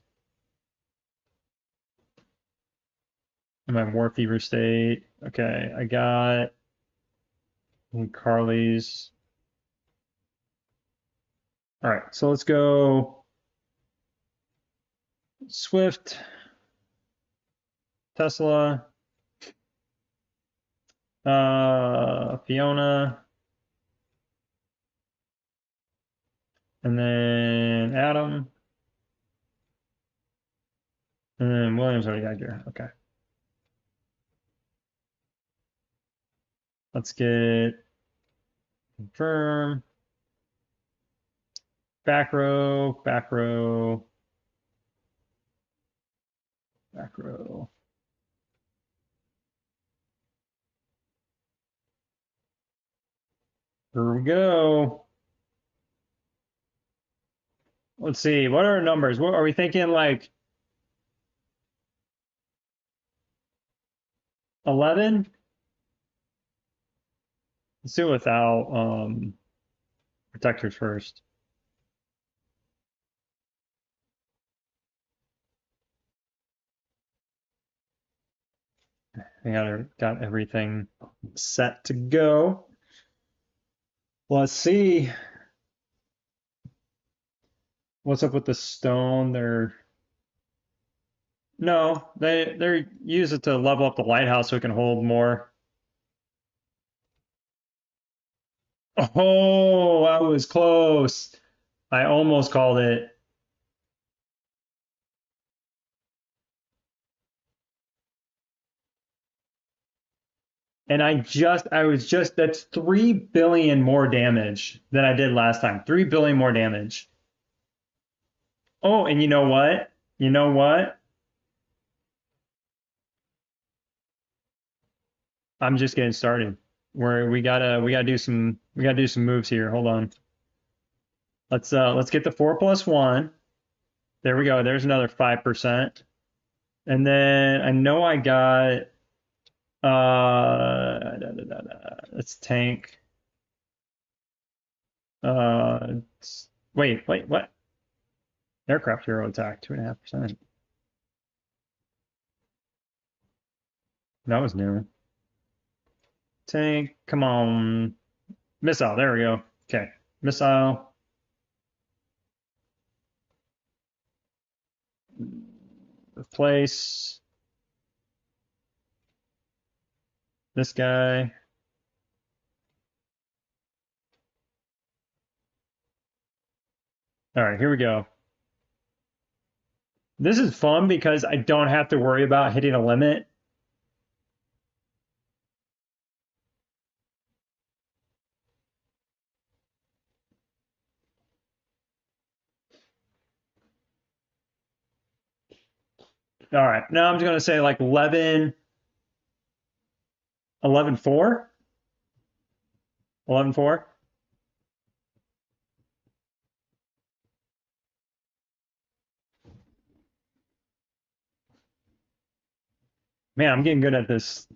Speaker 1: In my War Fever state. Okay, I got Carly's. All right, so let's go Swift, Tesla, Fiona, and then Adam, and then Williams already got gear. Okay, let's get confirm. Back row, back row, back row. Here we go. Let's see. What are our numbers? What are we thinking? Like 11? Let's do it without protectors first. I got everything set to go. Let's see. What's up with the stone? They're use it to level up the lighthouse so it can hold more. Oh, I was close. I almost called it. And that's 3 billion more damage than I did last time. 3 billion more damage. Oh, and you know what? You know what? I'm just getting started. We gotta do some moves here. Hold on. Let's get the 4+1. There we go. There's another 5%. And then I know I got let's tank. Uh wait, what? Aircraft hero attack, 2.5%. That was new. Tank, come on. Missile, there we go. Okay. Missile. Replace this guy. All right, here we go. This is fun because I don't have to worry about hitting a limit. All right, now I'm just going to say like 11, 11-4, 11-4. Man, I'm getting good at this.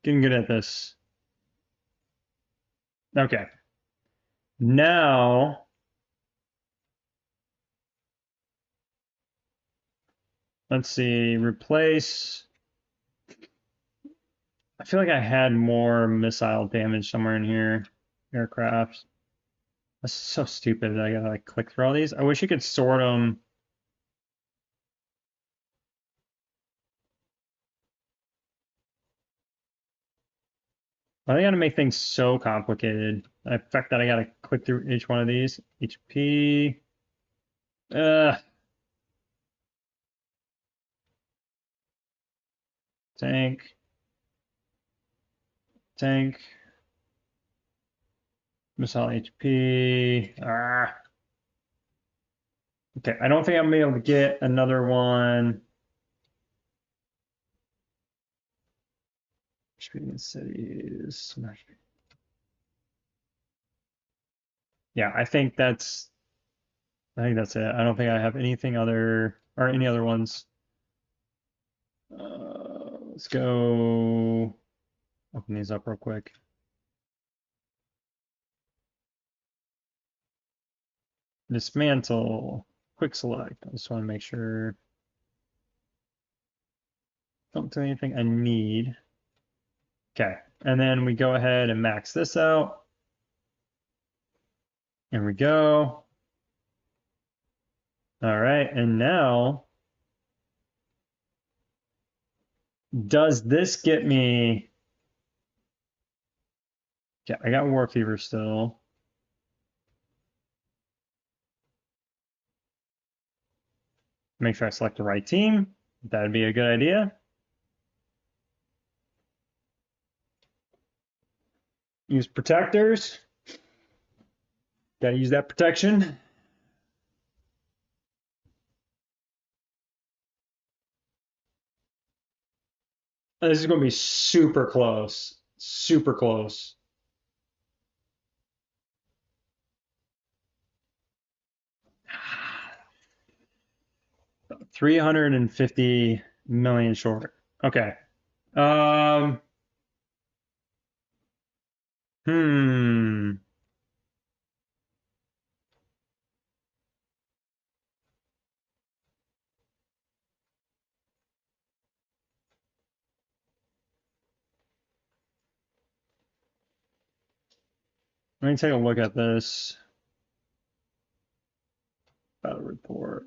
Speaker 1: Getting good at this. Okay. Now, let's see, replace. I feel like I had more missile damage somewhere in here. Aircraft. That's so stupid that I gotta like click through all these. I wish you could sort them. I gotta make things so complicated. The fact that I gotta click through each one of these. HP. Uh, tank. Tank. Missile HP. Ah. Okay, I don't think I'm gonna be able to get another one. Shooting in cities. Yeah, I think that's it. I don't think I have anything other or any other ones. Let's go open these up real quick. Dismantle. Quick select. I just want to make sure don't do anything I need. Okay, and then we go ahead and max this out. There we go. All right, and now does this get me? Yeah, I got War Fever still. Make sure I select the right team. That'd be a good idea. Use protectors. Got to use that protection. This is going to be super close. Super close. $350 million short. Okay. Um, hmm. Let me take a look at this battle report.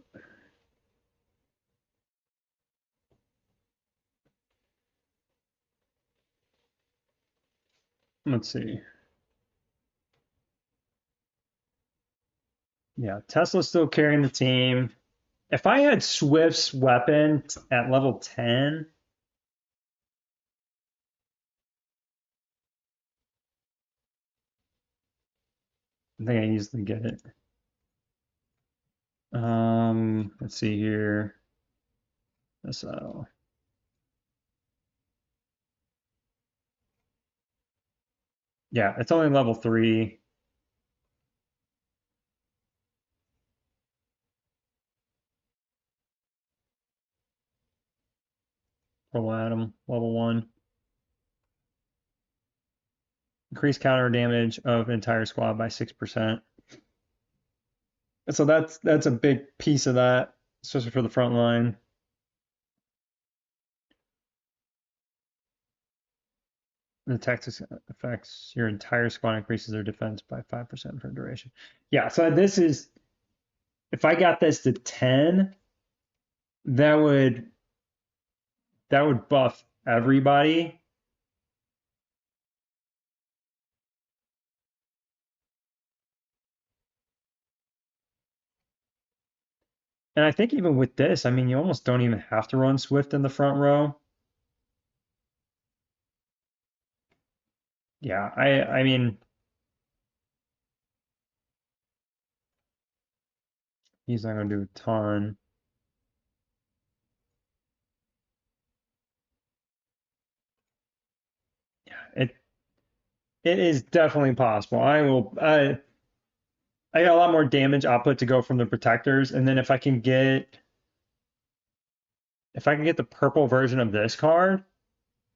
Speaker 1: Let's see. Yeah, Tesla's still carrying the team. If I had Swift's weapon at level 10, I think I easily get it. Let's see here. So, yeah, it's only level 3. Roll Atom, level 1. Increase counter damage of entire squad by 6%. So that's a big piece of that, especially for the front line. The tactics affects your entire squad, increases their defense by 5% for duration. Yeah, so this is if I got this to 10, that would buff everybody. And I think even with this, I mean, you almost don't even have to run Swift in the front row. Yeah, I mean, he's not going to do a ton. Yeah, it is definitely possible. I got a lot more damage output to go from the protectors, and then if I can get the purple version of this card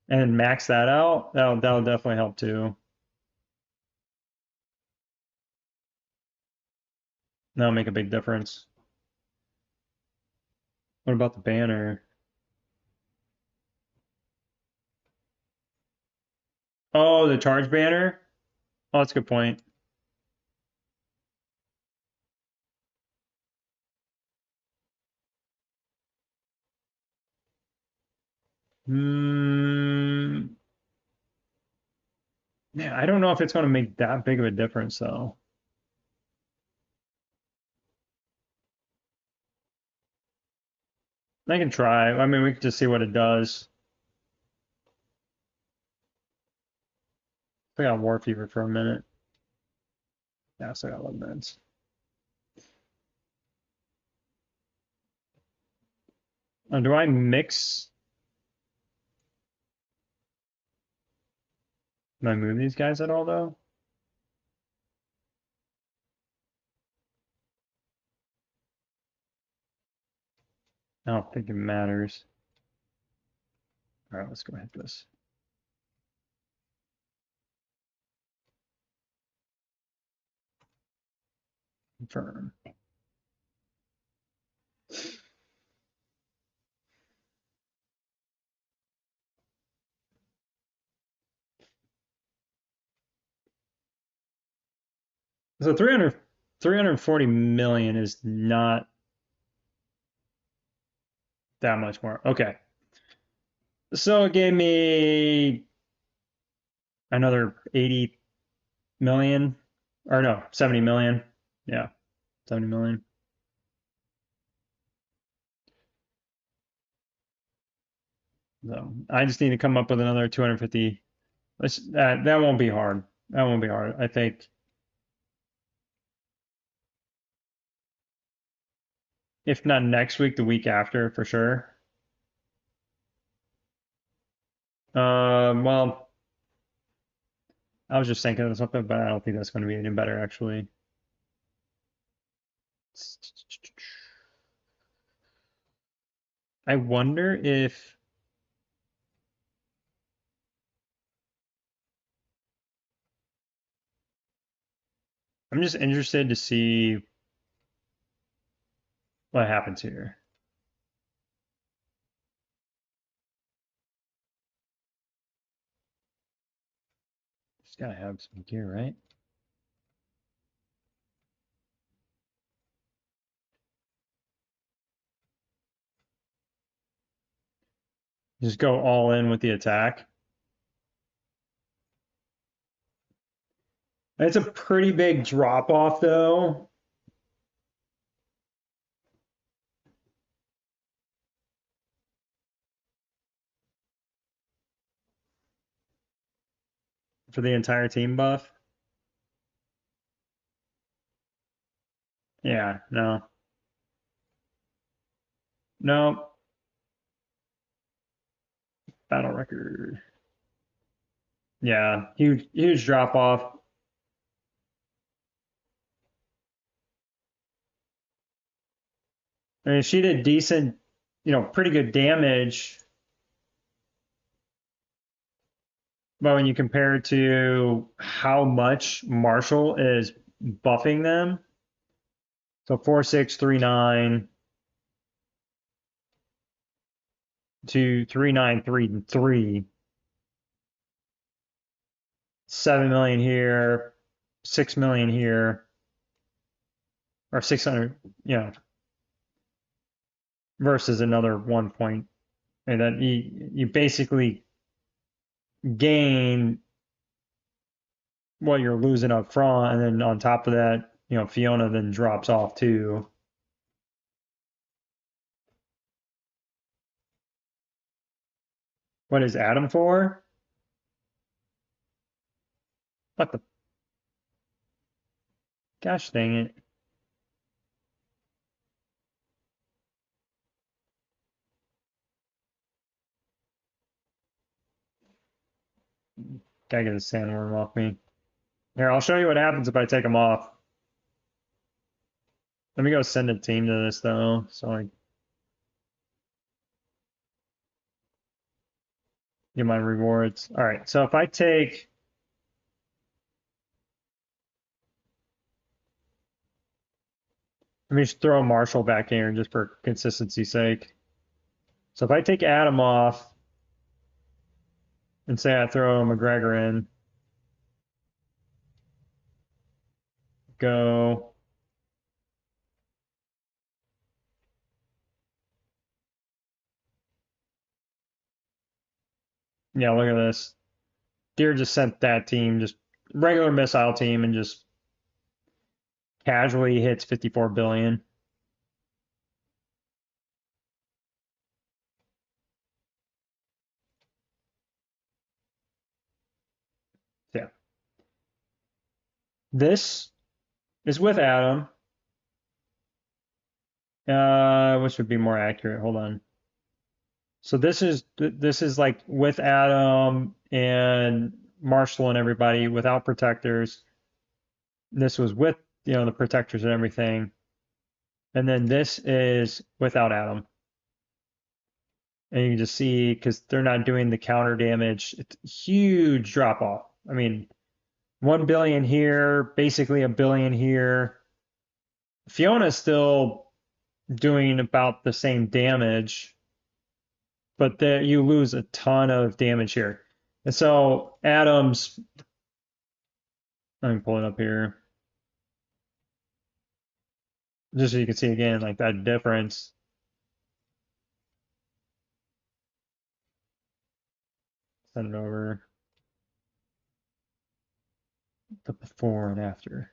Speaker 1: and max that out, that'll definitely help too. That'll make a big difference. What about the banner? Oh, the charge banner? Oh, that's a good point. Hmm. Yeah, I don't know if it's going to make that big of a difference, though. I can try. I mean, we can just see what it does. I got War Fever for a minute. Yeah, so I got 11 minutes. Do I mix? Do I move these guys at all, though? I don't think it matters. All right, let's go hit this. Confirm. So 340 million is not that much more. Okay. So it gave me another 80 million, or no, 70 million. Yeah, 70 million. So I just need to come up with another 250. That won't be hard. That won't be hard. I think if not next week, the week after for sure. Well, I was just thinking of something, but I don't think that's going to be any better actually. I wonder if I'm just interested to see what happens here. Just gotta have some gear, right? Just go all in with the attack. It's a pretty big drop off though. For the entire team buff. Yeah, no. No. Battle record. Yeah, huge drop off. I mean, she did decent, pretty good damage. But when you compare it to how much Marshall is buffing them, so 4639 to 3933, 7 million here, 6 million here, or 600, versus another 1 point. And then you basically gain what you're losing up front, and then on top of that, Fiona then drops off too. What is Adam for? What the gosh dang it. Gotta get a sandworm off me. Here, I'll show you what happens if I take them off. Let me go send a team to this though, so I get my rewards. All right, so if I take Let me just throw Marshall back in here just for consistency's sake. So if I take Adam off and say I throw McGregor in, go. Yeah, look at this. Deere just sent that team, just regular missile team, and just casually hits 54 billion. Yeah. This is with Adam, which would be more accurate. Hold on. So this is like with Adam and Marshall and everybody without protectors. This was with the protectors and everything. And then this is without Adam. And you can just see because they're not doing the counter damage. It's a huge drop off. I mean, 1 billion here, basically a billion here. Fiona's still doing about the same damage, but you lose a ton of damage here. And so Adams, let me pull it up here, just so you can see again, like that difference. Send it over the before and after.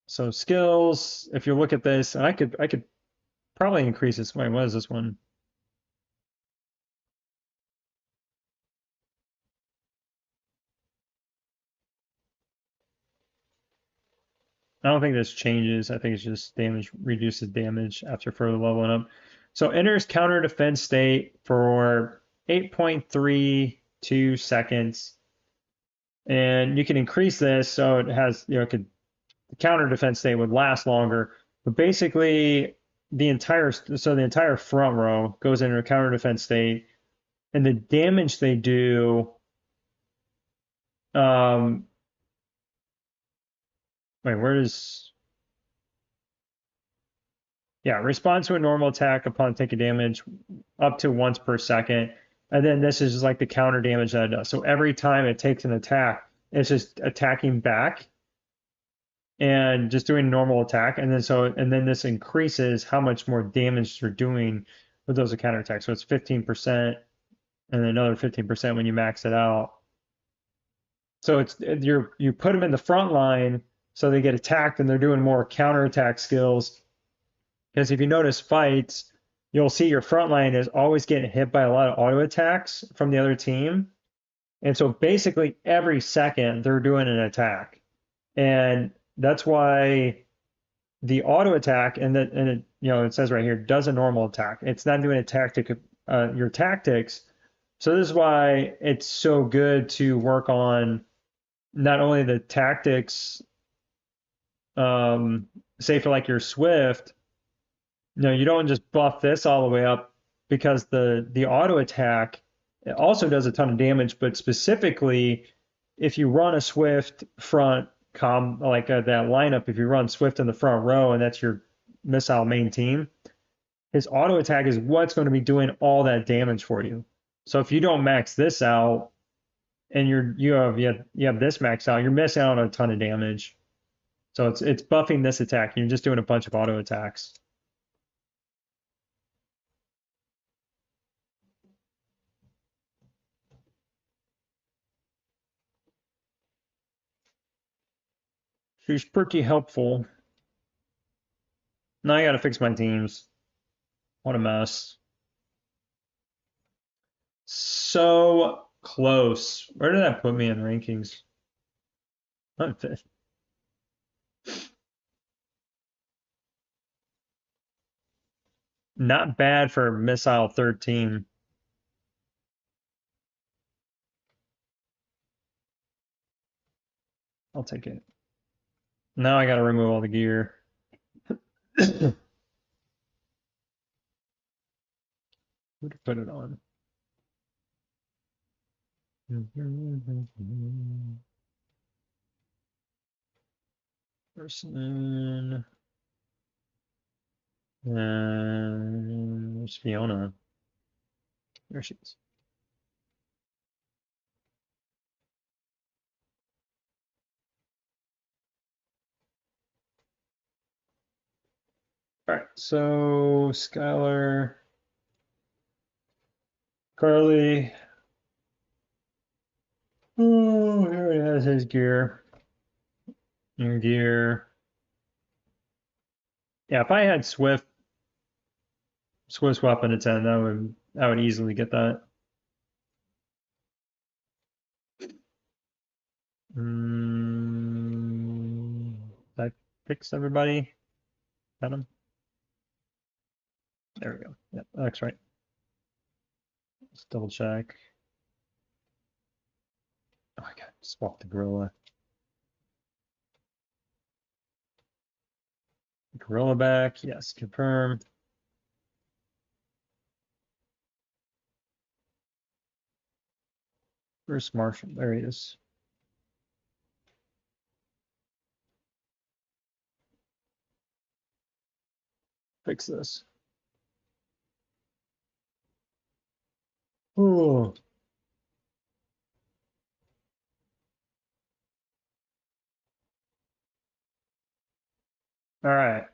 Speaker 1: So skills, if you look at this, and I could probably increase this. Wait, what is this one? I don't think this changes. I think it's just damage reduces damage after further leveling up. So enters counter defense state for 8.32 seconds. And you can increase this so it has, the counter defense state would last longer. But basically the entire front row goes into a counter defense state, and the damage they do, um wait, where does yeah, responds to a normal attack upon taking damage up to once per second. And then this is just like the counter damage that it does. So every time it takes an attack, it's just attacking back and just doing a normal attack. And then this increases how much more damage you're doing with those counterattacks. So it's 15% and then another 15% when you max it out. So you put them in the front line so they get attacked and they're doing more counterattack skills. Because if you notice fights, you'll see your front line is always getting hit by a lot of auto attacks from the other team. And so basically every second they're doing an attack. And that's why the auto attack it says right here does a normal attack. It's not doing your tactics. So this is why it's so good to work on not only the tactics, say for like your Swift. No, you don't just buff this all the way up because the auto attack it also does a ton of damage, but specifically if you run a Swift front like that lineup, if you run Swift in the front row and that's your missile main team, his auto attack is what's going to be doing all that damage for you. So if you don't max this out and you have this maxed out, you're missing out on a ton of damage. So it's buffing this attack. You're just doing a bunch of auto attacks. She's pretty helpful. Now I gotta fix my teams. What a mess. So close. Where did that put me in rankings? I'm fifth. Not bad for missile 13. I'll take it. Now I gotta remove all the gear. Who to put it on? Person. There's Fiona. There she is. All right, so Skylar, Carly. Oh, here he has his gear. Your gear. Yeah, if I had Swift's weapon at 10, I would easily get that. That fix everybody. Got him. There we go. Yep, that's right. Let's double check. Oh my god, just walk the gorilla. Gorilla back, yes, confirm. Where's Marshall? There he is. Fix this. Ooh. All right.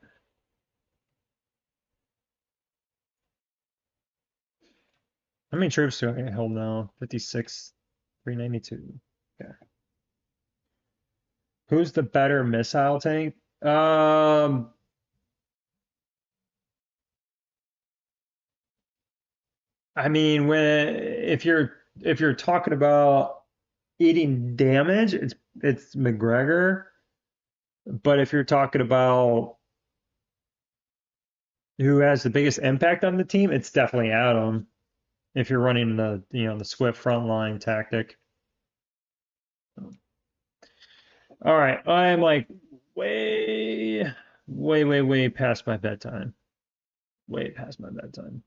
Speaker 1: How many troops do I hold now? 56, 392. Okay. Who's the better missile tank? I mean, if you're talking about eating damage, it's McGregor. But if you're talking about who has the biggest impact on the team, it's definitely Adam. If you're running the Swift frontline tactic. All right, I'm like way past my bedtime. Way past my bedtime.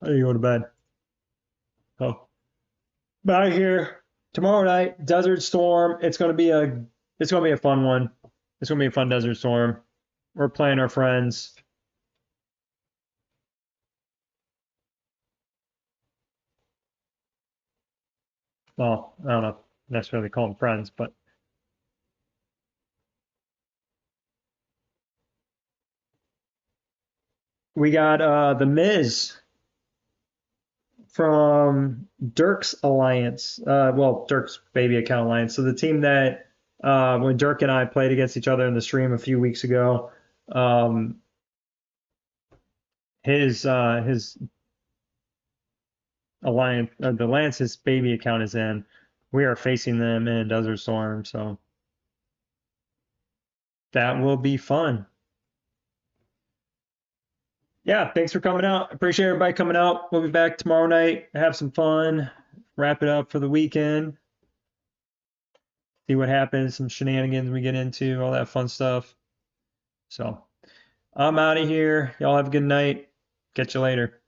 Speaker 1: I need to go to bed. Oh, but out here tomorrow night, Desert Storm. It's gonna be a fun one. It's gonna be a fun Desert Storm. We're playing our friends. Well, I don't know necessarily call them friends, but we got the Miz from Dirk's Alliance. Well, Dirk's baby account alliance. So the team that when Dirk and I played against each other in the stream a few weeks ago, um, his alliance, the Lance's baby account is in. We are facing them in Desert Storm, so that will be fun. Yeah, thanks for coming out. Appreciate everybody coming out. We'll be back tomorrow night. Have some fun. Wrap it up for the weekend. See what happens, some shenanigans we get into, all that fun stuff. So I'm out of here. Y'all have a good night. Catch you later.